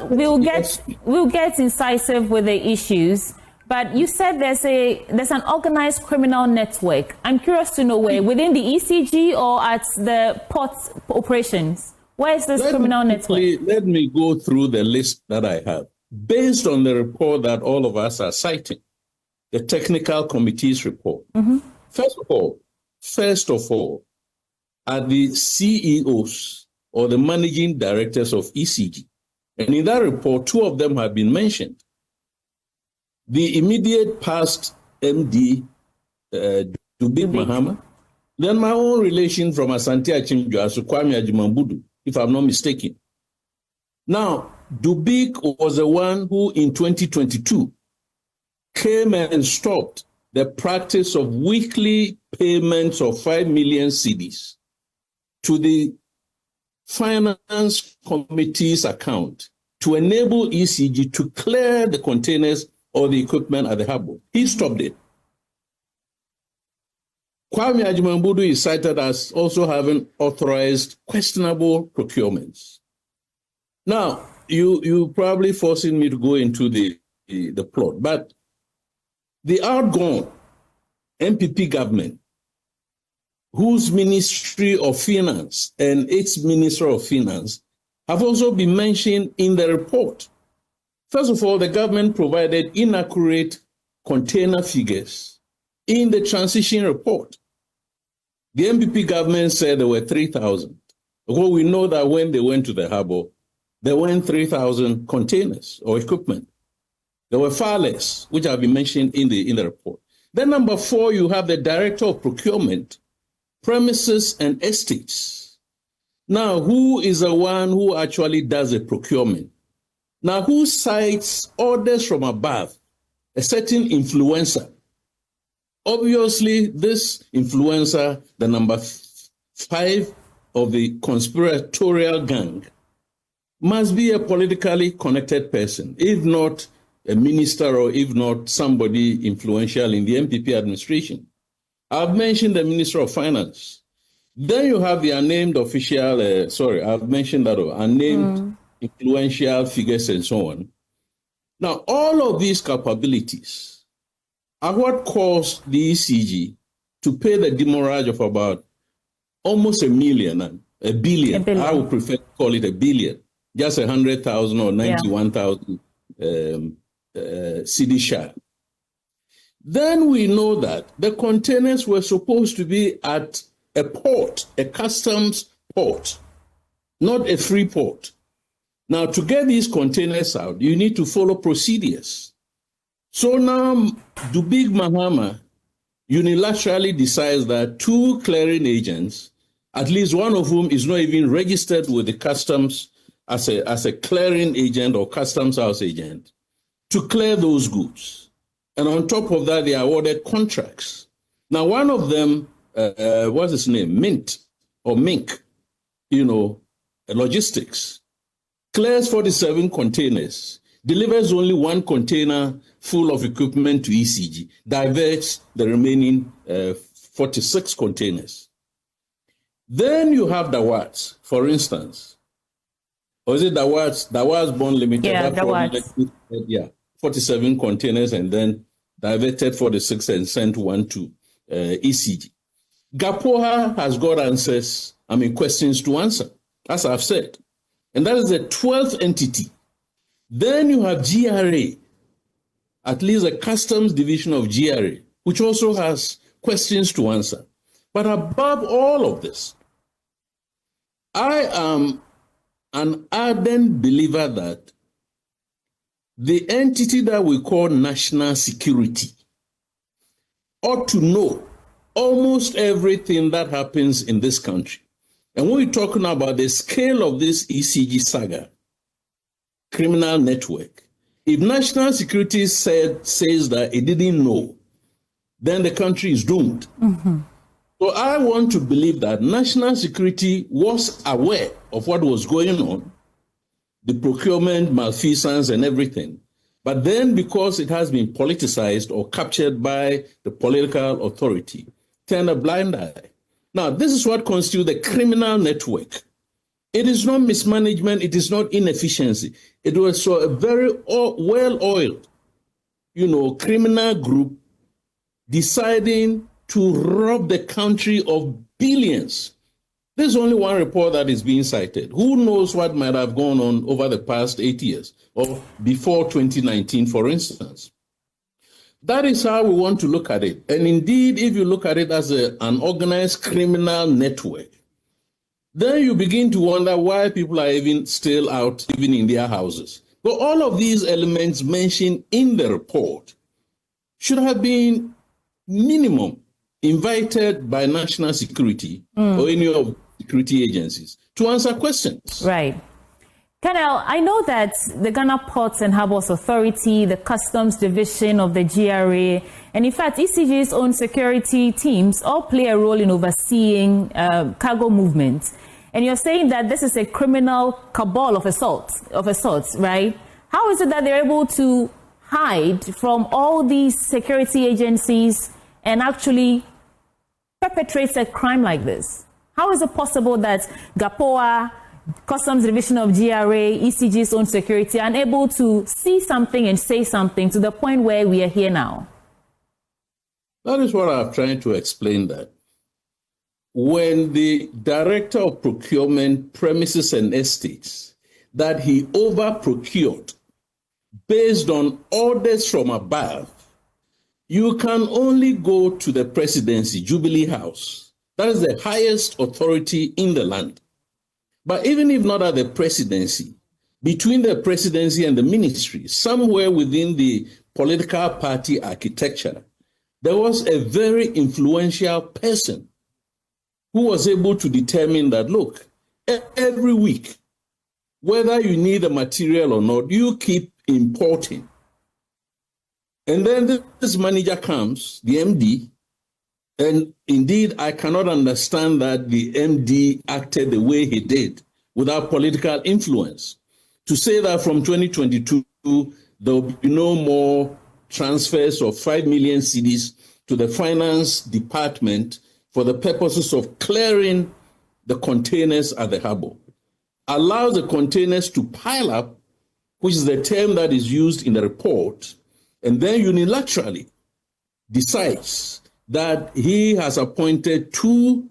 we'll get incisive with the issues. But you said there's an organized criminal network. I'm curious to know where, within the ECG or at the port operations? Where is this criminal network? Let me go through the list that I have. Based on the report that all of us are citing, the technical committee's report. First of all, are the CEOs or the managing directors of ECG. And in that report, two of them have been mentioned. The immediate past MD, Dubik Mahama, then my own relation from Ashanti Achimjo, Kwame Ajimambudu, if I'm not mistaken. Now, Dubik was the one who in 2022 came and stopped the practice of weekly payments of 5 million cedis to the Finance Committee's account to enable ECG to clear the containers or the equipment at the harbor. He stopped it. Kwame Ajimambudu is cited as also having authorized questionable procurements. Now, you probably forcing me to go into the plot, but the outgone MPP government, whose Ministry of Finance and its Minister of Finance have also been mentioned in the report. First of all, the government provided inaccurate container figures in the transition report. The MPP government said there were 3,000. Well, we know that when they went to the harbor, there weren't 3,000 containers or equipment. There were far less, which have been mentioned in the report. Then number 4, you have the Director of Procurement, Premises and Estates. Now, who is the one who actually does the procurement? Now, who cites orders from above? A certain influencer. Obviously, this influencer, the number 5 of the conspiratorial gang, must be a politically connected person, if not a minister or if not somebody influential in the MPP administration. I've mentioned the Minister of Finance. Then you have the unnamed official, I've mentioned that, unnamed influential figures and so on. Now, all of these capabilities are what caused the ECG to pay the demurrage of about almost a billion. I would prefer to call it a billion, just 100,000 or 91,000 cedi share. Then we know that the containers were supposed to be at a port, a customs port, not a free port. Now, to get these containers out, you need to follow procedures. So now, Dubik Mahama unilaterally decides that 2 clearing agents at least one of whom is not even registered with the customs as a clearing agent or customs house agent, to clear those goods. And on top of that, they are awarded contracts. Now, one of them, what's his name? Mink, logistics, clears 47 containers, delivers only one container full of equipment to ECG, diverts the remaining 46 containers. Then you have Dawards, for instance. Or is it Dawards Bond Limited? Yeah, Dawards. 47 containers and then diverted 46 and sent one to ECG. GAPOA has got questions to answer, as I've said. And that is the 12th entity. Then you have GRA, at least a customs division of GRA, which also has questions to answer. But above all of this, I am an ardent believer that the entity that we call national security ought to know almost everything that happens in this country. And when we're talking about the scale of this ECG saga, criminal network, if national security says that it didn't know, then the country is doomed. Mm-hmm. So I want to believe that national security was aware of what was going on, the procurement, malfeasance, and everything. But then because it has been politicized or captured by the political authority, turned a blind eye. Now, this is what constitutes the criminal network. It is not mismanagement. It is not inefficiency. It was a very well-oiled, criminal group deciding to rob the country of billions. There's only one report that is being cited. Who knows what might have gone on over the past 8 years or before 2019, for instance. That is how we want to look at it. And indeed, if you look at it as an organized criminal network, then you begin to wonder why people are even still out, even in their houses. But all of these elements mentioned in the report should have been minimum invited by national security or any of the security agencies to answer questions. Right. Colonel, I know that the Ghana Ports and Harbours Authority, the Customs Division of the GRA, and in fact, ECG's own security teams all play a role in overseeing cargo movement. And you're saying that this is a criminal cabal of assaults, right? How is it that they're able to hide from all these security agencies and actually perpetrate a crime like this? How is it possible that GAPOA, Customs Division of GRA, ECG's own security, are unable to see something and say something to the point where we are here now? That is what I'm trying to explain, that when the Director of Procurement, Premises and Estates, that he over-procured based on orders from above, you can only go to the presidency, Jubilee House. That is the highest authority in the land. But even if not at the presidency, between the presidency and the ministry, somewhere within the political party architecture, there was a very influential person who was able to determine that, look, every week, whether you need the material or not, you keep importing. And then this manager comes, the MD, and indeed, I cannot understand that the MD acted the way he did without political influence. To say that from 2022, there will be no more transfers of 5 million cedis to the finance department for the purposes of clearing the containers at the harbor, allows the containers to pile up, which is the term that is used in the report, and then unilaterally decides that he has appointed 2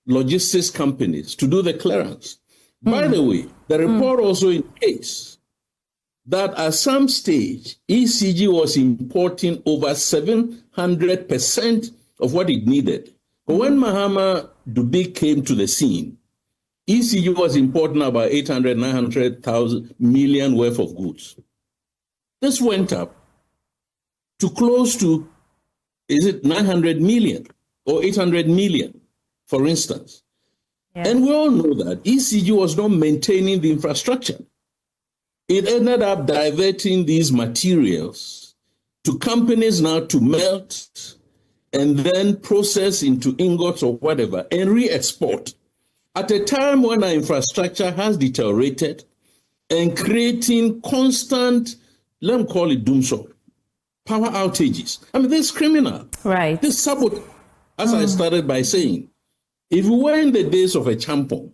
logistics companies to do the clearance. By the way, the report also indicates that at some stage, ECG was importing over 700% of what it needed. But when Mahama Dubik came to the scene, ECG was importing about 800, 900,000 million worth of goods. This went up to close to, is it 900 million or 800 million, for instance? Yeah. And we all know that ECG was not maintaining the infrastructure. It ended up diverting these materials to companies now to melt and then process into ingots or whatever and re-export at a time when our infrastructure has deteriorated and creating constant, let me call it doomsday, power outages. I mean, this is criminal. Right. This sabotage, as I started by saying, if we were in the days of a champon,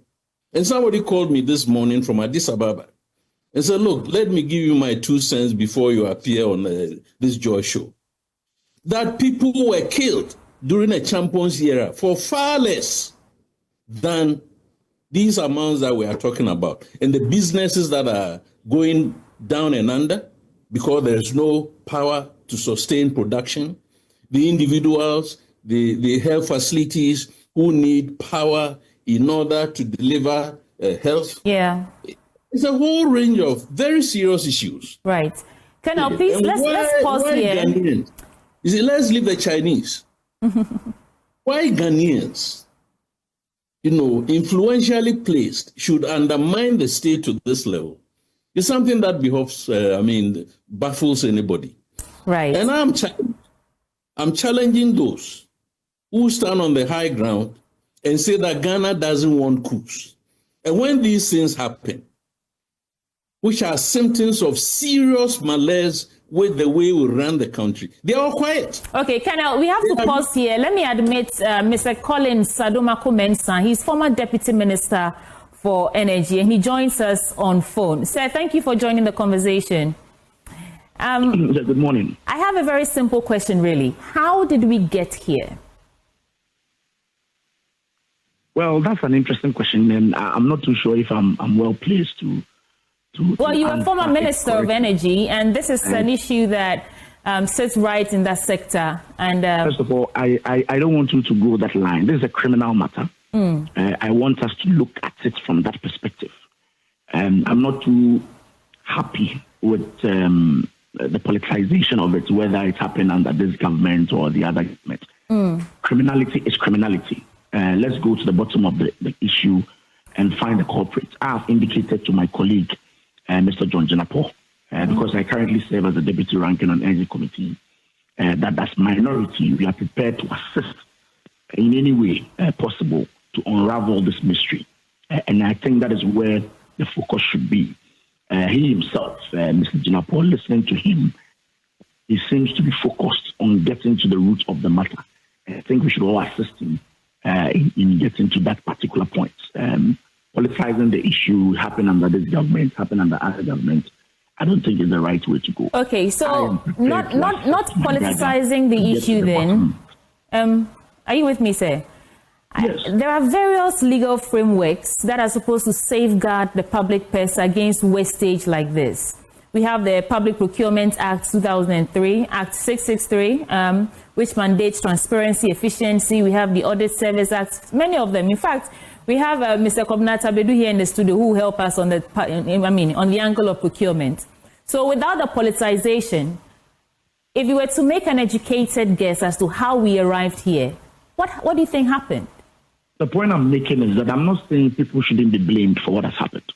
and somebody called me this morning from Addis Ababa and said, look, let me give you my 2 cents before you appear on this Joy show, that people were killed during a champion's era for far less than these amounts that we are talking about. And the businesses that are going down and under because there's no power to sustain production, the individuals, the health facilities who need power in order to deliver health. Yeah. It's a whole range of very serious issues. Right. Colonel, please, let's pause here. Ghanaians? You see, let's leave the Chinese. Why Ghanaians, influentially placed, should undermine the state to this level? It's something that baffles anybody. Right. And I'm challenging those who stand on the high ground and say that Ghana doesn't want coups. And when these things happen, which are symptoms of serious malaise with the way we run the country, they are all quiet. Okay, Colonel, we have to pause here. Let me admit Mr. Col.Aboagye. He's former Deputy Minister for Energy, and he joins us on phone. Sir, thank you for joining the conversation. Good morning. I have a very simple question, really. How did we get here? Well, that's an interesting question, and I'm not too sure if I'm well placed to well, you are former Minister of Energy, and this is an issue that sits right in that sector. And first of all, I don't want you to go that line. This is a criminal matter. I want us to look at it from that perspective. I'm not too happy with the politicization of it, whether it's happened under this government or the other government. Criminality is criminality. Let's go to the bottom of the issue and find the culprit. I have indicated to my colleague, Mr. John Jenapo, because I currently serve as the Deputy Ranking on Energy Committee, that as minority, we are prepared to assist in any way possible to unravel this mystery. And I think that is where the focus should be. He himself, Mr. Jenapo, listening to him, he seems to be focused on getting to the root of the matter. I think we should all assist him in getting to that particular point. Politicizing the issue happened under this government, happened under other government. I don't think is the right way to go. Okay, so not politicizing the issue then. Are you with me, sir? Yes. There are various legal frameworks that are supposed to safeguard the public purse against wastage like this. We have the Public Procurement Act 2003, Act 663, which mandates transparency, efficiency. We have the Audit Service Act, many of them. In fact, we have Mr. Kobna Tabedu here in the studio who help us on the angle of procurement. So without the politicization, if you were to make an educated guess as to how we arrived here, what do you think happened? The point I'm making is that I'm not saying people shouldn't be blamed for what has happened.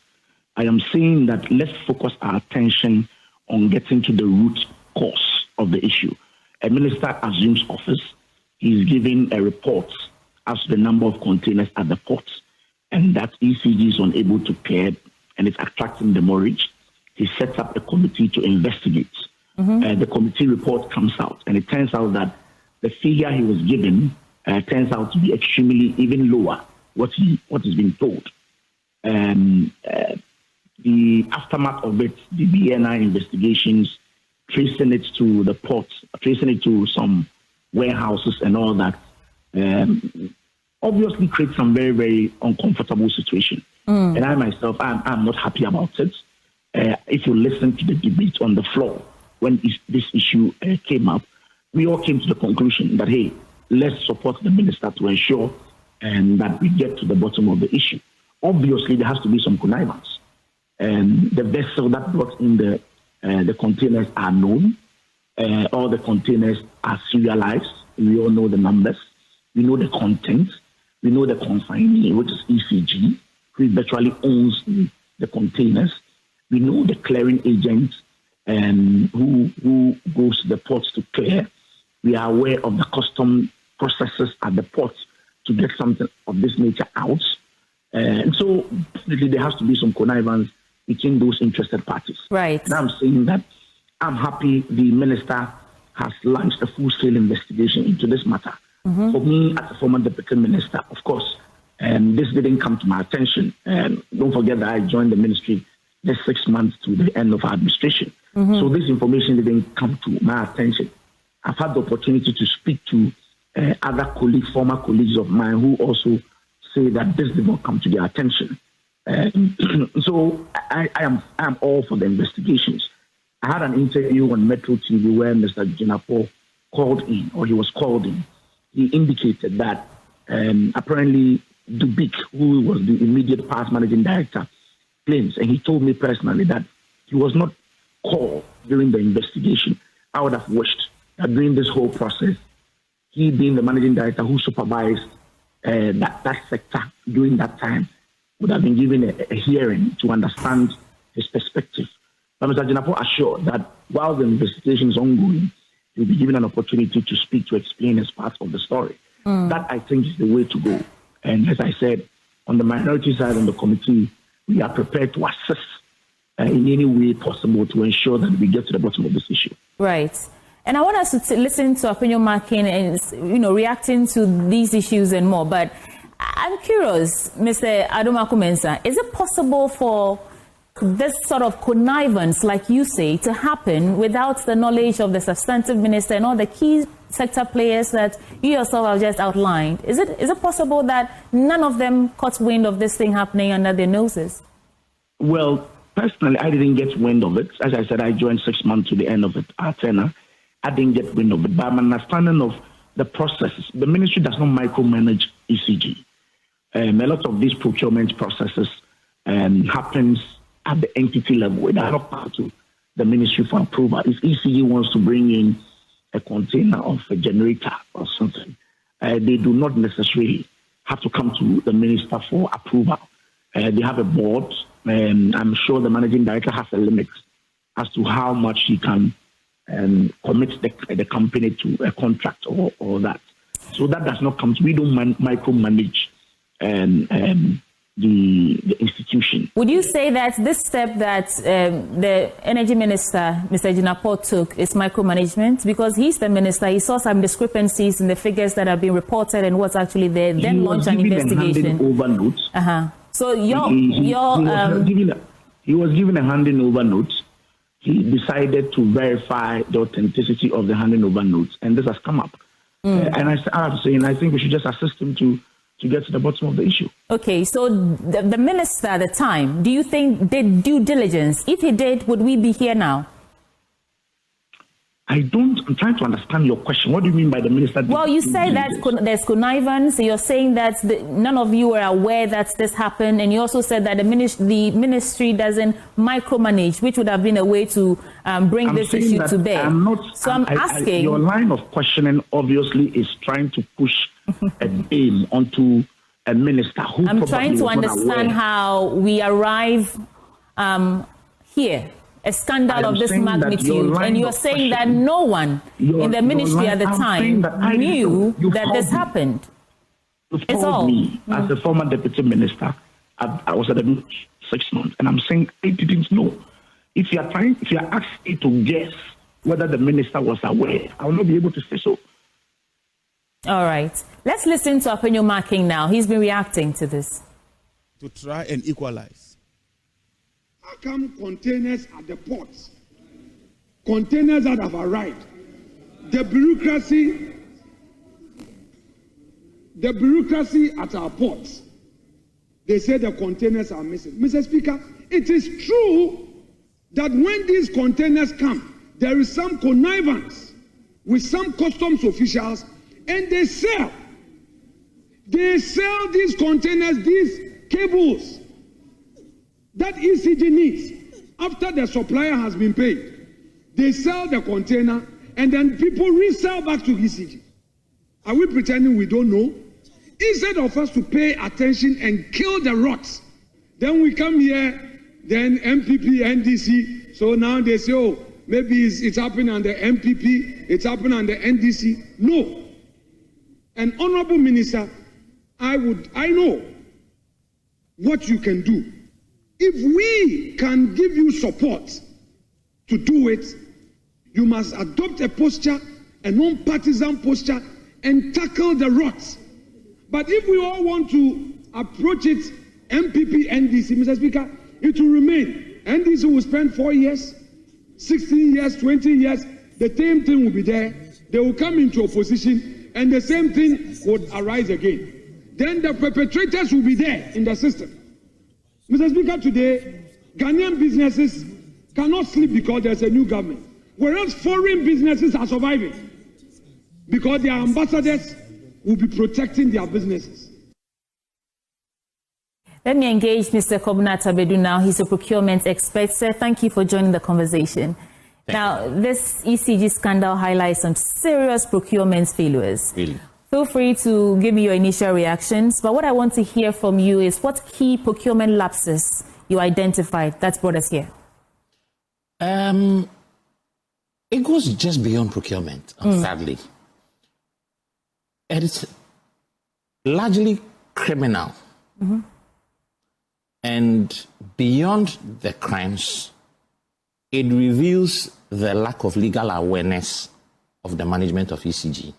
I am saying that let's focus our attention on getting to the root cause of the issue. A minister assumes office. He's giving a report as to the number of containers at the ports, and that ECG is unable to clear it, and it's attracting demurrage. He sets up a committee to investigate. The committee report comes out, and it turns out that the figure he was given turns out to be extremely even lower, what is being told. The aftermath of it, the BNI investigations, tracing it to the ports, tracing it to some warehouses and all that, obviously creates some very, very uncomfortable situation. And I myself, I'm not happy about it. If you listen to the debate on the floor, when this issue came up, we all came to the conclusion that, hey, let's support the minister to ensure that we get to the bottom of the issue. Obviously, there has to be some connivance. The vessel that brought in the containers are known. All the containers are serialized. We all know the numbers. We know the content. We know the consignee, which is ECG, who virtually owns the containers. We know the clearing agent who goes to the ports to clear. We are aware of the custom processes at the ports to get something of this nature out. And so definitely there has to be some connivance between those interested parties. Right. And I'm saying that I'm happy the minister has launched a full-scale investigation into this matter. Mm-hmm. For me, as a former deputy minister, of course, this didn't come to my attention. Don't forget that I joined the ministry just 6 months to the end of our administration. Mm-hmm. So this information didn't come to my attention. I've had the opportunity to speak to other colleagues, former colleagues of mine, who also say that this did not come to their attention. So I am all for the investigations. I had an interview on Metro TV where Mr. Jinapo was called in. He indicated that apparently Dubik, who was the immediate past managing director, claims, and he told me personally that he was not called during the investigation. I would have wished that during this whole process, he being the managing director who supervised that sector during that time, would have been given a hearing to understand his perspective. But Mr. Jinapo assured that while the investigation is ongoing, he'll be given an opportunity to speak, to explain his part of the story. That, I think, is the way to go. And as I said, on the minority side on the committee, we are prepared to assist in any way possible to ensure that we get to the bottom of this issue. Right. And I want us to listen to Afenyo-Markin and, reacting to these issues and more. But I'm curious, Mr. Adomaku-Mensah, is it possible for this sort of connivance, like you say, to happen without the knowledge of the substantive minister and all the key sector players that you yourself have just outlined? Is it possible that none of them caught wind of this thing happening under their noses? Well, personally, I didn't get wind of it. As I said, I joined 6 months to the end of our tenure. I didn't get wind of it. But my understanding of the processes, the ministry does not micromanage ECG. A lot of these procurement processes happens at the entity level. It does not pass to the ministry for approval. If ECG wants to bring in a container of a generator or something, they do not necessarily have to come to the minister for approval. They have a board, and I'm sure the managing director has a limit as to how much he can commit the company to a contract or that. So that does not come to, we don't micromanage the institution. Would you say that this step that the energy minister, Mr. Jinapo, took is micromanagement? Because he's the minister, he saw some discrepancies in the figures that have been reported and what's actually there, then launch an investigation. So he was given a handing over note. He decided to verify the authenticity of the handing over notes, and this has come up. And I have to say, and I think we should just assist him to get to the bottom of the issue. Okay, so the minister at the time, do you think did due diligence? If he did, would we be here now? I'm trying to understand your question. What do you mean by the minister? Well, you say that there's connivance. You're saying that none of you were aware that this happened. And you also said that the ministry doesn't micromanage, which would have been a way to bring this issue to bear. I'm asking. Your line of questioning obviously is trying to push a blame onto a minister who I'm trying to understand how we arrive here. A scandal of this magnitude, and you're saying that no one in the ministry at the time knew that this happened. It's all me as a former deputy minister. I was at the 6 months, and I'm saying I didn't know. If you're asking me to guess whether the minister was aware, I will not be able to say so. All right, let's listen to Afenyo-Markin now. He's been reacting to this. To try and equalize. How come containers at the ports, containers that have arrived, the bureaucracy at our ports, they say the containers are missing. Mr. Speaker, it is true that when these containers come, there is some connivance with some customs officials, and they sell these containers, these cables that ECG needs after the supplier has been paid. They sell the container and then people resell back to ECG. Are we pretending we don't know? Instead of us to pay attention and kill the rot, then we come here, then MPP, NDC. So now they say, oh, maybe it's happening under MPP, it's happening under NDC. No. An honorable minister, I know what you can do. If we can give you support to do it, you must adopt a posture, a non-partisan posture, and tackle the rot. But if we all want to approach it, MPP, NDC, Mr. Speaker, it will remain. NDC will spend 4 years, 16 years, 20 years. The same thing will be there. They will come into opposition, and the same thing would arise again. Then the perpetrators will be there in the system. Mr. Speaker, today, Ghanaian businesses cannot sleep because there's a new government, whereas foreign businesses are surviving because their ambassadors will be protecting their businesses. Let me engage Mr. Col.Aboagye now. He's a procurement expert. Sir, thank you for joining the conversation. Now, this ECG scandal highlights some serious procurement failures. Really? Feel free to give me your initial reactions, but what I want to hear from you is what key procurement lapses you identified that's brought us here. It goes just beyond procurement, sadly. It's largely criminal. And beyond the crimes, it reveals the lack of legal awareness of the management of ECG.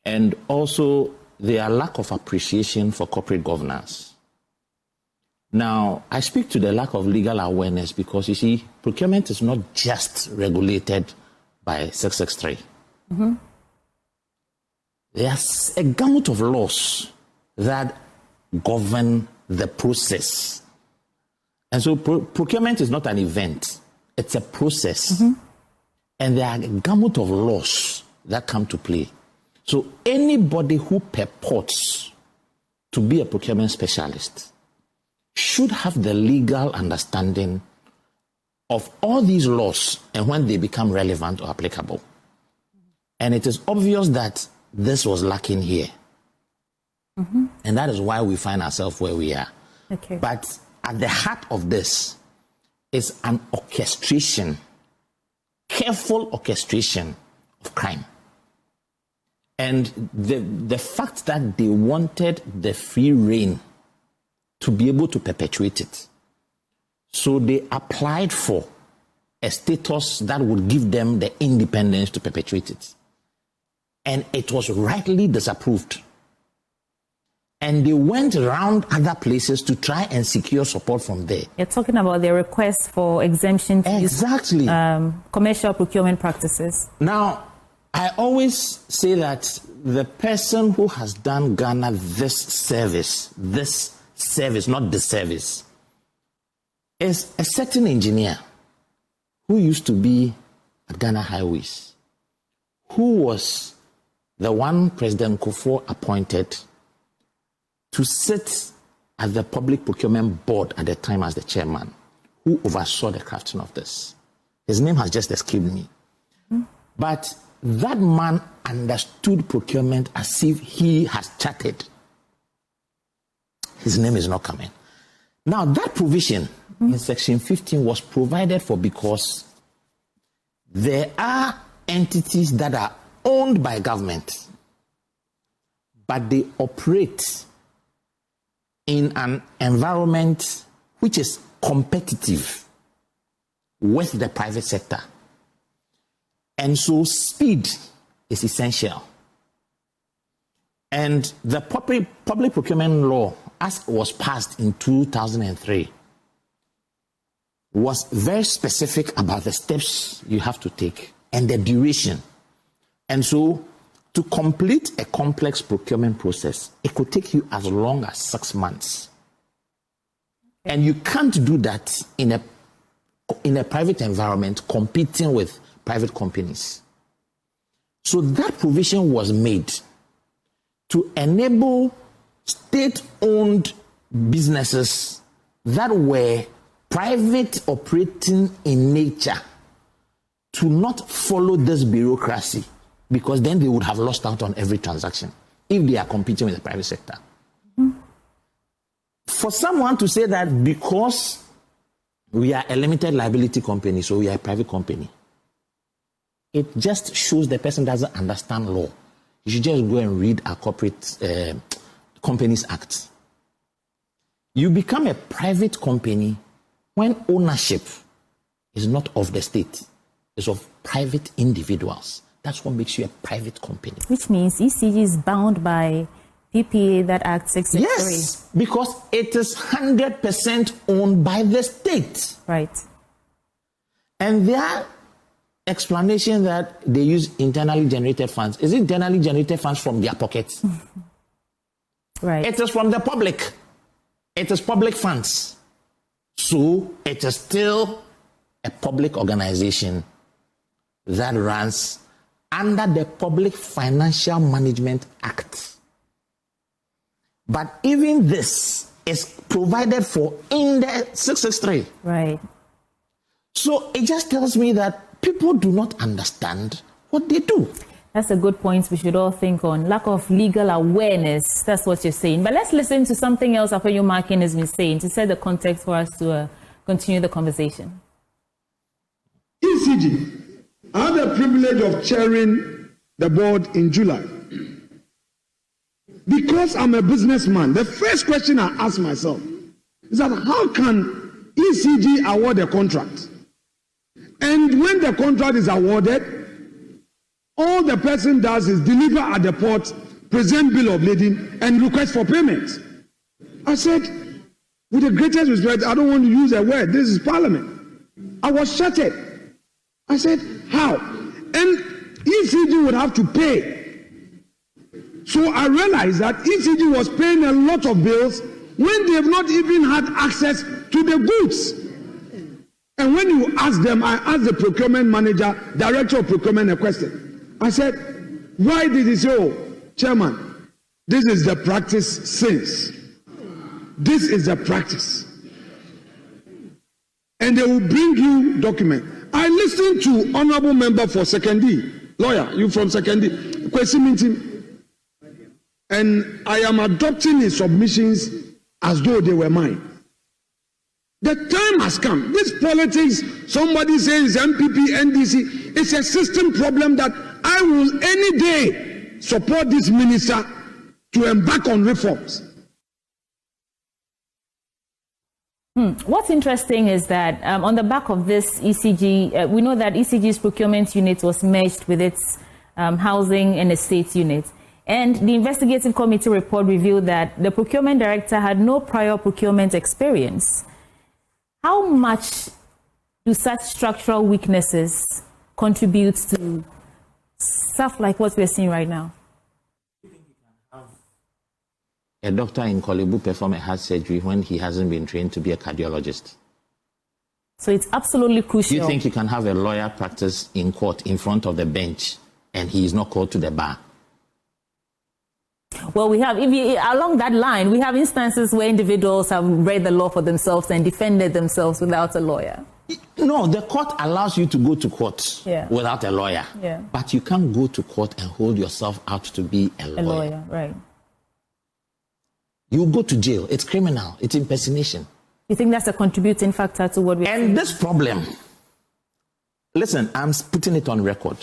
And also their lack of appreciation for corporate governance. Now, I speak to the lack of legal awareness because, you see, procurement is not just regulated by 663. There's a gamut of laws that govern the process. And so procurement is not an event, it's a process. And there are a gamut of laws that come to play. So anybody who purports to be a procurement specialist should have the legal understanding of all these laws and when they become relevant or applicable. And it is obvious that this was lacking here. And that is why we find ourselves where we are. But at the heart of this is an orchestration, careful orchestration of crime. And the fact that they wanted the free rein to be able to perpetuate it. So they applied for a status that would give them the independence to perpetuate it. And it was rightly disapproved. And they went around other places to try and secure support from there. You're talking about their request for exemption to exactly. Commercial procurement practices. Now, I always say that the person who has done Ghana this service, not disservice, is a certain engineer who used to be at Ghana Highways, who was the one President Kufuor appointed to sit at the Public Procurement Board at the time as the chairman, who oversaw the crafting of this. His name has just escaped me. But that man understood procurement as if he has chatted. His name is not coming. Now, that provision in Section 15 was provided for because there are entities that are owned by government, but they operate in an environment which is competitive with the private sector. And so speed is essential. And the public procurement law, as it was passed in 2003, was very specific about the steps you have to take and the duration. And so to complete a complex procurement process, it could take you as long as 6 months. And you can't do that in a private environment competing with private companies. So that provision was made to enable state-owned businesses that were private operating in nature to not follow this bureaucracy, because then they would have lost out on every transaction. if they are competing with the private sector. For someone to say that because we are a limited liability company, so we are a private company, it just shows the person doesn't understand law. You should just go and read our Corporate Companies Act. You become a private company when ownership is not of the state, it's of private individuals. That's what makes you a private company. Which means ECG is bound by PPA, that Act 663. Yes, because it is 100% owned by the state. Right. And their explanation that they use internally generated funds, is it internally generated funds from their pockets? Right. It is from the public. It is public funds. So it is still a public organization that runs under the Public Financial Management Act. But even this is provided for in the 663. Right. So it just tells me that people do not understand what they do. That's a good point we should all think on. Lack of legal awareness. That's what you're saying. But let's listen to something else Afenyo-Markin has been saying to set the context for us to continue the conversation. ECG. I had the privilege of chairing the board in July. Because I'm a businessman, the first question I ask myself is that how can ECG award a contract? And when the contract is awarded, all the person does is deliver at the port, present bill of lading, and request for payment. I said, with the greatest respect, I don't want to use a word. This is Parliament. I was shattered. I said, how? And ECG would have to pay. So I realized that ECG was paying a lot of bills when they have not even had access to the goods. And when you ask them, I asked the procurement manager, director of procurement, a question. I said, why did he say, oh, chairman, this is the practice since. This is the practice. And they will bring you document. I listened to honorable member for Secondary, lawyer, you from Secondary, question meeting. And I am adopting his submissions as though they were mine. The time has come. This politics, somebody says MPP, NDC, it's a system problem that I will any day support this minister to embark on reforms. What's interesting is that on the back of this ECG, we know that ECG's procurement unit was merged with its housing and estates unit. And the investigative committee report revealed that the procurement director had no prior procurement experience. How much do such structural weaknesses contribute to stuff like what we're seeing right now? A doctor in Col.Aboagye perform a heart surgery when he hasn't been trained to be a cardiologist. So it's absolutely crucial. Do you think you can have a lawyer practice in court in front of the bench and he is not called to the bar? Well, we have, along that line, we have instances where individuals have read the law for themselves and defended themselves without a lawyer. No, the court allows you to go to court without a lawyer. Yeah. But you can't go to court and hold yourself out to be a lawyer. A lawyer, right. You go to jail. It's criminal. It's impersonation. You think that's a contributing factor to what we're seeing? And this problem, listen, I'm putting it on record.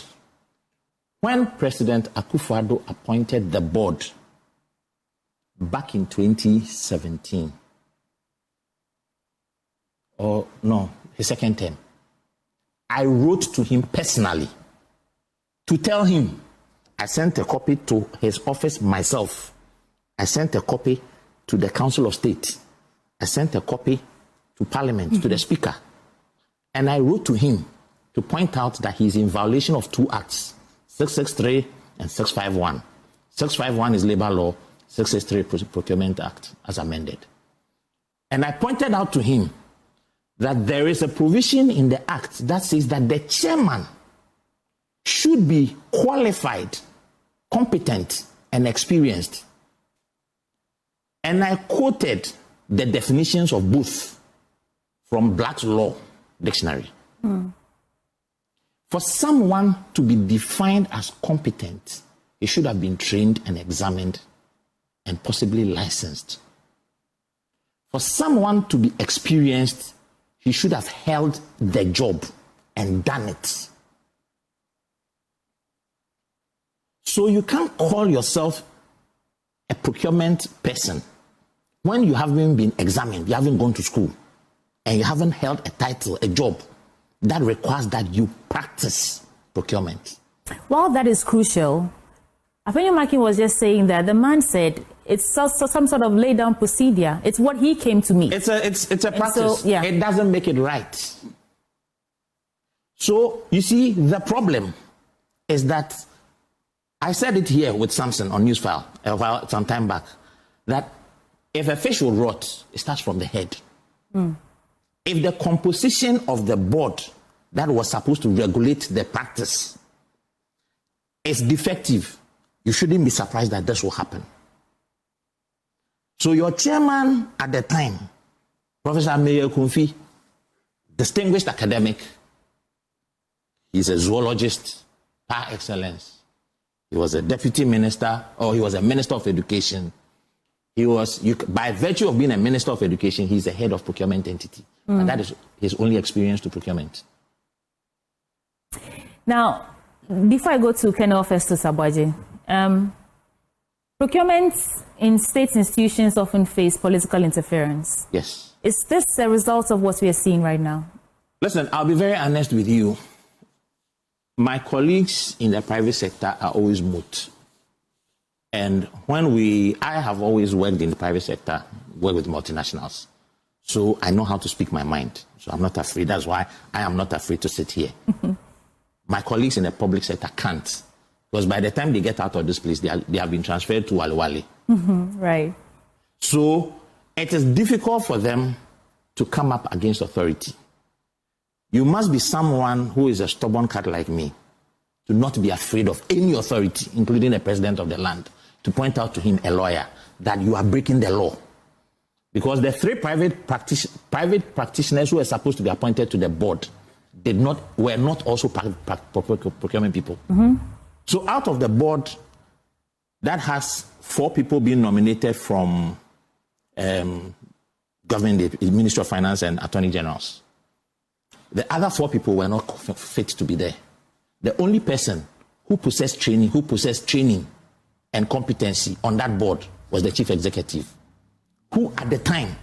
When President Akufo-Addo appointed the board back in 2017, or no, his second term, I wrote to him personally to tell him, I sent a copy to his office myself. I sent a copy to the Council of State. I sent a copy to Parliament, to the Speaker. And I wrote to him to point out that he's in violation of two acts, 663 and 651. 651 is labor law, 663 Procurement Act as amended. And I pointed out to him that there is a provision in the act that says that the chairman should be qualified, competent, and experienced. And I quoted the definitions of both from Black's Law Dictionary. For someone to be defined as competent, he should have been trained and examined and possibly licensed. For someone to be experienced, he should have held the job and done it. So you can't call yourself a procurement person when you haven't been examined, you haven't gone to school, and you haven't held a title, a job that requires that you practice procurement. While that is crucial, Afenyo-Markin was just saying that the man said it's some sort of laid down procedure. It's what he came to meet. It's a practice. So, yeah. It doesn't make it right. So you see, the problem is that I said it here with Samson on Newsfile some time back, that if a fish will rot, it starts from the head. If the composition of the board that was supposed to regulate the practice is defective, you shouldn't be surprised that this will happen. So your chairman at the time, Professor Mayor Kunfi, distinguished academic, he's a zoologist par excellence. He was a deputy minister, or he was a minister of education. He was, by virtue of being a minister of education, he's the head of procurement entity. And that is his only experience to procurement. Now, before I go to Colonel Festus Aboagye, procurement in state institutions often face political interference. Yes. Is this a result of what we are seeing right now? Listen, I'll be very honest with you. My colleagues in the private sector are always moot. And I have always worked in the private sector, worked with multinationals. So I know how to speak my mind. So I'm not afraid. That's why I am not afraid to sit here. My colleagues in the public sector can't. Because by the time they get out of this place, they have been transferred to Wali. Right. So it is difficult for them to come up against authority. You must be someone who is a stubborn cat like me to not be afraid of any authority, including the president of the land, to point out to him, a lawyer, that you are breaking the law. Because the three private practitioners who were supposed to be appointed to the board were not also procurement people. So out of the board, that has 4 people being nominated from government, the Ministry of Finance and Attorney Generals. The other 4 people were not fit to be there. The only person who possessed training and competency on that board was the chief executive, who at the time,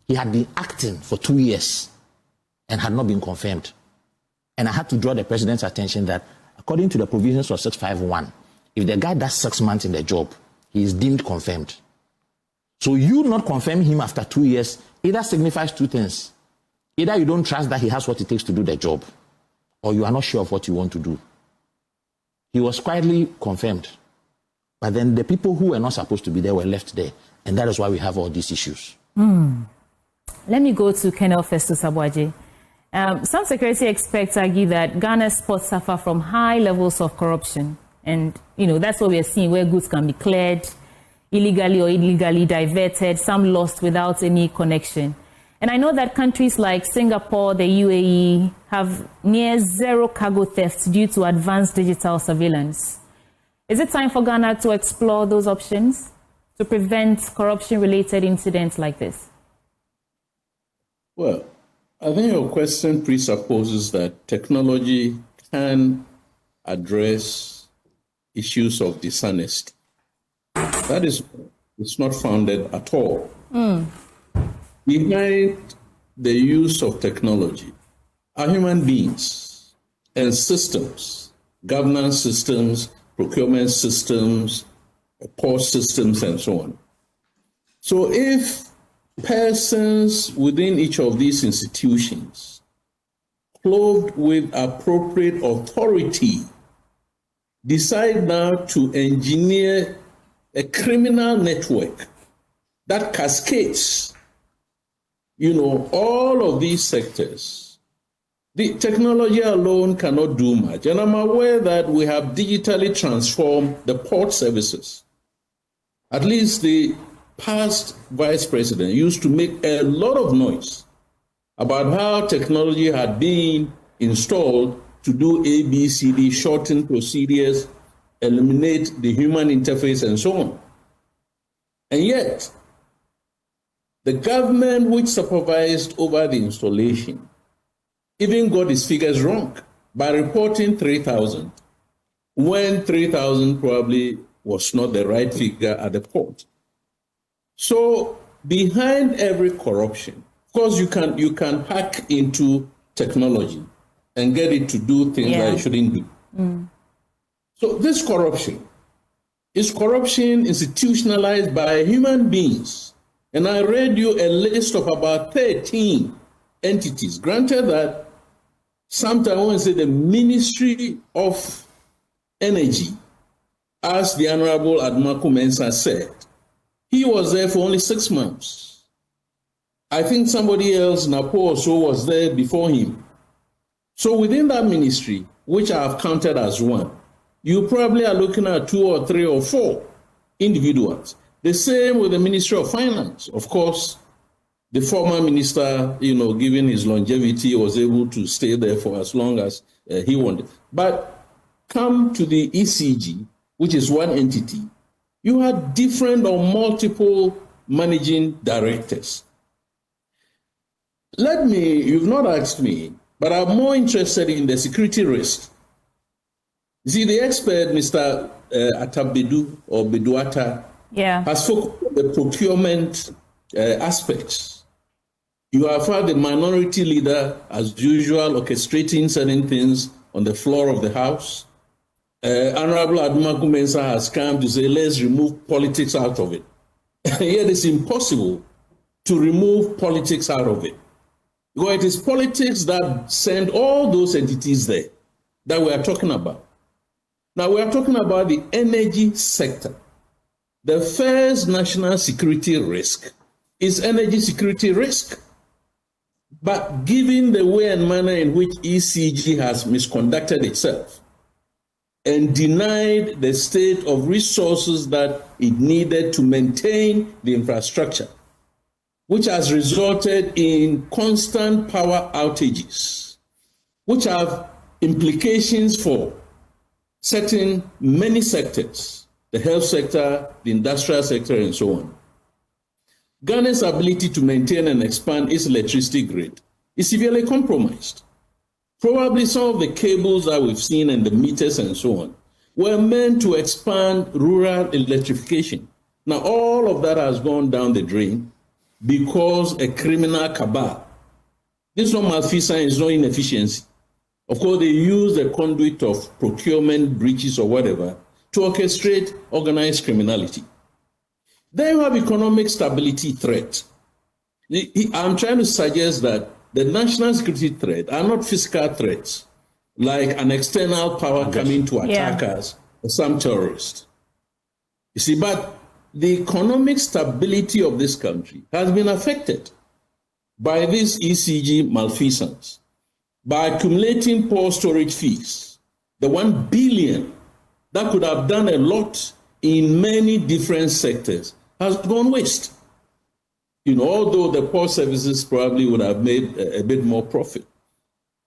he had been acting for 2 years and had not been confirmed. And I had to draw the president's attention that according to the provisions of 651, if the guy does 6 months in the job, he is deemed confirmed. So you not confirming him after 2 years either signifies 2 things. Either you don't trust that he has what it takes to do the job, or you are not sure of what you want to do. He was quietly confirmed. But then the people who were not supposed to be there were left there. And that is why we have all these issues. Let me go to Colonel Festus Aboagye. Some security experts argue that Ghana's ports suffer from high levels of corruption. And, that's what we are seeing, where goods can be cleared, illegally or illegally diverted, some lost without any connection. And I know that countries like Singapore, the UAE, have near zero cargo thefts due to advanced digital surveillance. Is it time for Ghana to explore those options to prevent corruption-related incidents like this? Well, I think your question presupposes that technology can address issues of dishonesty. That is, it's not founded at all. Behind the use of technology are human beings and systems, governance systems, procurement systems, port systems, and so on. So if persons within each of these institutions, clothed with appropriate authority, decide now to engineer a criminal network that cascades, all of these sectors, the technology alone cannot do much. And I'm aware that we have digitally transformed the port services. At least the past vice president used to make a lot of noise about how technology had been installed to do ABCD, shortened procedures eliminate the human interface and so on. And yet, the government which supervised over the installation even got its figures wrong by reporting 3,000, when 3,000 probably was not the right figure at the port. So behind every corruption, of course, you can hack into technology and get it to do things that it shouldn't do. So this corruption is corruption institutionalized by human beings. And I read you a list of about 13 entities. Granted that sometimes I want to say the Ministry of Energy, as the Honorable Admaku-Mensah said, he was there for only 6 months. I think somebody else, Napo or so, was there before him. So within that ministry, which I have counted as one, you probably are looking at 2 or 3 or 4 individuals. The same with the Ministry of Finance. Of course, the former minister, given his longevity, was able to stay there for as long as he wanted. But come to the ECG, which is one entity, you had different or multiple managing directors. You've not asked me, but I'm more interested in the security risk. You see, the expert, Mr. Atabedu or Beduata, has focused on the procurement aspects. You have had the minority leader, as usual, orchestrating certain things on the floor of the House. Honorable Admaku-Mensah has come to say, let's remove politics out of it. Yet it's impossible to remove politics out of it. Because it is politics that send all those entities there that we are talking about. Now, we are talking about the energy sector. The first national security risk is energy security risk. But given the way and manner in which ECG has misconducted itself and denied the state of resources that it needed to maintain the infrastructure, which has resulted in constant power outages, which have implications for many sectors, the health sector, the industrial sector, and so on. Ghana's ability to maintain and expand its electricity grid is severely compromised. Probably some of the cables that we've seen and the meters and so on were meant to expand rural electrification. Now, all of that has gone down the drain because a criminal cabal, this is not malfeasance, it's not inefficiency. Of course, they use the conduit of procurement breaches or whatever to orchestrate organized criminality. Then you have economic stability threat. I'm trying to suggest that the national security threat are not physical threats, like an external power coming to attack us or some terrorist. You see, but the economic stability of this country has been affected by this ECG malfeasance, by accumulating poor storage fees. The 1 billion that could have done a lot in many different sectors has gone waste. Although the poor services probably would have made a bit more profit.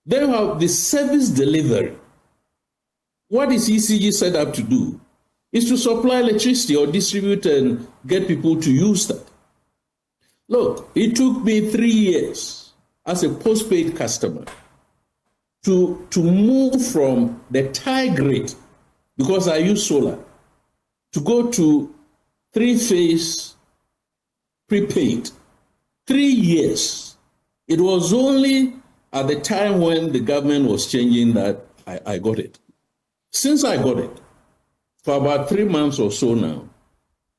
Then you have the service delivery. What is ECG set up to do is to supply electricity or distribute and get people to use that. Look, it took me 3 years as a postpaid customer to move from the tie grid, because I use solar, to go to 3-phase prepaid. 3 years. It was only at the time when the government was changing that I got it. Since I got it, for about 3 months or so now,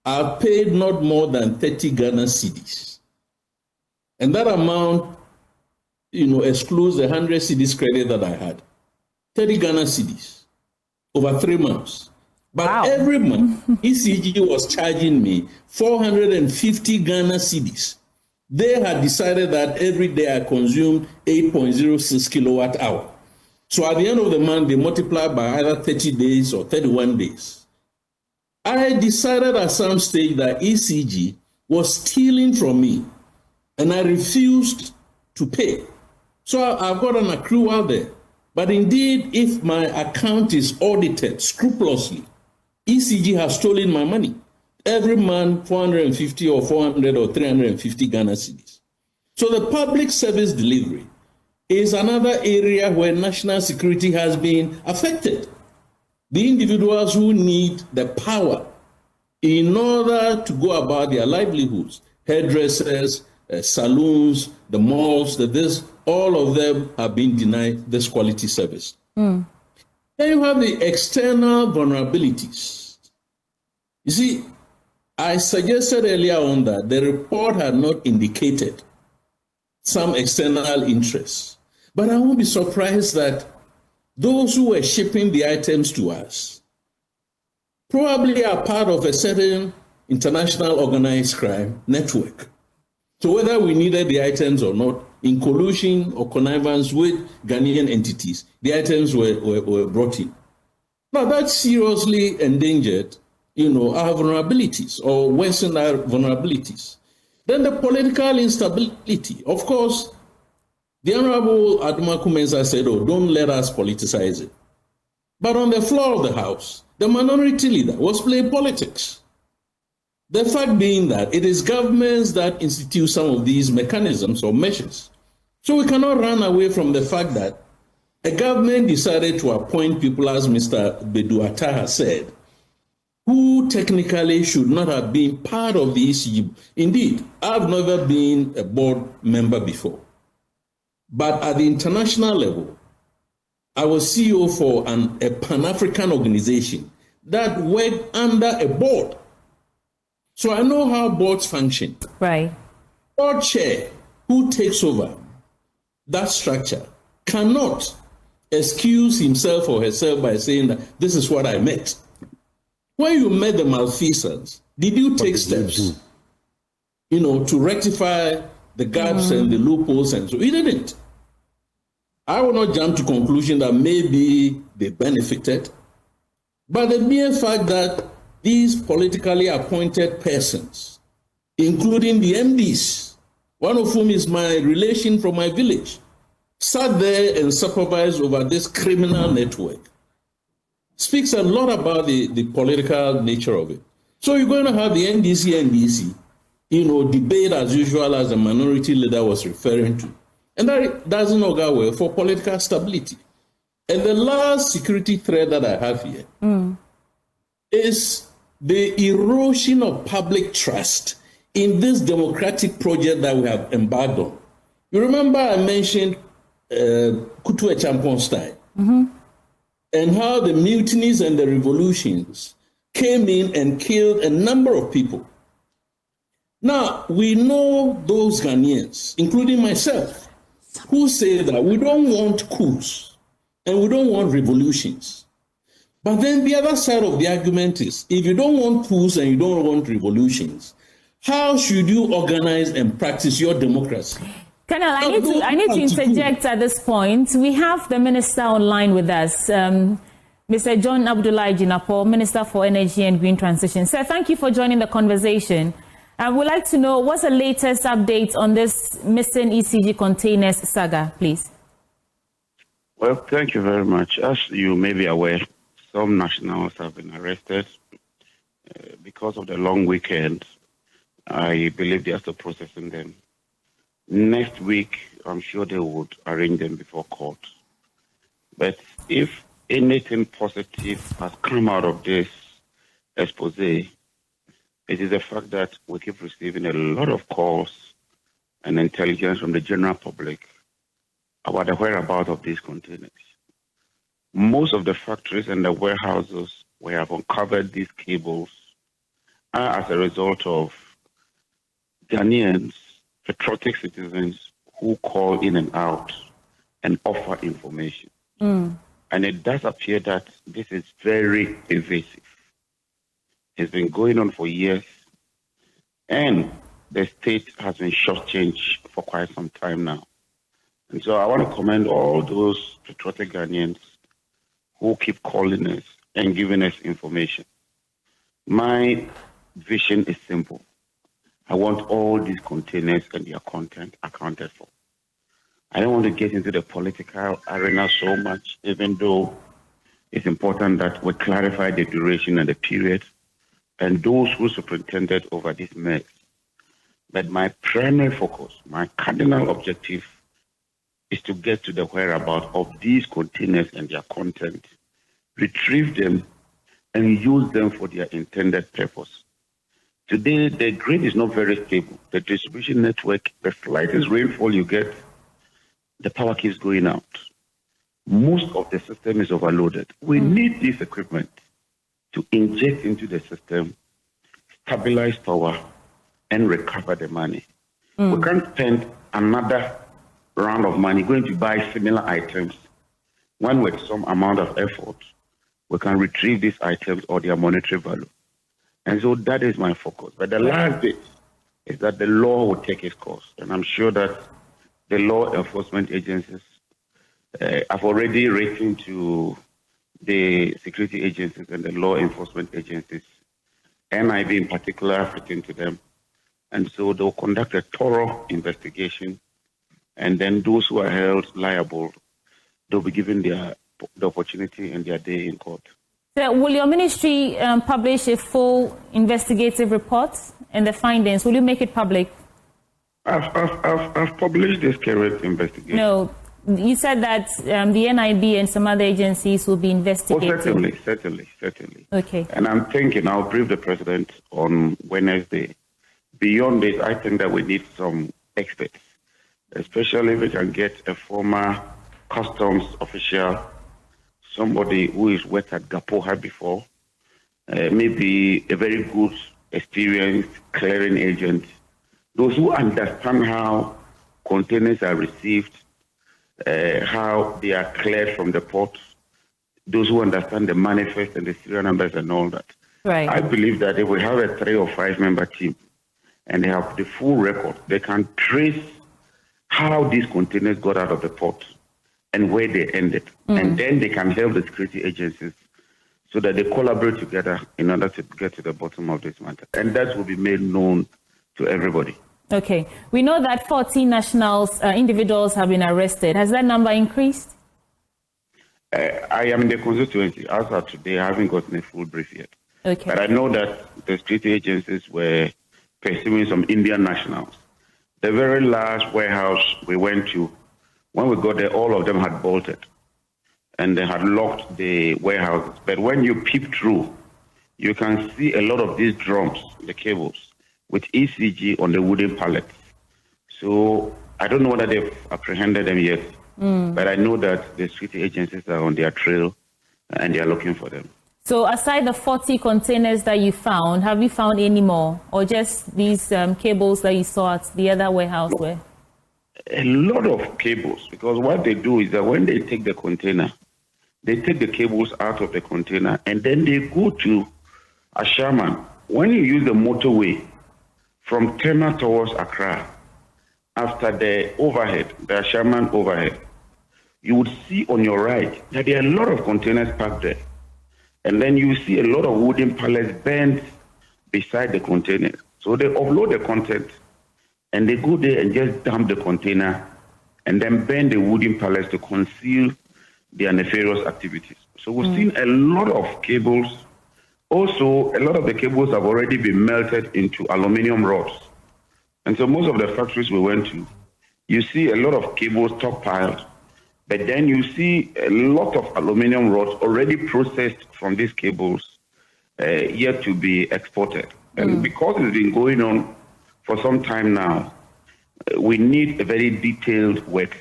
I've paid not more than 30 Ghana cedis. And that amount, excludes the 100 cedis credit that I had. 30 Ghana cedis over 3 months. But every month, ECG was charging me 450 Ghana cedis. They had decided that every day I consumed 8.06 kilowatt hour. So at the end of the month, they multiplied by either 30 days or 31 days. I decided at some stage that ECG was stealing from me, and I refused to pay. So I've got an accrual there. But indeed, if my account is audited scrupulously, ECG has stolen my money. Every month, 450 or 400 or 350 Ghana cedis. So the public service delivery is another area where national security has been affected. The individuals who need the power in order to go about their livelihoods, hairdressers, saloons, the malls, all of them have been denied this quality service. Then you have the external vulnerabilities. You see, I suggested earlier on that the report had not indicated some external interests. But I won't be surprised that those who were shipping the items to us probably are part of a certain international organized crime network. So whether we needed the items or not, in collusion or connivance with Ghanaian entities, the items were brought in. Now that seriously endangered, our vulnerabilities or worsened our vulnerabilities. Then the political instability. Of course, the Honorable Adumaku Mensah said, don't let us politicize it. But on the floor of the House, the minority leader was playing politics. The fact being that it is governments that institute some of these mechanisms or measures. So we cannot run away from the fact that a government decided to appoint people, as Mr. Beduata has said, who technically should not have been part of the ECG. Indeed, I've never been a board member before. But at the international level, I was CEO for a Pan-African organization that worked under a board. So I know how boards function. Right. Board chair who takes over that structure cannot excuse himself or herself by saying that this is what I meant. When you met the malfeasance, did you take steps, to rectify the gaps and the loopholes? And so you didn't. I will not jump to conclusion that maybe they benefited, but the mere fact that these politically appointed persons, including the MDs, one of whom is my relation from my village, sat there and supervised over this criminal network, speaks a lot about the political nature of it. So you're going to have the NDC, debate as usual, as the minority leader was referring to. And that doesn't augur well for political stability. And the last security threat that I have here is the erosion of public trust in this democratic project that we have embarked on. You remember I mentioned Kutu Champon style. And how the mutinies and the revolutions came in and killed a number of people. Now, we know those Ghanaians, including myself, who say that we don't want coups and we don't want revolutions. But then the other side of the argument is, if you don't want coups and you don't want revolutions, how should you organize and practice your democracy? Colonel, I need to interject at this point. We have the minister online with us, Mr. John Abdullahi, Minister for Energy and Green Transition. Sir, thank you for joining the conversation. I would like to know what's the latest update on this missing ECG containers saga, please. Well, thank you very much. As you may be aware, some nationals have been arrested because of the long weekend. I believe they are still processing them. Next week, I'm sure they would arraign them before court. But if anything positive has come out of this expose, it is the fact that we keep receiving a lot of calls and intelligence from the general public about the whereabouts of these containers. Most of the factories and the warehouses where have uncovered these cables are as a result of Ghanaians, patriotic citizens who call in and out and offer information. And it does appear that this is very invasive. It's been going on for years, and the state has been shortchanged for quite some time now. And so I want to commend all those patriotic Ghanaians who keep calling us and giving us information. My vision is simple. I want all these containers and their content accounted for. I don't want to get into the political arena so much, even though it's important that we clarify the duration and the period and those who superintended over this mess. But my primary focus, my cardinal objective, is to get to the whereabouts of these containers and their content, retrieve them, and use them for their intended purpose. Today, the grid is not very stable. The distribution network, the slightest rainfall you get, the power keeps going out. Most of the system is overloaded. We need this equipment to inject into the system, stabilize power, and recover the money. We can't spend another round of money going to buy similar items when with some amount of effort, we can retrieve these items or their monetary value. And so that is my focus. But the last bit is that the law will take its course. And I'm sure that the law enforcement agencies have already written to the security agencies and the law enforcement agencies, NIB in particular, have written to them. And so they'll conduct a thorough investigation. And then those who are held liable, they'll be given the opportunity and their day in court. So will your ministry publish a full investigative report and the findings? Will you make it public? I've published this current investigation. No, you said that the NIB and some other agencies will be investigating. Oh, certainly. Okay. And I'm thinking I'll brief the president on Wednesday. Beyond this, I think that we need some experts, especially if we can get a former customs official, somebody who has worked at Gapoha before, maybe a very good, experienced clearing agent, those who understand how containers are received, how they are cleared from the port, those who understand the manifest and the serial numbers and all that. Right. I believe that if we have a 3 or 5 member team and they have the full record, they can trace how these containers got out of the port and where they ended. And then they can help the security agencies so that they collaborate together in order to get to the bottom of this matter. And that will be made known to everybody. Okay. We know that 14 nationals, individuals have been arrested. Has that number increased? I am in the constituency. As of today, I haven't gotten a full brief yet. Okay. But I know that the security agencies were pursuing some Indian nationals. The very last warehouse we went to, when we got there, all of them had bolted and they had locked the warehouses. But when you peep through, you can see a lot of these drums, the cables, with ECG on the wooden pallets. So I don't know whether they've apprehended them yet, but I know that the security agencies are on their trail and they are looking for them. So aside the 40 containers that you found, have you found any more, or just these cables that you saw at the other warehouse? Where? A lot of cables, because what they do is that when they take the container, they take the cables out of the container and then they go to Ashaman. When you use the motorway from Tema towards Accra, after the overhead, the Ashaman overhead, you would see on your right that there are a lot of containers parked there. And then you see a lot of wooden pallets bent beside the container. So they offload the content and they go there and just dump the container and then bend the wooden pallets to conceal their nefarious activities. So we've seen a lot of cables. Also, a lot of the cables have already been melted into aluminum rods. And so most of the factories we went to, you see a lot of cables stockpiled, but then you see a lot of aluminum rods already processed from these cables, yet to be exported. And because it's been going on for some time now, we need a very detailed work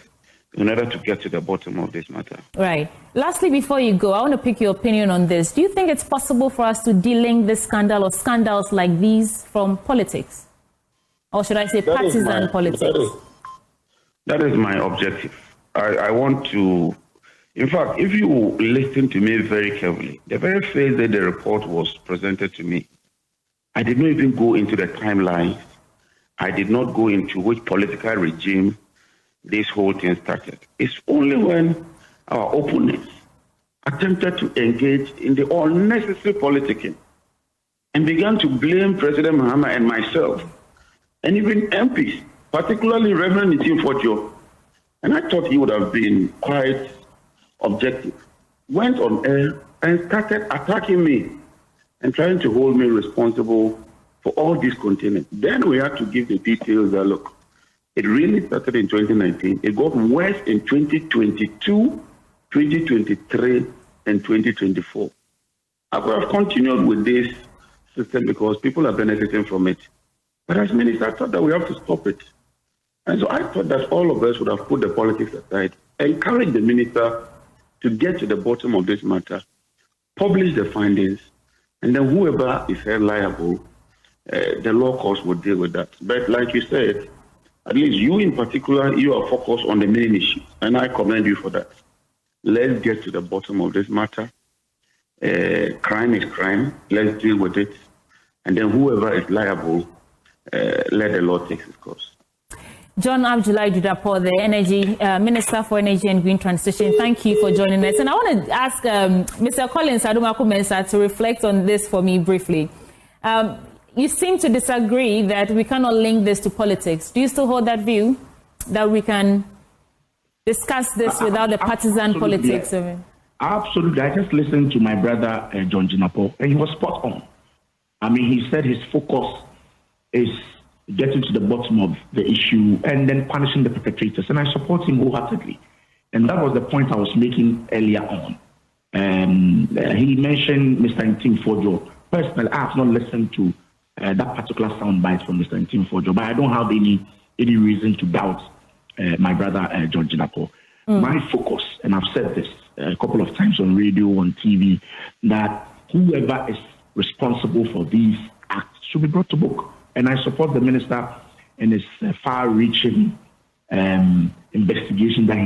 in order to get to the bottom of this matter. Right. Lastly, before you go, I want to pick your opinion on this. Do you think it's possible for us to de-link this scandal or scandals like these from politics? Or should I say partisan politics? That is my objective. I want to, in fact, if you listen to me very carefully, the very first day the report was presented to me, I did not even go into the timeline. I did not go into which political regime this whole thing started. It's only when our opponents attempted to engage in the unnecessary politicking and began to blame President Mahama and myself, and even MPs, particularly Reverend Nitim Fortio. And I thought he would have been quite objective. went on air and started attacking me and trying to hold me responsible for all these containers. Then we had to give the details that, look, it really started in 2019. It got worse in 2022, 2023, and 2024. I could have continued with this system because people are benefiting from it. But as minister, I thought that we have to stop it. And so I thought that all of us would have put the politics aside, encourage the minister to get to the bottom of this matter, publish the findings, and then whoever is held liable, the law courts will deal with that. But like you said, at least you in particular, you are focused on the main issue, and I commend you for that. Let's get to the bottom of this matter. Crime is crime. Let's deal with it. And then whoever is liable, let the law take its course. Col.Aboagye Judapo, the Energy Minister for Energy and Green Transition, thank you for joining us. And I want to ask Mr. Collins Adumaku-Mensah to reflect on this for me briefly. You seem to disagree that we cannot link this to politics. Do you still hold that view, that we can discuss this without the partisan politics of it? Absolutely. I just listened to my brother, John Jinapo, and he was spot on. I mean, he said his focus is getting to the bottom of the issue and then punishing the perpetrators. And I support him wholeheartedly. And that was the point I was making earlier on. He mentioned Mr. Ntim Fojo. Personally, I have not listened to that particular soundbite from Mr. Ntim Fojo, but I don't have any reason to doubt my brother, John Jinapo. My focus, and I've said this a couple of times on radio, on TV, that whoever is responsible for these acts should be brought to book. And I support the minister in his far-reaching investigation that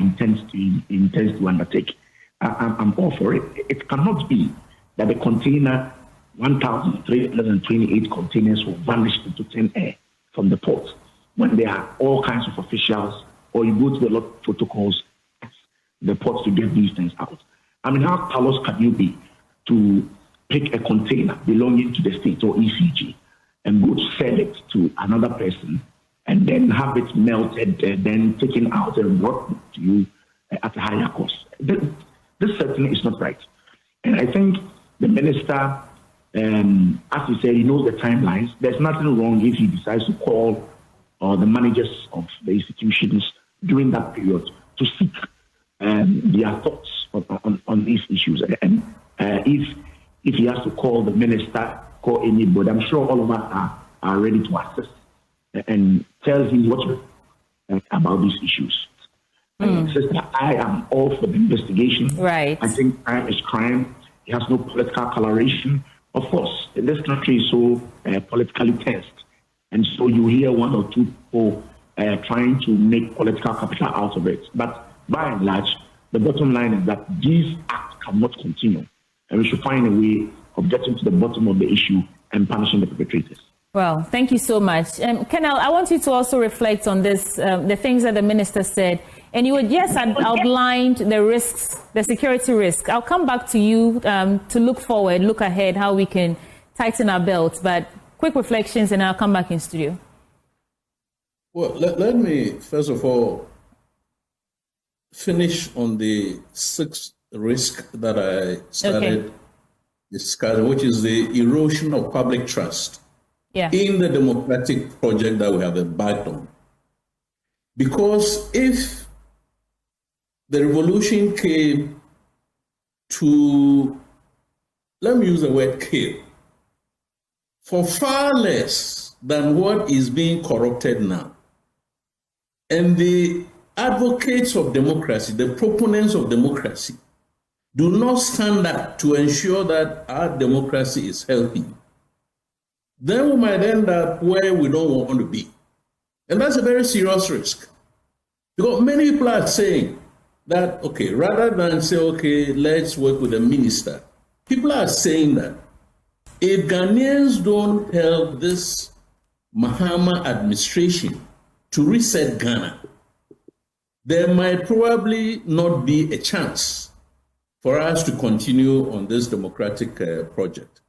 he intends to undertake. I'm all for it. It cannot be that the container, 1,328 containers, will vanish into thin air from the port when there are all kinds of officials, or you go to the lot of protocols at the port to get these things out. I mean, how callous can you be to pick a container belonging to the state or ECG and go to sell it to another person and then have it melted, then taken out and brought to you at a higher cost? This certainly is not right. And I think the minister, as he said, he knows the timelines. There's nothing wrong if he decides to call the managers of the institutions during that period to seek their thoughts on these issues. And if he has to call the minister, call anybody, I'm sure all of us are ready to assist and tell him what about these issues. Sister, I am all for the investigation. Right. I think crime is crime. It has no political coloration. Of course, this country is so politically tensed. And so you hear one or two people trying to make political capital out of it. But by and large, the bottom line is that these acts cannot continue. And we should find a way of getting to the bottom of the issue and punishing the perpetrators. Well, thank you so much. Colonel, I want you to also reflect on this, the things that the minister said. And you had, yes, outlined the risks, the security risk. I'll come back to you to look forward, look ahead, how we can tighten our belts. But quick reflections, and I'll come back in studio. Well, let me, first of all, finish on the sixth risk that I started discussing, which is the erosion of public trust in the democratic project that we have embarked on. Because if the revolution came to, let me use the word kill, for far less than what is being corrupted now, and the advocates of democracy, the proponents of democracy, do not stand up to ensure that our democracy is healthy, then we might end up where we don't want to be. And that's a very serious risk. Because many people are saying that, okay, rather than say, okay, let's work with the minister, people are saying that if Ghanaians don't help this Mahama administration to reset Ghana, there might probably not be a chance for us to continue on this democratic project.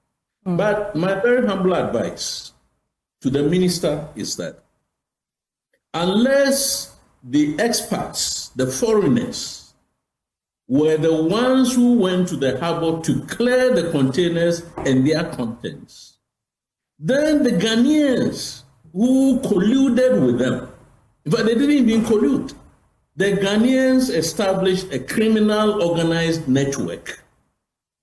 But my very humble advice to the minister is that unless the experts, the foreigners, were the ones who went to the harbor to clear the containers and their contents. Then the Ghanaians who colluded with them, but they didn't even collude. The Ghanaians established a criminal organized network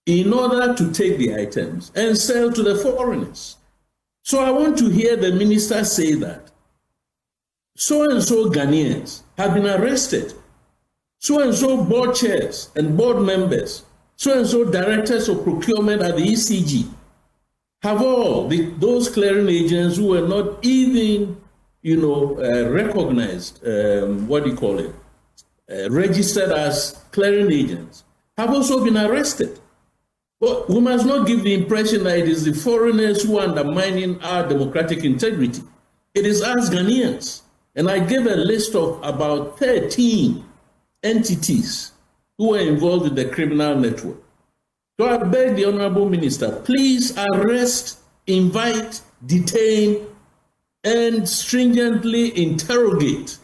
in order to take the items and sell to the foreigners. So I want to hear the minister say that so-and-so Ghanaians have been arrested, so-and-so board chairs and board members, so-and-so directors of procurement at the ECG, have all those clearing agents who were not even, recognized, registered as clearing agents, have also been arrested. But we must not give the impression that it is the foreigners who are undermining our democratic integrity. It is us Ghanaians. And I gave a list of about 13 entities who were involved in the criminal network. So I beg the Honorable Minister, please arrest, invite, detain, and stringently interrogate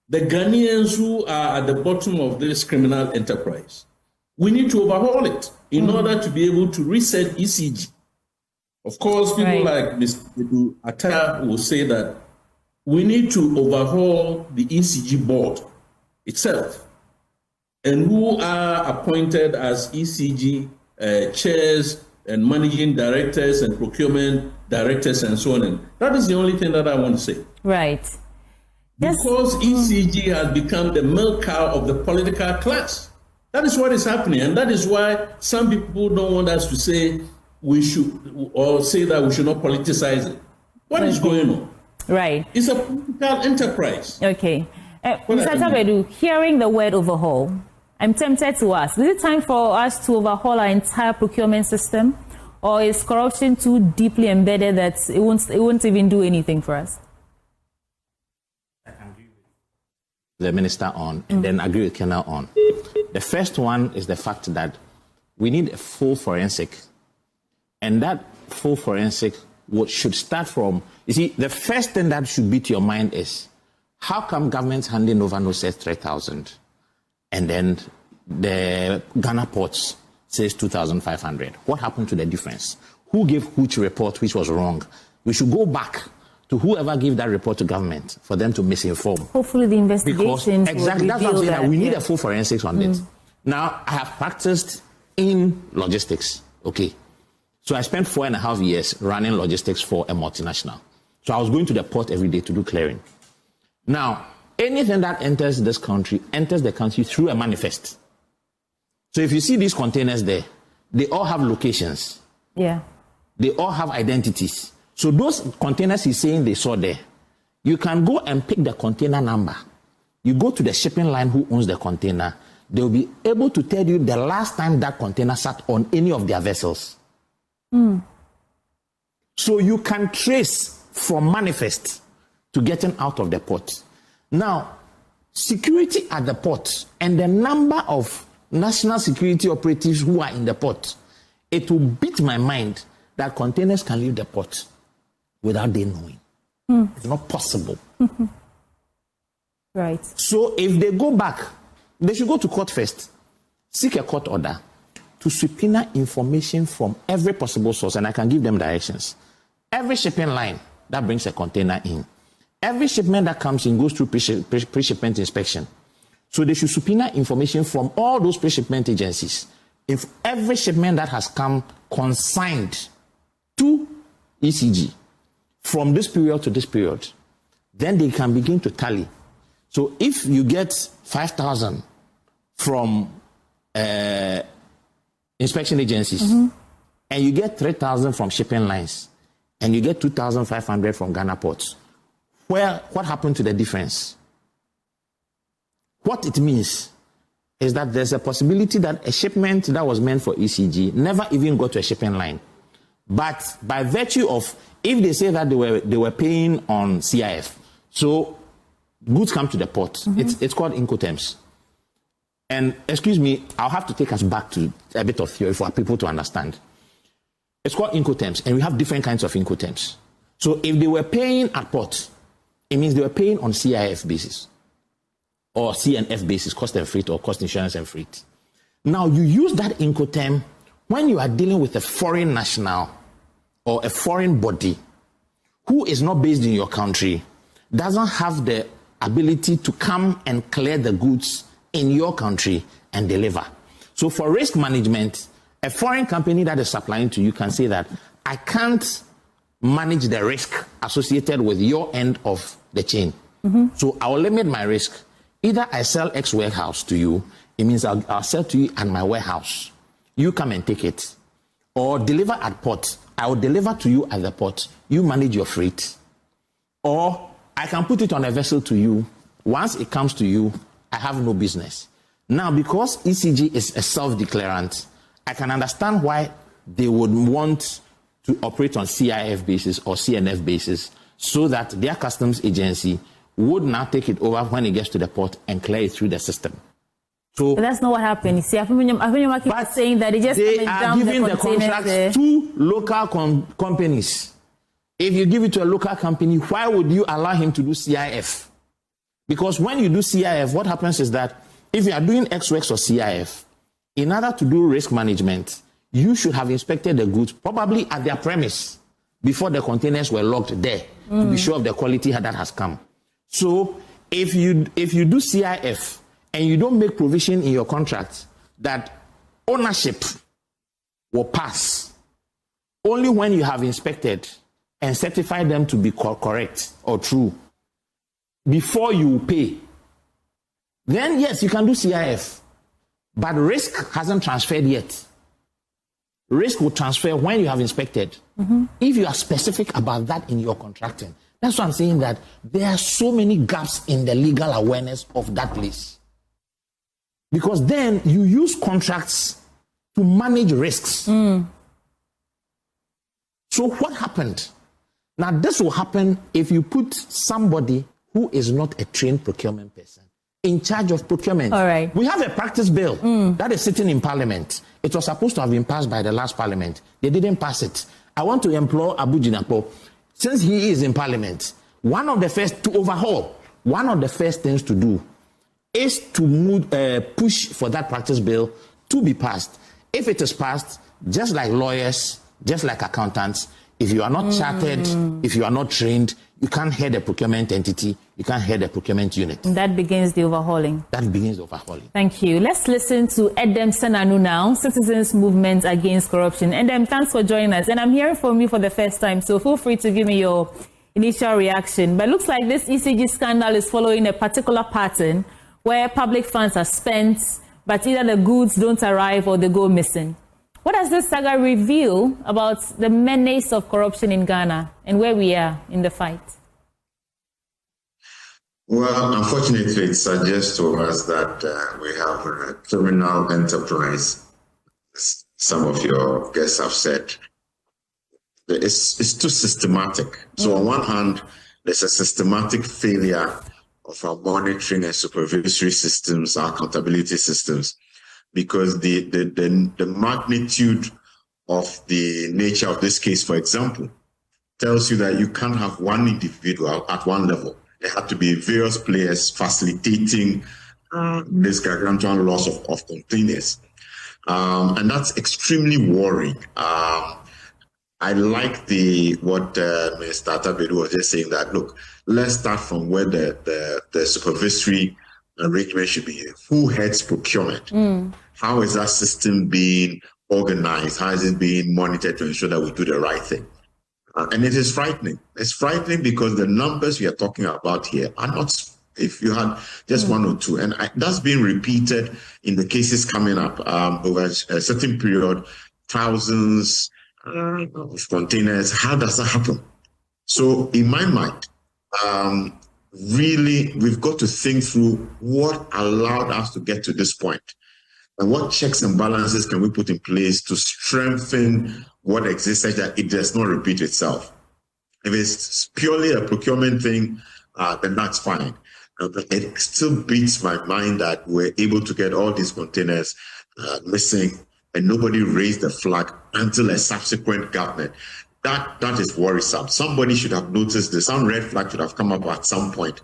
the Ghanaians who are at the bottom of this criminal enterprise. We need to overhaul it in order to be able to reset ECG. Of course, people like Mr. Atta will say that we need to overhaul the ECG board itself, and who are appointed as ECG chairs and managing directors and procurement directors and so on. And that is the only thing that I want to say. Right. Because ECG has become the milk cow of the political class. That is what is happening. And that is why some people don't want us to say we should, or say that we should not politicize it. What is going on? Right. It's a political enterprise. Okay. Mr. Tabedu, hearing the word overhaul, I'm tempted to ask, is it time for us to overhaul our entire procurement system? Or is corruption too deeply embedded that it won't even do anything for us? I can agree with the minister on, and then agree with Kenna on. The first one is the fact that we need a full forensic. And that full forensic should start from, you see, the first thing that should beat your mind is, how come government's handing over no says 3,000? And then the Ghana ports says 2,500. What happened to the difference? Who gave which report which was wrong? We should go back to whoever gave that report to government for them to misinform. Hopefully the investigations exactly, that's what I'm saying, that we need a full forensics on it. Now, I have practiced in logistics, okay? So I spent 4.5 years running logistics for a multinational. So I was going to the port every day to do clearing. Now, anything that enters this country enters the country through a manifest. So if you see these containers there, they all have locations. Yeah. They all have identities. So those containers he's saying they saw there, you can go and pick the container number. You go to the shipping line who owns the container. They'll be able to tell you the last time that container sat on any of their vessels. So you can trace from manifest to getting out of the port. Now, security at the port and the number of national security operatives who are in the port, it will beat my mind that containers can leave the port without them knowing. It's not possible. Right. So if they go back, they should go to court first, seek a court order to subpoena information from every possible source, and I can give them directions. Every shipping line that brings a container in, every shipment that comes in goes through pre-shipment inspection. So they should subpoena information from all those pre-shipment agencies. If every shipment that has come consigned to ECG from this period to this period, then they can begin to tally. So if you get 5,000 from inspection agencies, and you get 3,000 from shipping lines, and you get 2,500 from Ghana ports, what happened to the difference? What it means is that there's a possibility that a shipment that was meant for ECG never even got to a shipping line. But by virtue of, if they say that they were paying on CIF, so goods come to the port. It's called Incoterms. And excuse me, I'll have to take us back to a bit of theory for people to understand. It's called Incoterms, and we have different kinds of Incoterms. So if they were paying at port, it means they were paying on CIF basis or CNF basis, cost and freight, or cost insurance and freight. Now, you use that Incoterm when you are dealing with a foreign national or a foreign body who is not based in your country, doesn't have the ability to come and clear the goods in your country and deliver. So for risk management, a foreign company that is supplying to you can say that I can't manage the risk associated with your end of the chain. So I will limit my risk. Either I sell X warehouse to you, it means I'll sell to you at my warehouse. You come and take it. Or deliver at port. I will deliver to you at the port. You manage your freight. Or I can put it on a vessel to you. Once it comes to you, I have no business. Now, because ECG is a self-declarant, I can understand why they would want to operate on CIF basis or CNF basis so that their customs agency would now take it over when it gets to the port and clear it through the system. So but that's not what happened. You see, Afenyo-Markin was saying that they are giving the contracts to local companies. If you give it to a local company, why would you allow him to do CIF? Because when you do CIF, what happens is that if you are doing XWX or CIF, in order to do risk management, you should have inspected the goods probably at their premise before the containers were locked there to be sure of the quality that has come. So if you do CIF and you don't make provision in your contract that ownership will pass only when you have inspected and certified them to be correct or true before you pay, then yes, you can do CIF. But risk hasn't transferred yet. Risk will transfer when you have inspected. If you are specific about that in your contracting, that's why I'm saying that there are so many gaps in the legal awareness of that place. Because then you use contracts to manage risks. So what happened? Now, this will happen if you put somebody who is not a trained procurement person in charge of procurement. All right. We have a practice bill that is sitting in Parliament. It was supposed to have been passed by the last Parliament. They didn't pass it. I want to implore Abu, since he is in Parliament, one of the first things to do is to push for that practice bill to be passed. If it is passed, just like lawyers, just like accountants, if you are not chartered, if you are not trained, you can't head a procurement entity, you can't head a procurement unit. And that begins the overhauling. Thank you. Let's listen to Edem Senanu now, Citizens Movement Against Corruption. Edem, thanks for joining us. And I'm hearing from you for the first time, so feel free to give me your initial reaction. But it looks like this ECG scandal is following a particular pattern where public funds are spent, but either the goods don't arrive or they go missing. What does this saga reveal about the menace of corruption in Ghana and where we are in the fight? Well, unfortunately, it suggests to us that we have a criminal enterprise. Some of your guests have said it's too systematic. So on one hand, there's a systematic failure of our monitoring and supervisory systems, our accountability systems, because the magnitude of the nature of this case, for example, tells you that you can't have one individual at one level. There had to be various players facilitating this gargantuan loss of containers. And that's extremely worrying. I like what Mr. Atabedu was just saying, that, look, let's start from where the supervisory arrangement should be. Who heads procurement? How is that system being organized? How is it being monitored to ensure that we do the right thing? And it is frightening. It's frightening because the numbers we are talking about here are not, if you had just one or two. And that's being repeated in the cases coming up over a certain period, thousands of containers. How does that happen? So in my mind, really, we've got to think through what allowed us to get to this point. And what checks and balances can we put in place to strengthen what exists such that it does not repeat itself? If it's purely a procurement thing, then that's fine. But it still beats my mind that we're able to get all these containers missing and nobody raised the flag until a subsequent government. That is worrisome. Somebody should have noticed this. Some red flag should have come up at some point.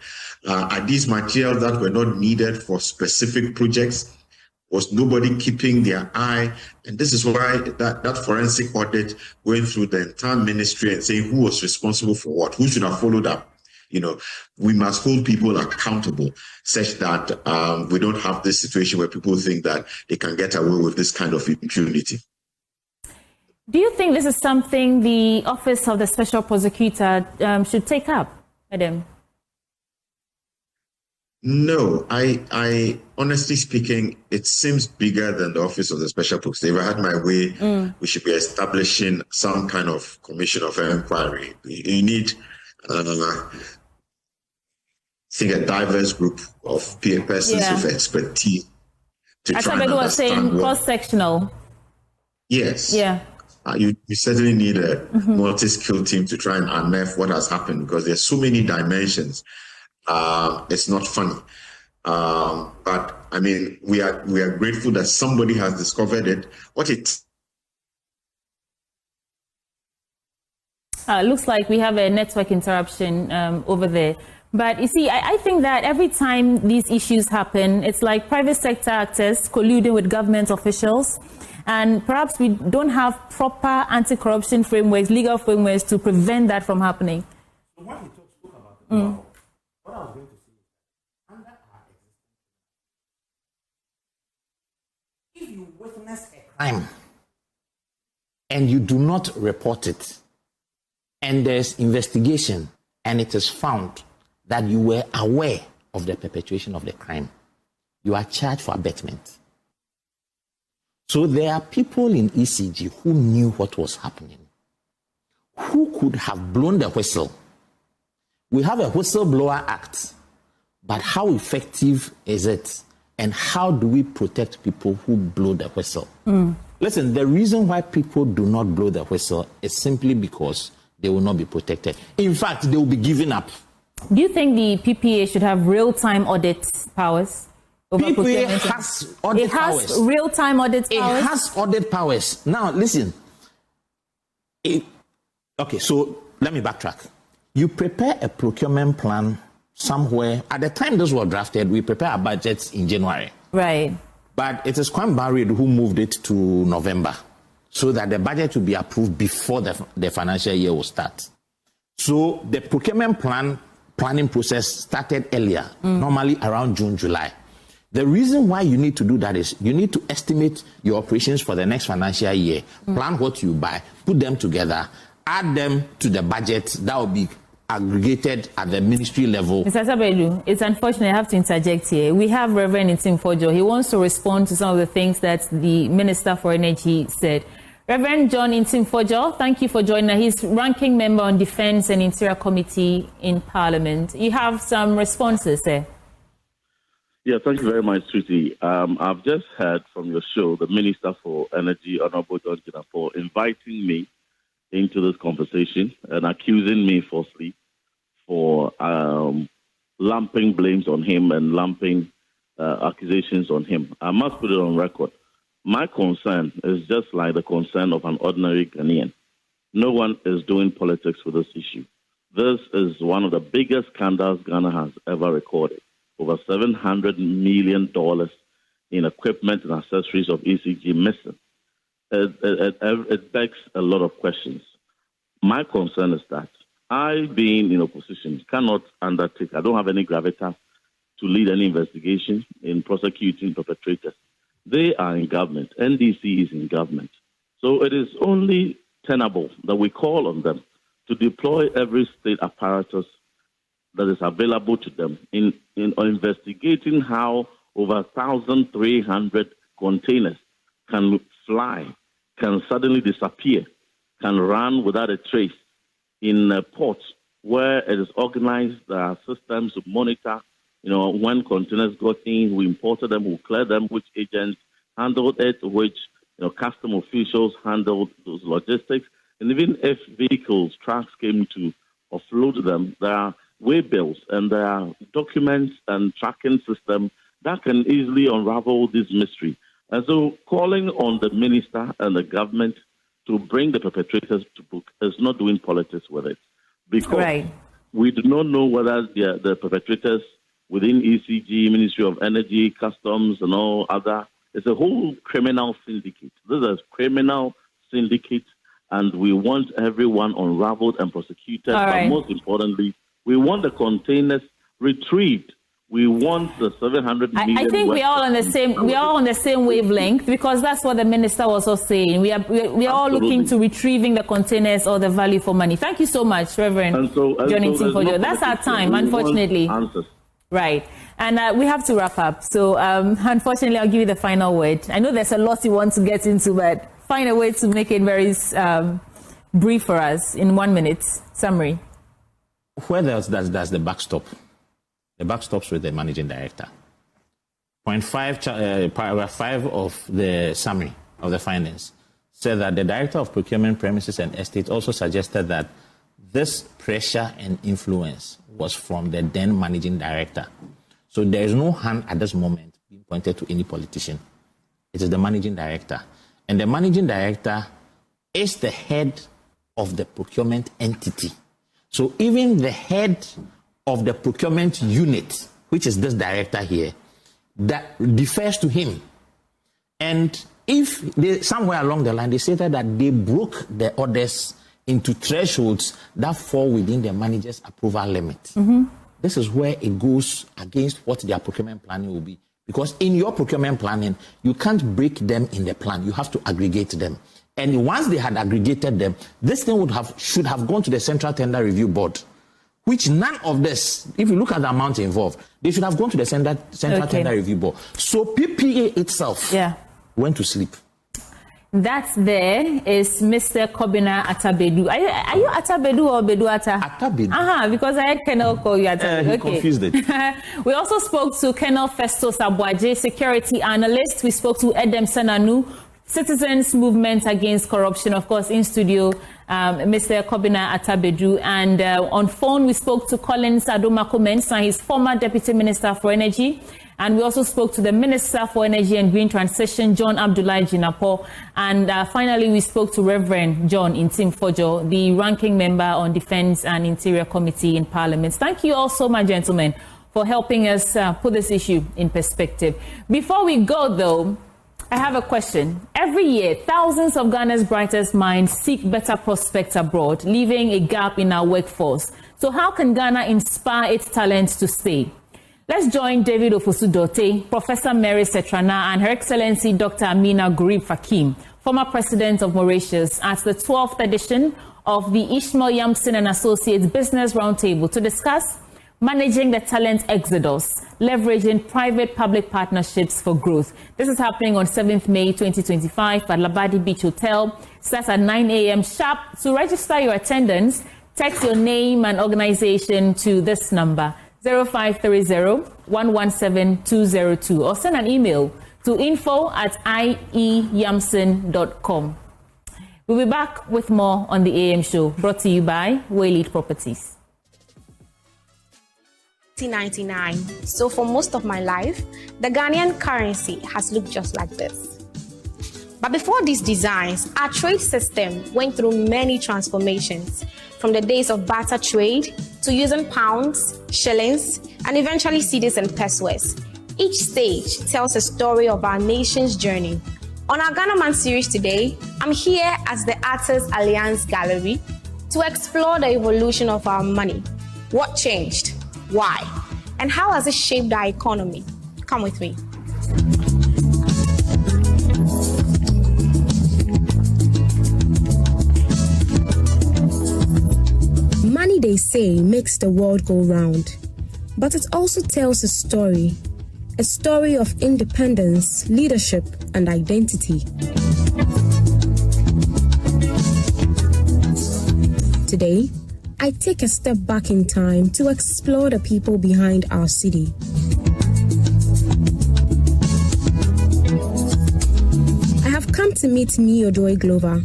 Are these materials that were not needed for specific projects? Was nobody keeping their eye? And this is why that forensic audit went through the entire ministry and saying who was responsible for what, who should have followed up. We must hold people accountable such that we don't have this situation where people think that they can get away with this kind of impunity. Do you think this is something the Office of the Special Prosecutor should take up, Madam? No, I honestly speaking, it seems bigger than the Office of the Special Prosecutor. If I had my way, we should be establishing some kind of commission of inquiry. You need, I think, a diverse group of peer persons with expertise to try and understand. Was saying cross-sectional. Yes. Yeah. You certainly need a multi-skilled team to try and unearth what has happened, because there's so many dimensions. It's not funny. But I mean, we are grateful that somebody has discovered it. Looks like we have a network interruption over there. But you see, I think that every time these issues happen, it's like private sector actors colluding with government officials. And perhaps we don't have proper anti-corruption frameworks, legal frameworks to prevent that from happening. So what he spoke about the law, what I was going to say is that under our existing, if you witness a crime and you do not report it, and there's investigation and it is found that you were aware of the perpetration of the crime, you are charged for abetment. So there are people in ECG who knew what was happening, who could have blown the whistle. We have a Whistleblower Act, but how effective is it? And how do we protect people who blow the whistle? Listen, the reason why people do not blow the whistle is simply because they will not be protected. In fact, they will be given up. Do you think the PPA should have real-time audit powers? PPA has audit powers. It has real-time audit powers? It has audit powers. Now, listen. Okay, so let me backtrack. You prepare a procurement plan somewhere. At the time this was drafted, we prepare our budgets in January. Right. But it is Col.Aboagye who moved it to November so that the budget will be approved before the financial year will start. So the procurement planning process started earlier, normally around June, July. The reason why you need to do that is you need to estimate your operations for the next financial year, plan what you buy, put them together, add them to the budget that will be aggregated at the ministry level. Mr. Sabelu, it's unfortunate I have to interject here. We have Reverend Ntimfojo. He wants to respond to some of the things that the Minister for Energy said. Reverend John Ntimfojo, thank you for joining us. He's ranking member on Defense and Interior Committee in Parliament. You have some responses there. Yeah, thank you very much, Susie. I've just heard from your show, the Minister for Energy, Honorable John for inviting me into this conversation and accusing me falsely for lumping blames on him and lumping accusations on him. I must put it on record. My concern is just like the concern of an ordinary Ghanaian. No one is doing politics with this issue. This is one of the biggest scandals Ghana has ever recorded. Over $700 million in equipment and accessories of ECG missing. It begs a lot of questions. My concern is that I, being in opposition, cannot undertake, I don't have any gravitas to lead any investigation in prosecuting perpetrators. They are in government. NDC is in government. So it is only tenable that we call on them to deploy every state apparatus that is available to them in investigating how over 1,300 containers can fly, can suddenly disappear, can run without a trace in a port where it is organized. There are systems to monitor, when containers got in, who imported them, who cleared them, which agents handled it, which custom officials handled those logistics. And even if vehicles, trucks came to offload them, there are waybills and there are documents and tracking systems that can easily unravel this mystery. And so calling on the minister and the government to bring the perpetrators to book is not doing politics with it. Because we do not know whether the perpetrators within ECG, Ministry of Energy, Customs, and all other It's a whole criminal syndicate. This is a criminal syndicate, and we want everyone unraveled and prosecuted. All right. But most importantly, we want the containers retrieved. We want the 700 million. I think we are all on the same. We are all on the same wavelength, because that's what the minister was also saying. We are all looking to retrieving the containers or the value for money. Thank you so much, Reverend Johnny Timfojo. That's our time, unfortunately. Right, and we have to wrap up. So unfortunately, I'll give you the final word. I know there's a lot you want to get into, but find a way to make it very brief for us in 1 minute summary. Where else does the backstop? The buck stops with the managing director. Point 5, paragraph 5 of the summary of the findings said that the director of procurement, premises and estate also suggested that this pressure and influence was from the then managing director. So there is no hand at this moment being pointed to any politician. It is the managing director. And the managing director is the head of the procurement entity. So even the head of the procurement unit, which is this director here, that defers to him. And if they, somewhere along the line they say that they broke the orders into thresholds that fall within the manager's approval limit, this is where it goes against what their procurement planning will be. Because in your procurement planning, you can't break them in the plan. You have to aggregate them. And once they had aggregated them, this thing should have gone to the Central Tender Review Board, which none of this, if you look at the amount involved, they should have gone to the Central Tender Review Board. So PPA itself went to sleep. That there is Mr. Kobina Atabedu. Are you Atabedu or Beduata? Atabedu. Because I had Colonel call you Atabedu. He confused it. We also spoke to Colonel Col.Aboagye, security analyst. We spoke to Edem Senanu, Citizens Movement Against Corruption, of course, in studio, Mr. Kobina Atabedu. And on phone, we spoke to Collins Adomako-Mensah, his former Deputy Minister for Energy. And we also spoke to the Minister for Energy and Green Transition, John Abdullahi Jinapor. And finally, we spoke to Reverend John Timfojo, the ranking member on Defense and Interior Committee in Parliament. Thank you all so much, gentlemen, for helping us put this issue in perspective. Before we go, though, I have a question. Every year, thousands of Ghana's brightest minds seek better prospects abroad, leaving a gap in our workforce. So how can Ghana inspire its talent to stay? Let's join David Ofosu-Dorte, Professor Mary Setrana, and Her Excellency Dr. Amina Gurib Fakim, former President of Mauritius, at the 12th edition of the Ishmael Yamson and Associates Business Roundtable to discuss managing the talent exodus, leveraging private-public partnerships for growth. This is happening on 7th May 2025 at Labadi Beach Hotel. Starts at 9 a.m. sharp. To register your attendance, text your name and organization to this number, 0530-117-202, or send an email to info@ieyamson.com. We'll be back with more on the AM show, brought to you by Waylead Properties. 1999. So for most of my life, the Ghanaian currency has looked just like this. But before these designs, our trade system went through many transformations, from the days of barter trade to using pounds, shillings, and eventually cedis and pesos. Each stage tells a story of our nation's journey. On our Ghana Man series today, I'm here as the Artists Alliance Gallery to explore the evolution of our money. What changed? Why? And how has it shaped our economy? Come with me. Money, they say, makes the world go round. But it also tells a story of independence, leadership, and identity. Today, I take a step back in time to explore the people behind our city. I have come to meet Miodoy Glover.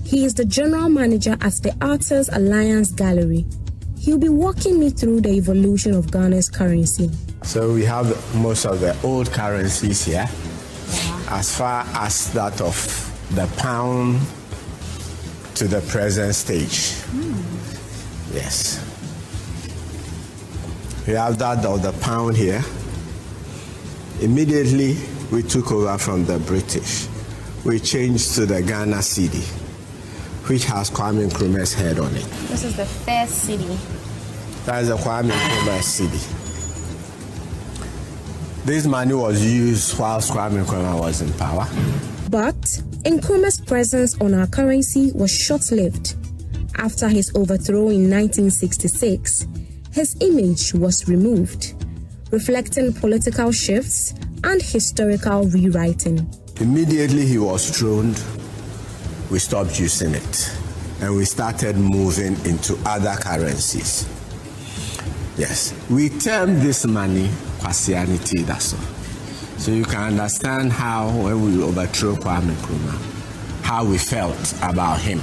He is the general manager at the Artists Alliance Gallery. He'll be walking me through the evolution of Ghana's currency. So we have most of the old currencies here, as far as that of the pound to the present stage. Yes. We have that of the pound here. Immediately, we took over from the British. We changed to the Ghana cedi, which has Kwame Nkrumah's head on it. This is the first cedi. That is the Kwame Nkrumah cedi. This money was used whilst Kwame Nkrumah was in power. But Nkrumah's presence on our currency was short-lived. After his overthrow in 1966, his image was removed, reflecting political shifts and historical rewriting. Immediately he was throned, we stopped using it, and we started moving into other currencies. Yes, we termed this money Kwasianity, that's all. So you can understand how, when we overthrew Kwame Nkrumah, how we felt about him.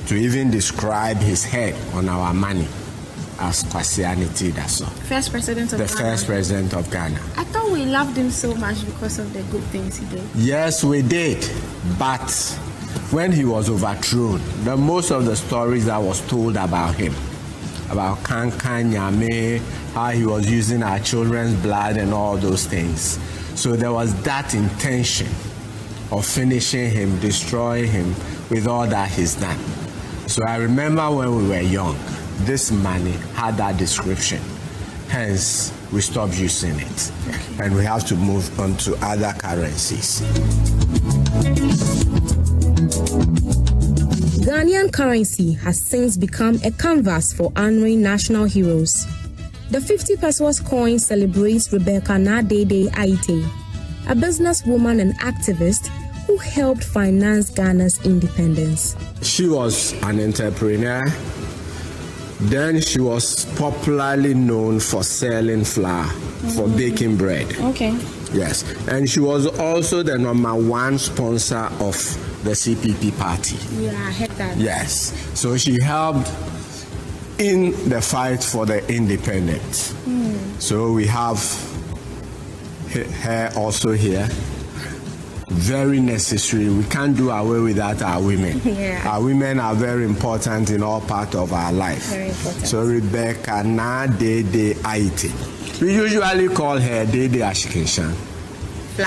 To even describe his head on our money as Kwasianity, that's all. First president of Ghana. The first president of Ghana. I thought we loved him so much because of the good things he did. Yes, we did. But when he was overthrown, most of the stories that was told about him, about Kankan Nyame, how he was using our children's blood and all those things. So there was that intention of finishing him, destroying him with all that he's done. So I remember when we were young, this money had that description. Hence, we stopped using it. And we have to move on to other currencies. Ghanaian currency has since become a canvas for honoring national heroes. The 50 pesos coin celebrates Rebecca Nadede Aite, a businesswoman and activist who helped finance Ghana's independence. She was an entrepreneur. Then she was popularly known for selling flour, for baking bread. Okay. Yes, and she was also the #1 sponsor of the CPP party. Yeah, I heard that. Yes, so she helped in the fight for the independence. So we have her also here. Very necessary. We can't do away without our women. Yeah. Our women are very important in all parts of our life. Very important. So Rebecca Nadede Aite. We usually call her Dede Ashikenshan.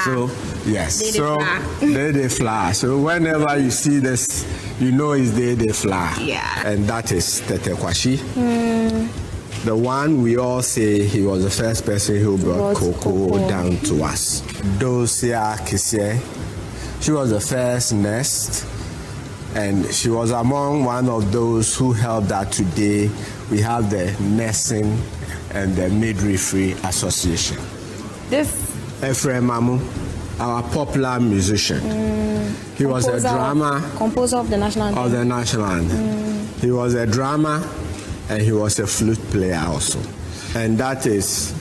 So yes, Dede so flour. Dede flour. So whenever you see this, you know it's Dede flour. Yeah. And that is Tete Kwashi. The one we all say he was the first person who brought cocoa down to us. Dosia Kisie, she was the first nurse, and she was among one of those who helped that today we have the Nursing and the Midwifery Association. This Ephraim Mamu, our popular musician. He was a drummer. Composer of the national anthem. Of the national anthem. He was a drummer and he was a flute player also. And that is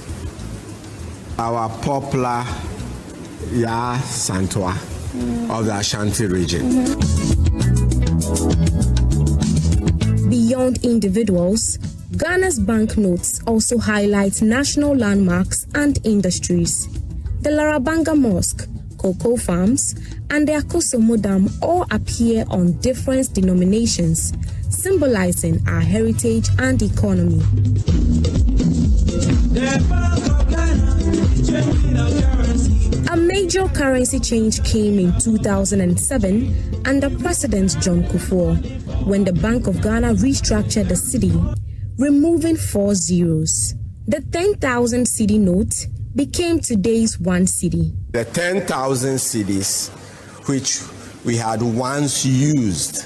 our popular Ya Santua of the Ashanti region. Beyond individuals, Ghana's banknotes also highlight national landmarks and industries. The Larabanga Mosque, cocoa farms, and the Akosomo Dam all appear on different denominations, symbolizing our heritage and economy. A major currency change came in 2007 under President John Kufuor, when the Bank of Ghana restructured the cedi, removing 4 zeros. The 10,000 cedi note became today's 1 cedi. The 10,000 cedis, which we had once used,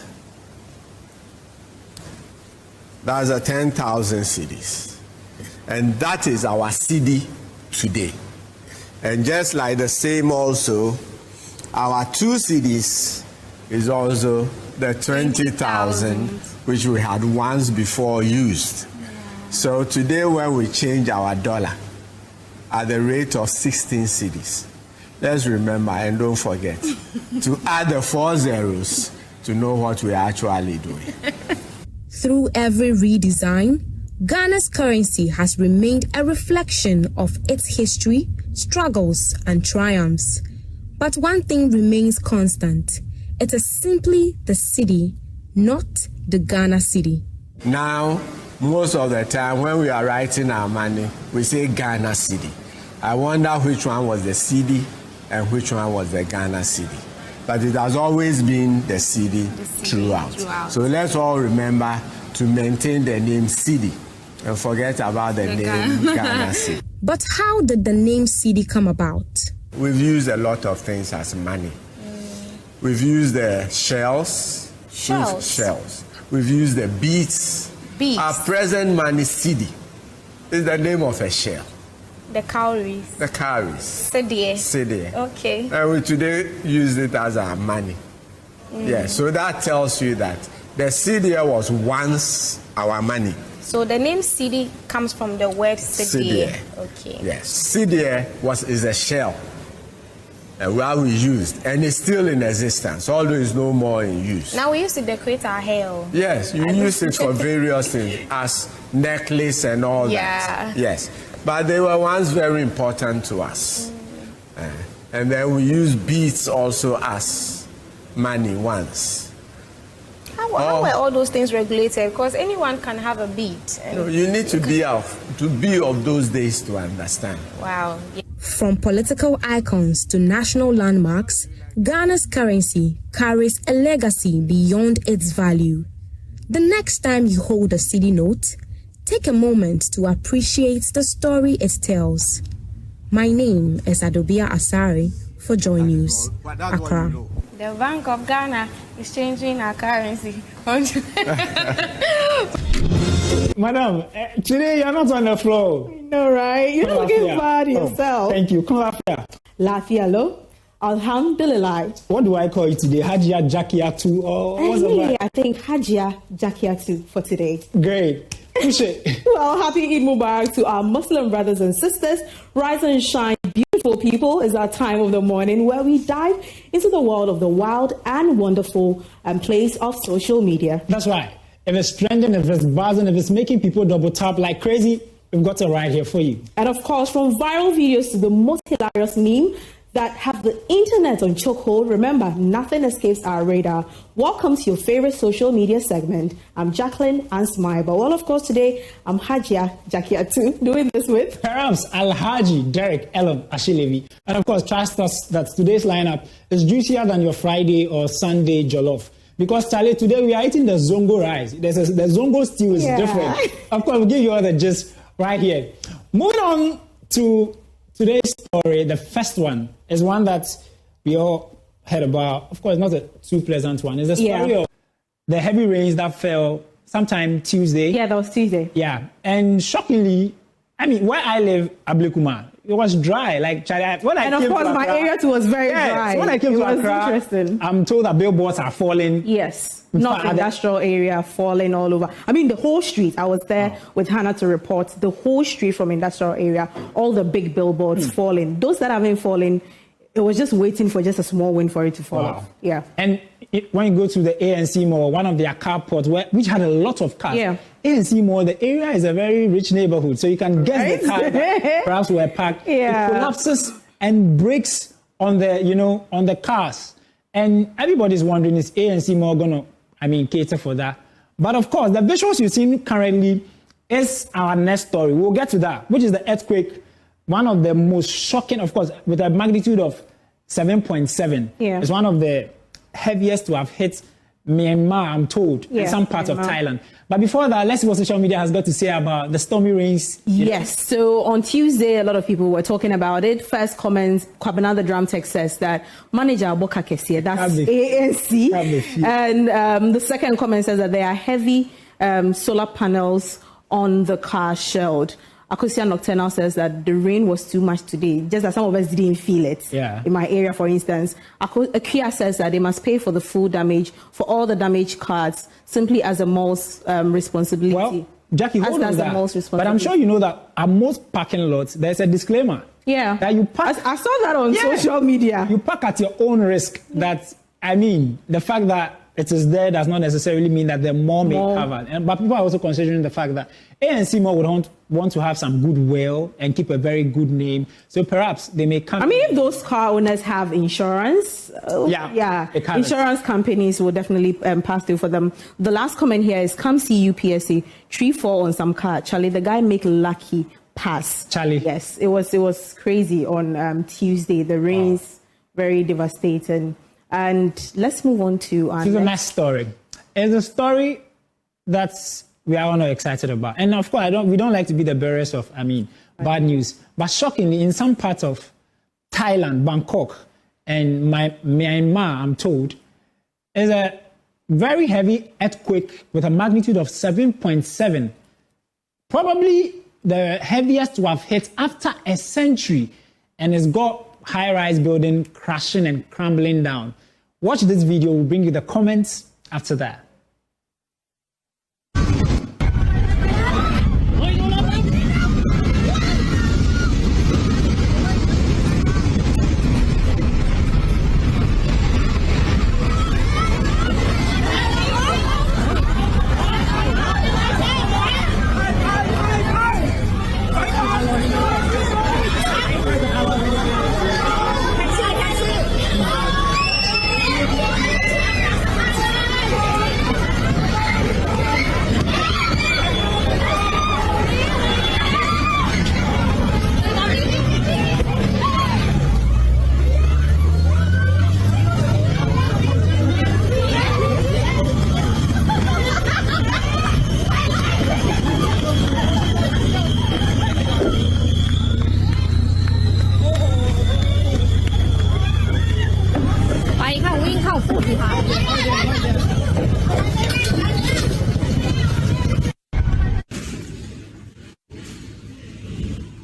that's a 10,000 cedis. And that is our cedi today. And just like the same also, our 2 cedis is also the 20,000, which we had once before used. So today when we change our dollar at the rate of 16 cedis, let's remember and don't forget to add the 4 zeros to know what we're actually doing. Through every redesign, Ghana's currency has remained a reflection of its history, struggles, and triumphs. But one thing remains constant. It is simply the cedi, not the Ghana cedi. Now, most of the time when we are writing our money, we say Ghana cedi. I wonder which one was the cedi and which one was the Ghana cedi. But it has always been the cedi throughout. So let's all remember to maintain the name cedi and forget about the name Ghana cedi. But how did the name cedi come about? We've used a lot of things as money. We've used the shells. We've used the beads. Our present money, cedi, is the name of a shell. The cowries. The cowries. Cedi. Okay. And we today use it as our money. Yeah, so that tells you that the cedi was once our money. So the name cedi comes from the word cedi. Okay. Yes, cedi is a shell. Where we used, and it's still in existence, although it's no more in use. Now we used to decorate our hair. Yes, you use it for various things, as necklace and all that. Yes, but they were once very important to us. And then we use beads also as money once. How were all those things regulated? Because anyone can have a bead. You need to be of those days to understand. Wow. From political icons to national landmarks, Ghana's currency carries a legacy beyond its value. The next time you hold a cedi note, take a moment to appreciate the story it tells. My name is Adobia Asare for Joy News, Accra. The Bank of Ghana is changing our currency. Madam, today you're not on the floor. No, right? You're looking bad yourself. Thank you. Come Lafia. Lafia, lo. Alhamdulillah. What do I call you today? Hajia Jakiatu or what's the I think Hajia Jakiatu for today. Great. Appreciate. Well, happy Eid Mubarak to our Muslim brothers and sisters. Rise and shine, beautiful people, is our time of the morning where we dive into the world of the wild and wonderful place of social media. That's right. If it's trending, if it's buzzing, if it's making people double tap like crazy, we've got it right here for you. And of course, from viral videos to the most hilarious meme that have the internet on chokehold, remember, nothing escapes our radar. Welcome to your favorite social media segment. I'm Jacqueline and Smile. But well, of course, today I'm Hajia Jakiatu doing this with perhaps Alhaji Derek Elam Ashilevi. And of course, trust us that today's lineup is juicier than your Friday or Sunday jollof. Because Charlie, today we are eating the Songo rice. The Songo stew is different. Of course, we'll give you all the gist right here. Moving on to today's story, the first one is one that we all heard about. Of course, not a too pleasant one. It's the story of the heavy rains that fell sometime Tuesday. Yeah, that was Tuesday. Yeah. And shockingly, I mean, where I live, Ablekuma, it was dry. Like, when I and of course, my area too was very dry. So when I came to Accra, I'm told that billboards are falling. Yes, not industrial area falling all over. I mean, the whole street. I was there with Hannah to report the whole street from industrial area, all the big billboards falling. Those that haven't fallen, it was just waiting for just a small wind for it to fall off. Yeah. And when you go to the ANC Mall, one of their carports, which had a lot of cars. Yeah. ANC Mall, the area is a very rich neighborhood, so you can guess the car that perhaps were parked. Yeah. It collapses and breaks on the cars. And everybody's wondering, is ANC Mall going to, cater for that? But of course, the visuals you've seen currently is our next story. We'll get to that, which is the earthquake. One of the most shocking, of course, with a magnitude of 7.7. Yeah. It's one of the heaviest to have hit Myanmar, I'm told, in some parts of Thailand. But before that, let's see what social media has got to say about the stormy rains. Yes. So on Tuesday, a lot of people were talking about it. First comments, Kwabena the Drum Tech says that Manager Bokakesie, that's ANC. And the second comment says that there are heavy solar panels on the car shelled. Akosia Nocturnal says that the rain was too much today, just that some of us didn't feel it. Yeah. In my area, for instance. Akia says that they must pay for the full damage for all the damaged cars, simply as a mall's responsibility. Well, Jackie, hold on that. But I'm sure you know that at most parking lots, there's a disclaimer. Yeah. That you park. I saw that on social media. You park at your own risk. That, the fact that it is there does not necessarily mean that the mall may cover. But people are also considering the fact that ANC Mall would want to have some goodwill and keep a very good name. So perhaps they may come. If those car owners have insurance, insurance companies will definitely pass through for them. The last comment here is, come see UPSA, 3-4 on some car. Charlie, the guy make lucky. pass. Charlie. Yes, it was crazy on Tuesday. The rains, very devastating. And let's move on to our next story. It's a story that we are all not excited about. And of course, we don't like to be the bearers of, bad news. But shockingly, in some parts of Thailand, Bangkok, and Myanmar, I'm told, is a very heavy earthquake with a magnitude of 7.7. Probably the heaviest to have hit after a century, and it's got high-rise building crashing and crumbling down. Watch this video. We'll bring you the comments after that.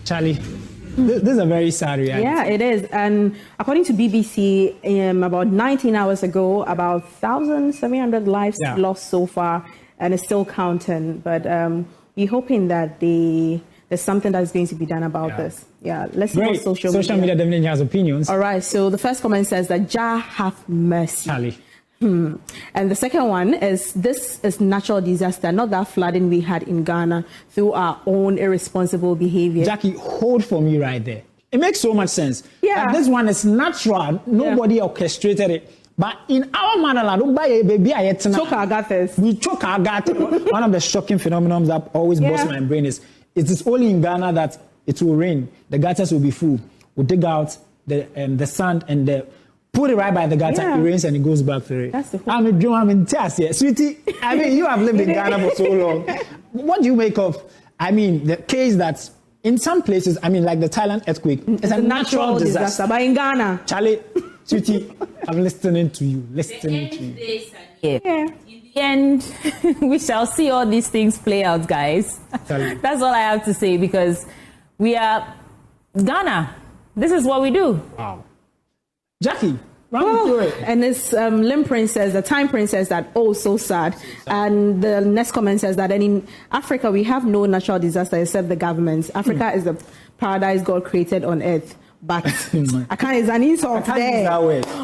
Charlie, this is a very sad reality. Yeah, it is. And according to BBC, about 19 hours ago, about 1,700 lives lost so far, and it's still counting. But we're hoping that there's something that's going to be done about this. Yeah, let's see what social media definitely has opinions. All right, so the first comment says that Jah have mercy. Charlie. And the second one is, this is natural disaster, not that flooding we had in Ghana through our own irresponsible behavior. Jackie, hold for me right there. It makes so much sense. Yeah. Like, this one is natural. Nobody orchestrated it. But in our motherland, choke our gutters. We choke our gutters. One of the shocking phenomena that always busts my brain is, it is only in Ghana that it will rain. The gutters will be full. We'll dig out the sand and put it right by the gutter. It rains and it goes back to it. That's the whole I'm a dream. I'm in tears here. Sweetie, you have lived in Ghana for so long. What do you make of, the case that in some places, like the Thailand earthquake, it's a natural disaster. But in Ghana, Charlie, sweetie, I'm listening to you. In the end, we shall see all these things play out, guys. That's all I have to say, because we are Ghana. This is what we do. Wow. Jackie, run through it. And this Lim Prince says, the Time Prince says that, so sad. And the next comment says that in Africa, we have no natural disaster except the governments. Africa is the paradise God created on earth. But I can't, it's an insult there.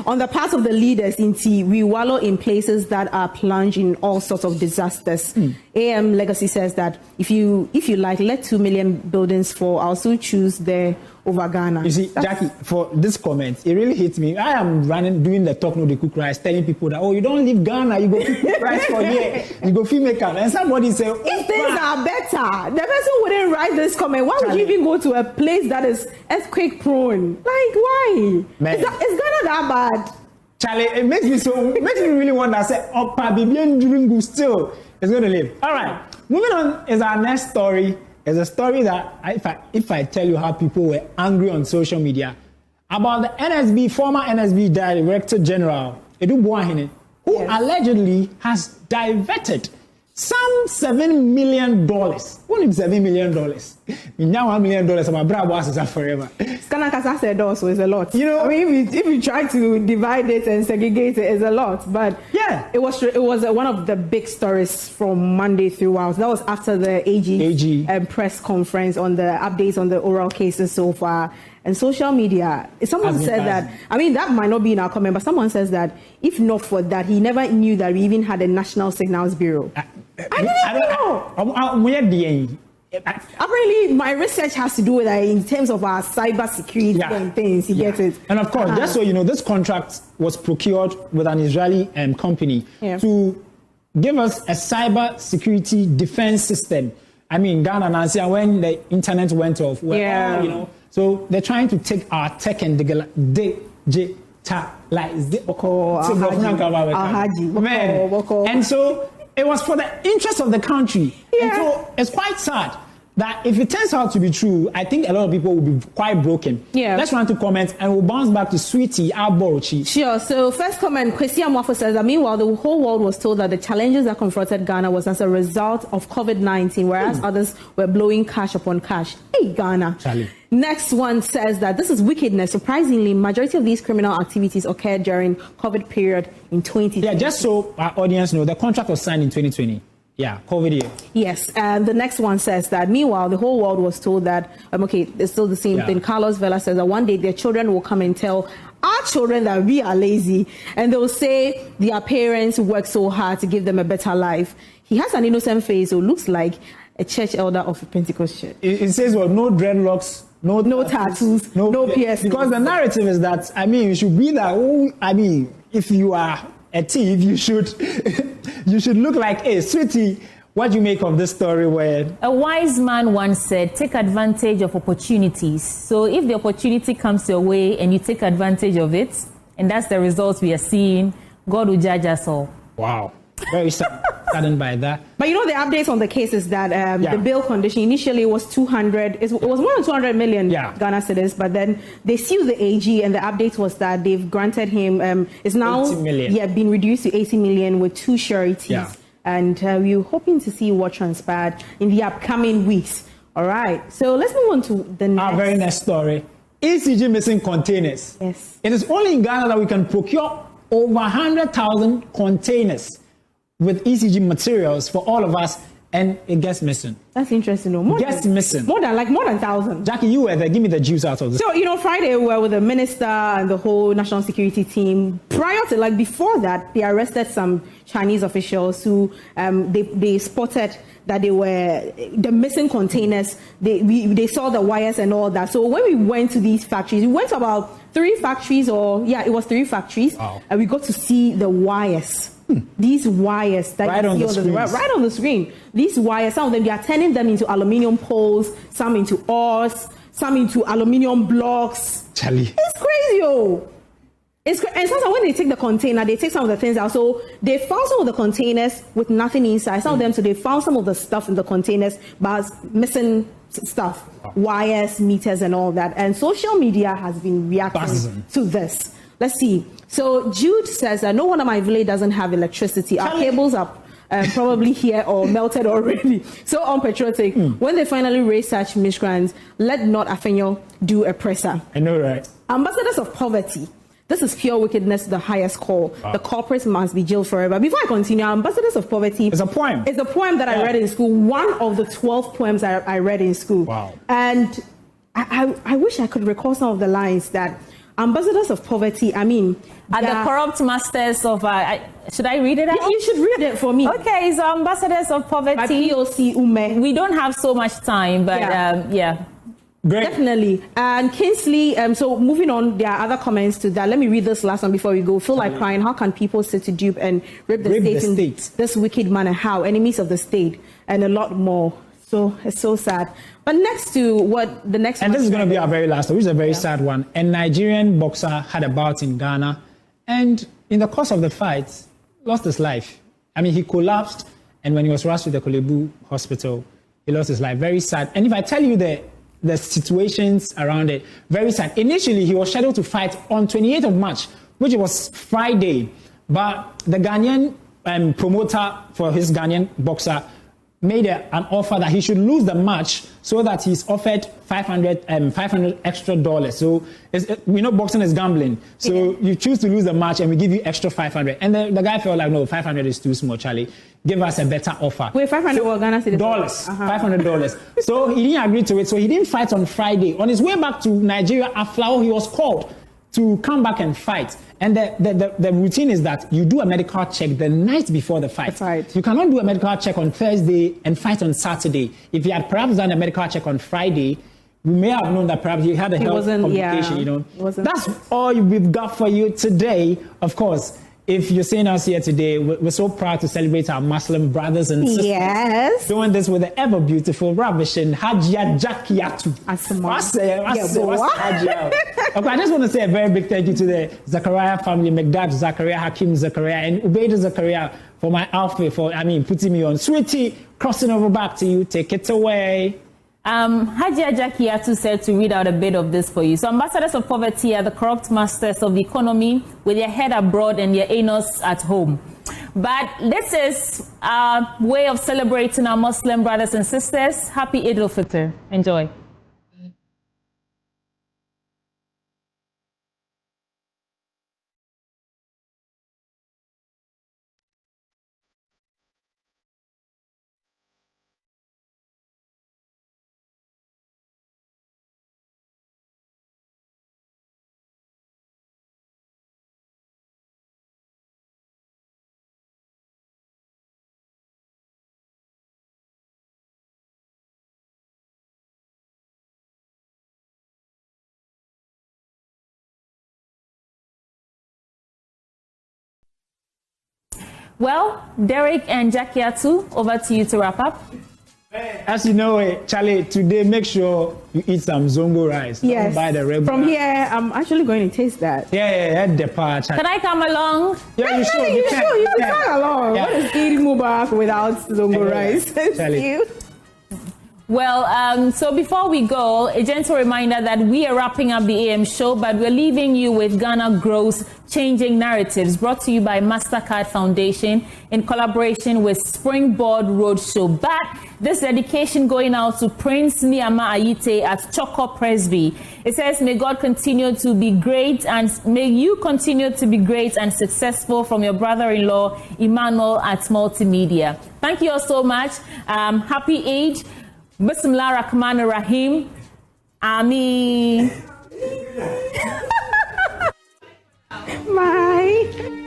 On the part of the leaders, we wallow in places that are plunged in all sorts of disasters. AM Legacy says that if you like, let 2 million buildings fall. I'll still choose there over Ghana. You see, Jackie, for this comment, it really hits me. I am doing the talk no the cook rice, telling people that, you don't leave Ghana, you go cook rice for here, you go feed make up. And somebody say, if things are better, the person wouldn't write this comment. Why would you even go to a place that is earthquake prone? Like, why? Man. Is Ghana that bad? Charlie, it makes me really wonder. I say, still is going to live. All right, moving on is our next story. It's a story that if I tell you how people were angry on social media about the former NSB Director General Col.Aboagye, who allegedly has diverted some $7 million. What is $7 million? Now $1 million. My brother is forever. Skanakasa said also is a lot. If you try to divide it and segregate it, it's a lot. But it was one of the big stories from Monday throughout. That was after the AG press conference on the updates on the oral cases so far. And social media, someone said that, that might not be in our comment, but someone says that if not for that, he never knew that we even had a National Signals Bureau. I didn't know. Apparently, my research has to do with that in terms of our cyber security and things. You get it? And of course, just so you know, this contract was procured with an Israeli company to give us a cyber security defense system. I mean, Ghana and Asia, when the internet went off, you know, so they're trying to take our tech and digitalize it. And so it was for the interest of the country. Yeah. And so it's quite sad that if it turns out to be true, I think a lot of people will be quite broken. Yeah. Let's run to comments and we'll bounce back to Sweetie Aborochi. Sure. So first comment, Kwesi Amwafo says that meanwhile the whole world was told that the challenges that confronted Ghana was as a result of COVID-19, whereas others were blowing cash upon cash. Hey, Ghana. Charlie. Next one says that this is wickedness. Surprisingly, majority of these criminal activities occurred during COVID period in 2020. Yeah, just so our audience know, the contract was signed in 2020. Yeah, COVID year. Yes, and the next one says that meanwhile the whole world was told that okay, it's still the same thing. Carlos Vela says that one day their children will come and tell our children that we are lazy, and they'll say their parents work so hard to give them a better life. He has an innocent face, so looks like a church elder of a Pentecost church. It says, well, no dreadlocks, no tattoos, no piercings. Because the narrative is that, I mean, you should be that, if you are a thief, you should you should look like, hey, Sweetie, what do you make of this story where a wise man once said, take advantage of opportunities. So if the opportunity comes your way and you take advantage of it, and that's the results we are seeing, God will judge us all. Wow. Very saddened by that. But you know, the updates on the case is that the bail condition initially was 200, it was more than 200 million Ghana cedis, but then they sued the AG and the update was that they've granted him, it's now been reduced to 80 million with 2 sureties. Yeah. And we're hoping to see what transpired in the upcoming weeks. All right, so let's move on to the next. Our very next story. ECG missing containers. Yes. It is only in Ghana that we can procure over 100,000 containers with ECG materials for all of us, and it gets missing. That's interesting. No, missing. More than 1,000. Jackie, you were there. Give me the juice out of this. So, you know, Friday we were with the minister and the whole national security team. Prior to, before that, they arrested some Chinese officials who they spotted that they were the missing containers. They saw the wires and all that. So when we went to these factories, we went to about 3 factories, it was 3 factories, and we got to see the wires. These wires that right you see right on the screen. These wires, some of them, they are turning them into aluminium poles, some into oars, some into aluminium blocks. Charlie. It's crazy, yo. And sometimes when they take the container, they take some of the things out. So they found some of the containers with nothing inside. Some of them, so they found some of the stuff in the containers, but missing stuff, wires, meters, and all that. And social media has been reacting to this. Let's see. So Jude says that no wonder my village doesn't have electricity. Our cables are probably here or melted already. So unpatriotic. When they finally raise such miscreants, let not Afenyo do a presser. I know, right? Ambassadors of poverty. This is pure wickedness to the highest call. The culprits must be jailed forever. Before I continue, Ambassadors of Poverty. It's a poem. It's a poem that I read in school. One of the 12 poems I read in school. Wow. And I wish I could recall some of the lines that Ambassadors of Poverty, I mean, are the corrupt masters of, should I read it out? You should read it for me. Okay, so Ambassadors of Poverty. By POC Ume. We don't have so much time, but Great. Definitely. And Kingsley, so moving on, there are other comments to that. Let me read this last one before we go. Feel like crying. How can people sit to dupe and rape the state in this wicked manner? How? Enemies of the state and a lot more. So it's so sad. But next to what the next and this is going to be our very last one, which is a very sad one. A Nigerian boxer had a bout in Ghana, and in the course of the fight, lost his life. I mean, he collapsed, and when he was rushed to the Col.Aboagye hospital, he lost his life. Very sad. And if I tell you the situations around it, very sad. Initially, he was scheduled to fight on 28th of March, which was Friday, but the Ghanaian promoter for his Ghanaian boxer made an offer that he should lose the match so that he's offered $500 extra. So we know boxing is gambling. So you choose to lose the match and we give you extra 500. And the guy felt like, no, 500 is too small, Charlie. Give us a better offer. Wait, 500 or Ghana cedis? $500. So he didn't agree to it. So he didn't fight on Friday. On his way back to Nigeria, Aflao, he was called to come back and fight. And the routine is that you do a medical check the night before the fight. That's right. You cannot do a medical check on Thursday and fight on Saturday. If you had perhaps done a medical check on Friday, we may have known that perhaps you had a health complication, you know. That's all we've got for you today. Of course, if you're seeing us here today, we're so proud to celebrate our Muslim brothers and sisters. Yes. Doing this with the ever beautiful Ravishing Hajia Jakiatu. I just want to say a very big thank you to the Zachariah family, Megdad Zachariah, Hakim Zachariah, and Ubaida Zachariah for my outfit, putting me on. Sweetie, crossing over back to you. Take it away. Hajia Jakiatu said to read out a bit of this for you. So ambassadors of poverty are the corrupt masters of the economy with their head abroad and their anus at home. But this is a way of celebrating our Muslim brothers and sisters. Happy Eid al-Fitr. Enjoy. Well, Derek and Jakiatu, over to you to wrap up. As you know, Charlie, today make sure you eat some Songo rice. Yes. Don't buy the regular. From here, I'm actually going to taste that. Yeah, the part. Can I come along? Yeah, you should. You can come along. Yeah. What is Eid Mubarak without Songo rice? Thank you. Well, so before we go, a gentle reminder that we are wrapping up the AM show, but we're leaving you with Ghana Grows Changing Narratives, brought to you by MasterCard Foundation in collaboration with Springboard Roadshow. But this dedication going out to Prince Niama Ayite at Choko Presby. It says, may God continue to be great and may you continue to be great and successful from your brother-in-law, Emmanuel at Multimedia. Thank you all so much. Happy Eid. Bismillah Rahman Rahim. Ameen. Bye.